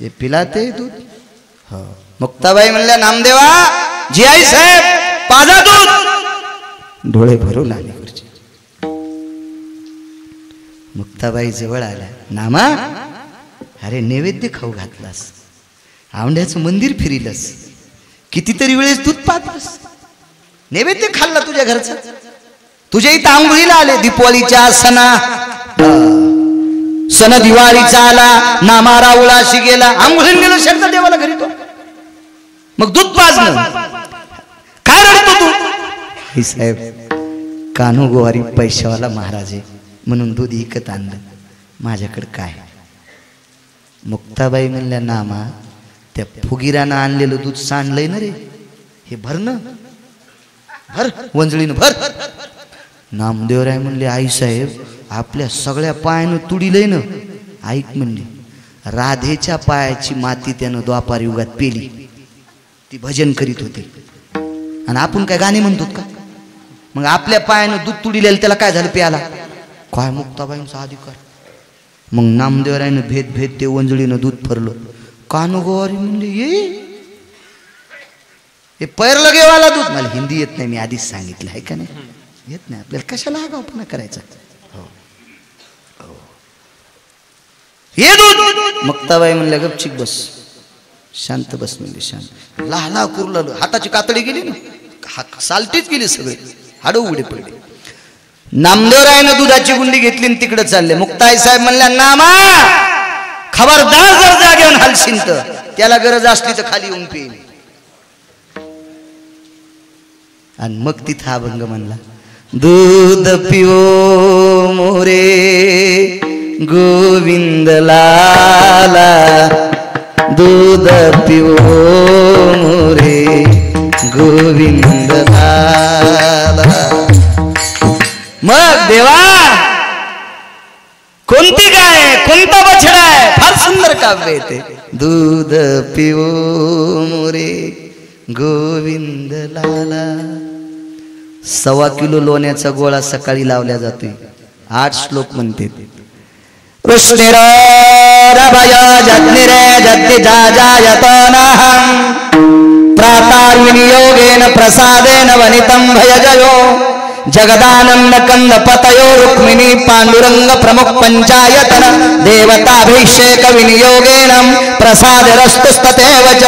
हे पिलाते दूध. हो. मुक्ताबाई म्हणल्या नामदेवा जी आई साहेब पाजा दूध. डोळे भरून आले गुरुजी. मुक्ताबाई जवळ आल्या. नामा अरे नैवेद्य खाऊ घातलास, आवंड्याचं मंदिर फिरिलस, कितीतरी वेळेस दूध पाजलंस, नैवेद्य खाल्ला तुझ्या घरचा, तुझ्या इथं आंघोळीला आले दीपावलीच्या सणा, सण दिवाळीचा आला, नामा राऊळाशी गेला, आंघोळीन गेलो शर्त देवाला घरी तो. मग दूध पाजणं, काय रडतो तू? ही साहेब कान्हो गोवारी पैशावाला महाराज आहे म्हणून दूध विकत आणलं, माझ्याकडे काय? मुक्ताबाई म्हणल्या, नामा त्या फुगिरानं आणलेलं दूध सांडलंय ना रे, हे भर ना, भर वंजळीनं भर. नामदेवराय म्हणले, आई साहेब आपल्या सगळ्या पायानं तुडीलंय ना. ऐक म्हणली, राधेच्या पायाची माती त्यानं द्वापार युगात पेली, ती भजन करीत होती, आणि आपण काय गाणे म्हणतो का? मग आपल्या पायानं दूध तुडीलेलं त्याला काय झालं प्याला? काय मुक्ताबाईंचा अधिकार. मग नामदेवरायनं भेद भेद ते वंजळीनं दूध फरलं. कान्हो गोवारी म्हणले, हे पैरलं गेवाला दूध. मला हिंदी येत नाही, मी आधीच सांगितलं आहे का नाही, येत नाही आपल्याला, कशाला आगाऊपणा करायचा. हे दूध. मुक्ताबाई म्हणल्या, गपचिक बस, शांत बस म्हणले, शांत. लहाला कुरलं, हाताची कातडी गेली ना, सालटीच गेली, सगळे हाड उघडे पडले. नामदेवरायनं दुधाची गुंडी घेतली आणि तिकडे चालले. मुक्ताई साहेब म्हणल्या, नामा खबरदार जर जागेवर हालशील तर त्याला गरज असली तर खाली येऊन पेन. आणि मग तिथं अभंग म्हणला, दूध पिओ मोरे गोविंद लाला, दूध पिओ मोरे गोविंद लाला. मग देवा कोणती गाय, कोणता बछडा आहे, फार सुंदर काव्य येते. दूध पिओ मोरे गोविंद लाला. 1.25 किलो लोण्याचा गोळा सकाळी लावल्या जातोय. 8 श्लोक म्हणते. कृष्णिरभय जग्निरे जग्निजाजायतनहं प्रातार्विनियोगेन प्रसादेन वनितं भयजयो जगदानंद कंद पतयो रुक्मिणी पांडुरंग प्रमुख पंचायतन देवताभिषेक विनियोगेन प्रसाद रस्तुस्ततेव च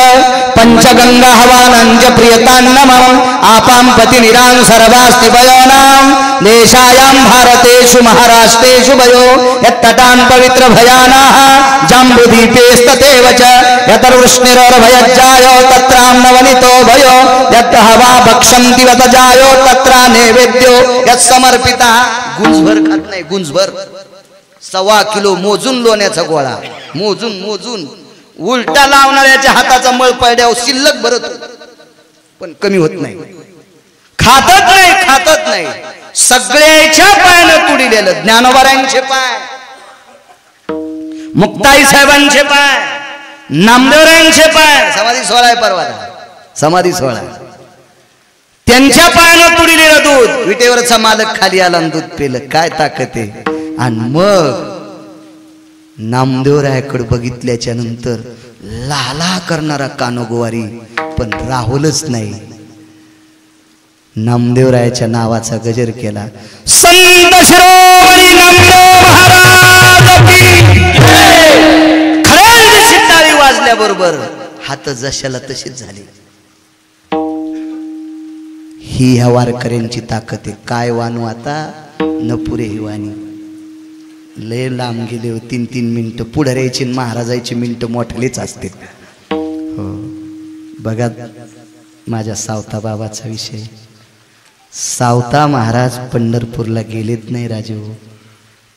पंचगंगा हवानंज प्रियतान्नमं आपां पतिनिरां सर्वास्ति वयोनां देशायां भारतेषु महाराष्ट्रेषु वयो यत्तटान् पवित्र भयानाः जम्बुदीपेस्ततेव च यतर्वृष्णिरोर्भयज्जायो तत्रान्नवनितो भयो यत् हवा भक्षन्ति वतजायो तत्रा नैवेद्यो यत् समर्पिता. गुंजभर खात नाही, गुंजभर. 1.25 किलो मोजून लोण्याचा गोळा, मोजून मोजून. उलटा लावणाऱ्याच्या हाताचा मळ पडल्यावर शिल्लक भरत, पण कमी होत नाही. खातच नाही, खातच नाही. सगळ्याच्या पायानं तुडिलेलं. ज्ञानोबारांचे पाय, मुक्ताई साहेबांचे पाय, नामदेवरायांचे पाय. समाधी सोहळा आहे परवा, समाधी सोहळा. त्यांच्या पायानं तुडिलेलं दूध. विटेवरचा मालक खाली आला आणि दूध पेलं. काय ताकद आहे. आणि मग नामदेवरायाकडे बघितल्याच्या नंतर लाला करणारा कान्हो गोवारी पण राहुलच नाही. नामदेवरायाच्या नावाचा गजर केला. संत शिरोमणी नामदेव महाराज की खऱ्या शिट्टाळी वाजल्याबरोबर हात जशाला तशीच झाली. ही ह्या वारकऱ्यांची ताकद आहे. काय वानू आता न पुरे ही वाणी. लय लांब गेले हो, 3-3 मिनिटं. पुढाऱ्याची महाराजाची मिनिटं मोठलेच असते. हो बघा माझ्या सावता बाबाचा विषय. सावता महाराज पंढरपूरला गेलेत नाही राजे.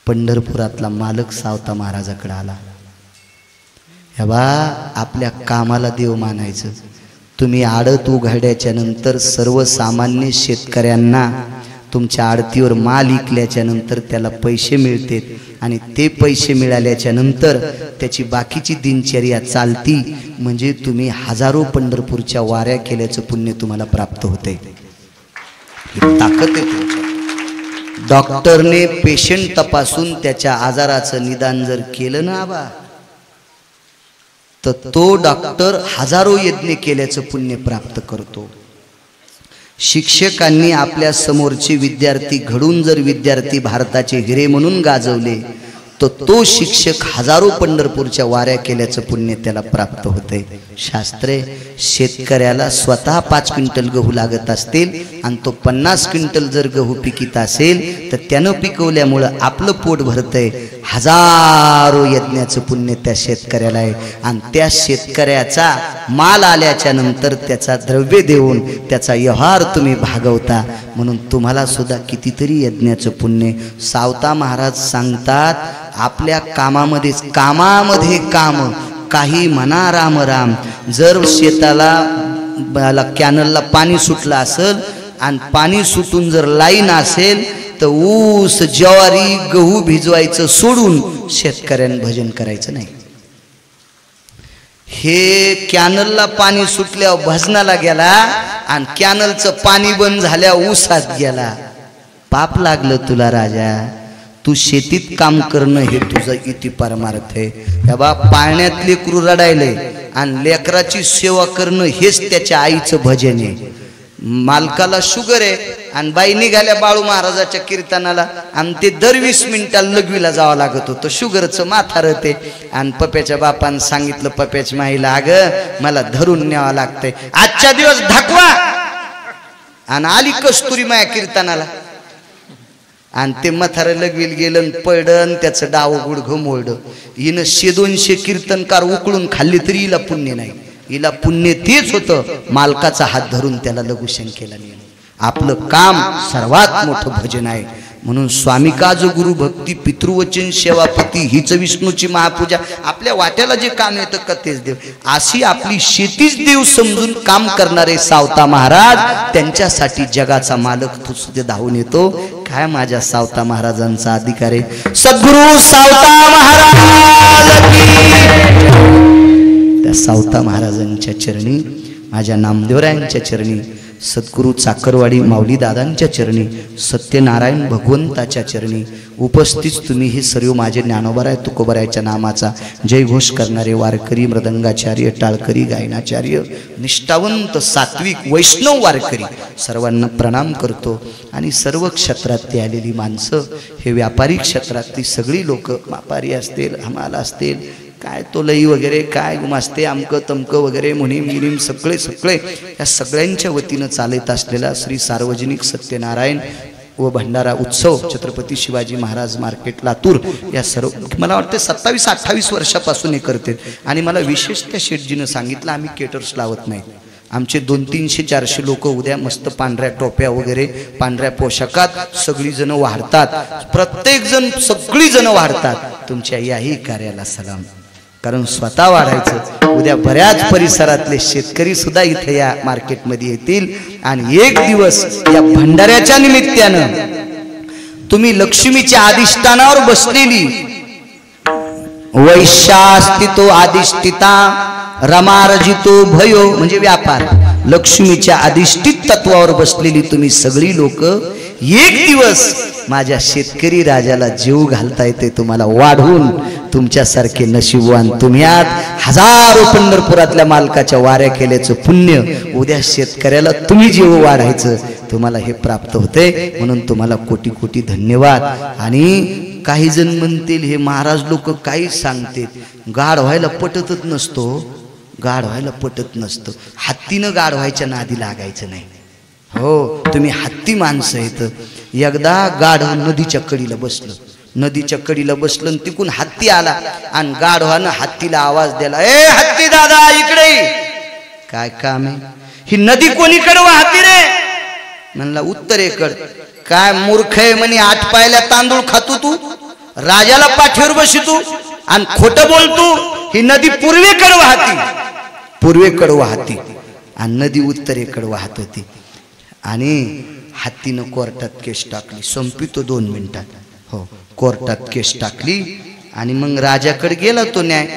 पंढरपुरातला मालक सावता महाराजाकडे आला. हे बा आपल्या कामाला देव मानायचं. तुम्ही आडत उघड्याच्या नंतर सर्वसामान्य शेतकऱ्यांना तुमच्या आडतीवर माल विकल्याच्या नंतर त्याला पैसे मिळतात आणि ते पैसे मिळाल्याच्या नंतर त्याची बाकीची दिनचर्या चालती. म्हणजे तुम्ही हजारो पंढरपूरच्या वाऱ्या केल्याचं पुण्य तुम्हाला प्राप्त होते. ताकद आहे तुमच्या. डॉक्टरने पेशंट तपासून त्याच्या आजाराचं निदान जर केलं ना आबा, तर तो डॉक्टर हजारो यज्ञ केल्याचं पुण्य प्राप्त करतो. शिक्षकांनी आपल्या समोरचे विद्यार्थी घडून जर विद्यार्थी भारताचे हिरे म्हणून गाजवले तो शिक्षक हजारो पंढरपूरच्या वाऱ्या केल्याचं पुण्य त्याला प्राप्त होते. शास्त्रे, शेतकऱ्याला स्वतः 5 क्विंटल गहू लागत असतील आणि तो 50 क्विंटल जर गहू पिकीत असेल तर त्यानं पिकवल्यामुळं आपलं पोट भरतंय. हजारो यज्ञाचं पुण्य त्या शेतकऱ्याला आहे आणि त्या शेतकऱ्याचा माल आल्याच्या नंतर त्याचा द्रव्य देऊन त्याचा व्यवहार तुम्ही भागवता. म्हणून तुम्हाला सुद्धा कितीतरी यज्ञाचं पुण्य. सावता महाराज सांगतात, आपल्या कामामध्ये काम, काही म्हणा राम राम. जर शेताला कॅनलला पाणी सुटलं असेल आणि पाणी सुटून जर लाईन असेल तर ऊस, ज्वारी, गहू भिजवायचं सोडून शेतकऱ्यानं भजन करायचं नाही. हे कॅनलला पाणी सुटल्यावर भजनाला गेला आणि कॅनलचं पाणी बंद झाल्यावर ऊसात गेला. पाप लागलं तुला राजा. तू शेतीत काम करणं हे तुझं इति परमार्थ आहे. बाबा पाळण्यात लेकरू रडायले आणि लेकराची सेवा करणं हेच त्याच्या आईचं भजन आहे. मालकाला शुगर आहे आणि बाई निघाल्या बाळू महाराजाच्या कीर्तनाला आणि ते दर 20 मिनिटाला लघवीला जावं लागत होतं. शुगरचं म्हातारं ते. आणि पप्याच्या बापानं सांगितलं पप्याच्या माईला, अगं मला धरून न्यावं लागतंय, आजच्या दिवस धाकवा. आणि आली कस्तुरी माया कीर्तनाला आणि ते म्हातारं लघवील गेलं पडन त्याचं डाव गुडघं मोडं. हिनं 100-200 कीर्तनकार उकळून खाल्ली तरी हिला पुण्य नाही. हिला पुण्य तेच होतं मालकाचा हात धरून त्याला लघुशंकेला नेलं. आपलं काम सर्वात मोठं भजन आहे. म्हणून स्वामी काज गुरु भक्ती पितृवचन सेवापती हीच विष्णूची महापूजा. आपल्या वाट्याला जे काम येतं का तेच देव. अशी आपली शेतीच देव समजून काम करणारे सावता महाराज, त्यांच्यासाठी जगाचा मालक तो सुद्धा धावून येतो. काय माझ्या सावता महाराजांचा अधिकार आहे. सद्गुरु सावता महाराज त्या सावता महाराजांच्या चरणी, माझ्या नामदेवरायांच्या चरणी, सद्गुरु चाकरवाडी माऊली दादांच्या चरणी, सत्यनारायण भगवंताच्या चरणी उपस्थित तुम्ही हे सर्व माझे ज्ञानोबाराय तुकोबारायच्या नामाचा जयघोष करणारे वारकरी, मृदंगाचार्य, टाळकरी, गायनाचार्य, निष्ठावंत सात्विक वैष्णव वारकरी सर्वांना प्रणाम करतो. आणि सर्व क्षेत्रातली आलेली माणसं, हे व्यापारी क्षेत्रातली सगळी लोक, व्यापारी असतील, हमाल असतील, काय तोलई वगैरे काय गुमास्ते अमकं तमकं वगैरे मुनीम गिनीम सगळे या सगळ्यांच्या वतीनं चालत असलेला श्री सार्वजनिक सत्यनारायण व भंडारा उत्सव छत्रपती शिवाजी महाराज मार्केट लातूर या सर्व मला वाटते 27-28 वर्षापासून हे करते. आणि मला विशेष त्या शेठजीनं सांगितलं, आम्ही केटर्स लावत नाही. आमचे 200-300-400 लोक उद्या मस्त पांढऱ्या टोप्या वगैरे पांढऱ्या पोशाखात सगळीजण वाढतात. प्रत्येक जण सगळीजण वाढतात. तुमच्या याही कार्याला सलाम. कारण स्वतः वाढायचं. उद्या बऱ्याच परिसरातले शेतकरी सुद्धा इथे या मार्केटमध्ये येतील आणि एक दिवस या भंडाऱ्याच्या निमित्तानं तुम्ही लक्ष्मीच्या अधिष्ठानावर बसलेली वैशास्तितो अधिष्ठिता रमारजितो भयो म्हणजे व्यापार, लक्ष्मीच्या अधिष्ठित तत्वावर बसलेली तुम्ही सगळी लोक एक दिवस माझ्या शेतकरी राजाला जीव घालता येते. तुम्हाला वाढवून तुमच्यासारखे नशीबवान तुम्ह्यात हजारो पंढरपुरातल्या मालकाच्या वाऱ्या केल्याचं पुण्य उद्या शेतकऱ्याला तुम्ही जीव वाढायचं तुम्हाला हे प्राप्त होते. म्हणून तुम्हाला कोटी कोटी धन्यवाद. आणि काही जण म्हणतील हे महाराज लोक काही सांगतात, गाढ व्हायला पटतच नसतो. गाढ व्हायला पटत नसतं. हत्तीनं गाढ व्हायच्या नादी लागायचं नाही. हो, तुम्ही हत्ती माणसं आहेत. एकदा गाढव नदीच्या कडीला बसलं, नदीच्या कडीला बसलं तिकून हत्ती आला आणि गाढवानं हत्तीला आवाज दिला, ए हत्ती दादा इकडे. काय काम आहे? ही नदी कोणीकडे वाहती रे? म्हणला उत्तरेकड. काय मूर्ख आहे म्हणे, 8 पायल्या तांदूळ खातो तू, राजाला पाठीवर बसितो आणि खोटं बोलतो. ही नदी पूर्वेकडे वाहती, पूर्वेकडे वाहती आणि नदी उत्तरेकडे वाहत होती. आणि हत्तीनं कोर्टात केस टाकली. संपितो 2 मिनिटात. हो, कोर्टात केस टाकली आणि मग राजाकडे गेला तो न्याय.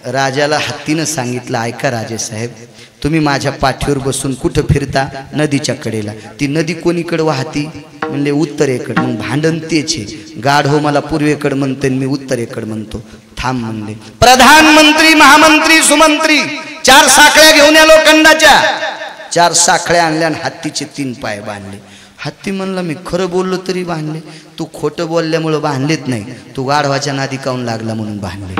राजाला हत्तीनं सांगितलं, ऐका राजेसाहेब, तुम्ही माझ्या पाठीवर बसून कुठं फिरता? नदीच्या कडेला. ती नदी कोणीकडे वाहती? म्हणले उत्तरेकडे. मग भांडण तेच आहे. गाढ हो मला पूर्वेकडे म्हणते मी उत्तरेकडे म्हणतो. थांब म्हणले. प्रधानमंत्री, महामंत्री, सुमंत्री 4 साखळ्या घेऊन या लोखंडाच्या. 4 साखळ्या आणल्या आणि हत्तीचे 3 पाय बांधले. हत्ती म्हणला मी खरं बोललो तरी बांधले, तू खोटं बोलल्यामुळं बांधलेत नाही, तू गाढवाच्या नादी काऊन लागला म्हणून बांधले.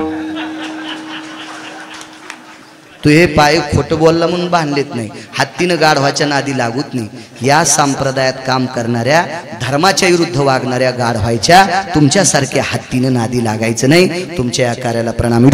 तू हे पाय खोटं बोलला म्हणून बांधलेत नाही, हत्तीनं गाढवाच्या नादी लागूत नाही. या संप्रदायात काम करणाऱ्या, धर्माच्या विरुद्ध वागणाऱ्या गाढवायच्या तुमच्यासारख्या हत्तीनं नादी लागायचं नाही. तुमच्या या कार्याला प्रणाम.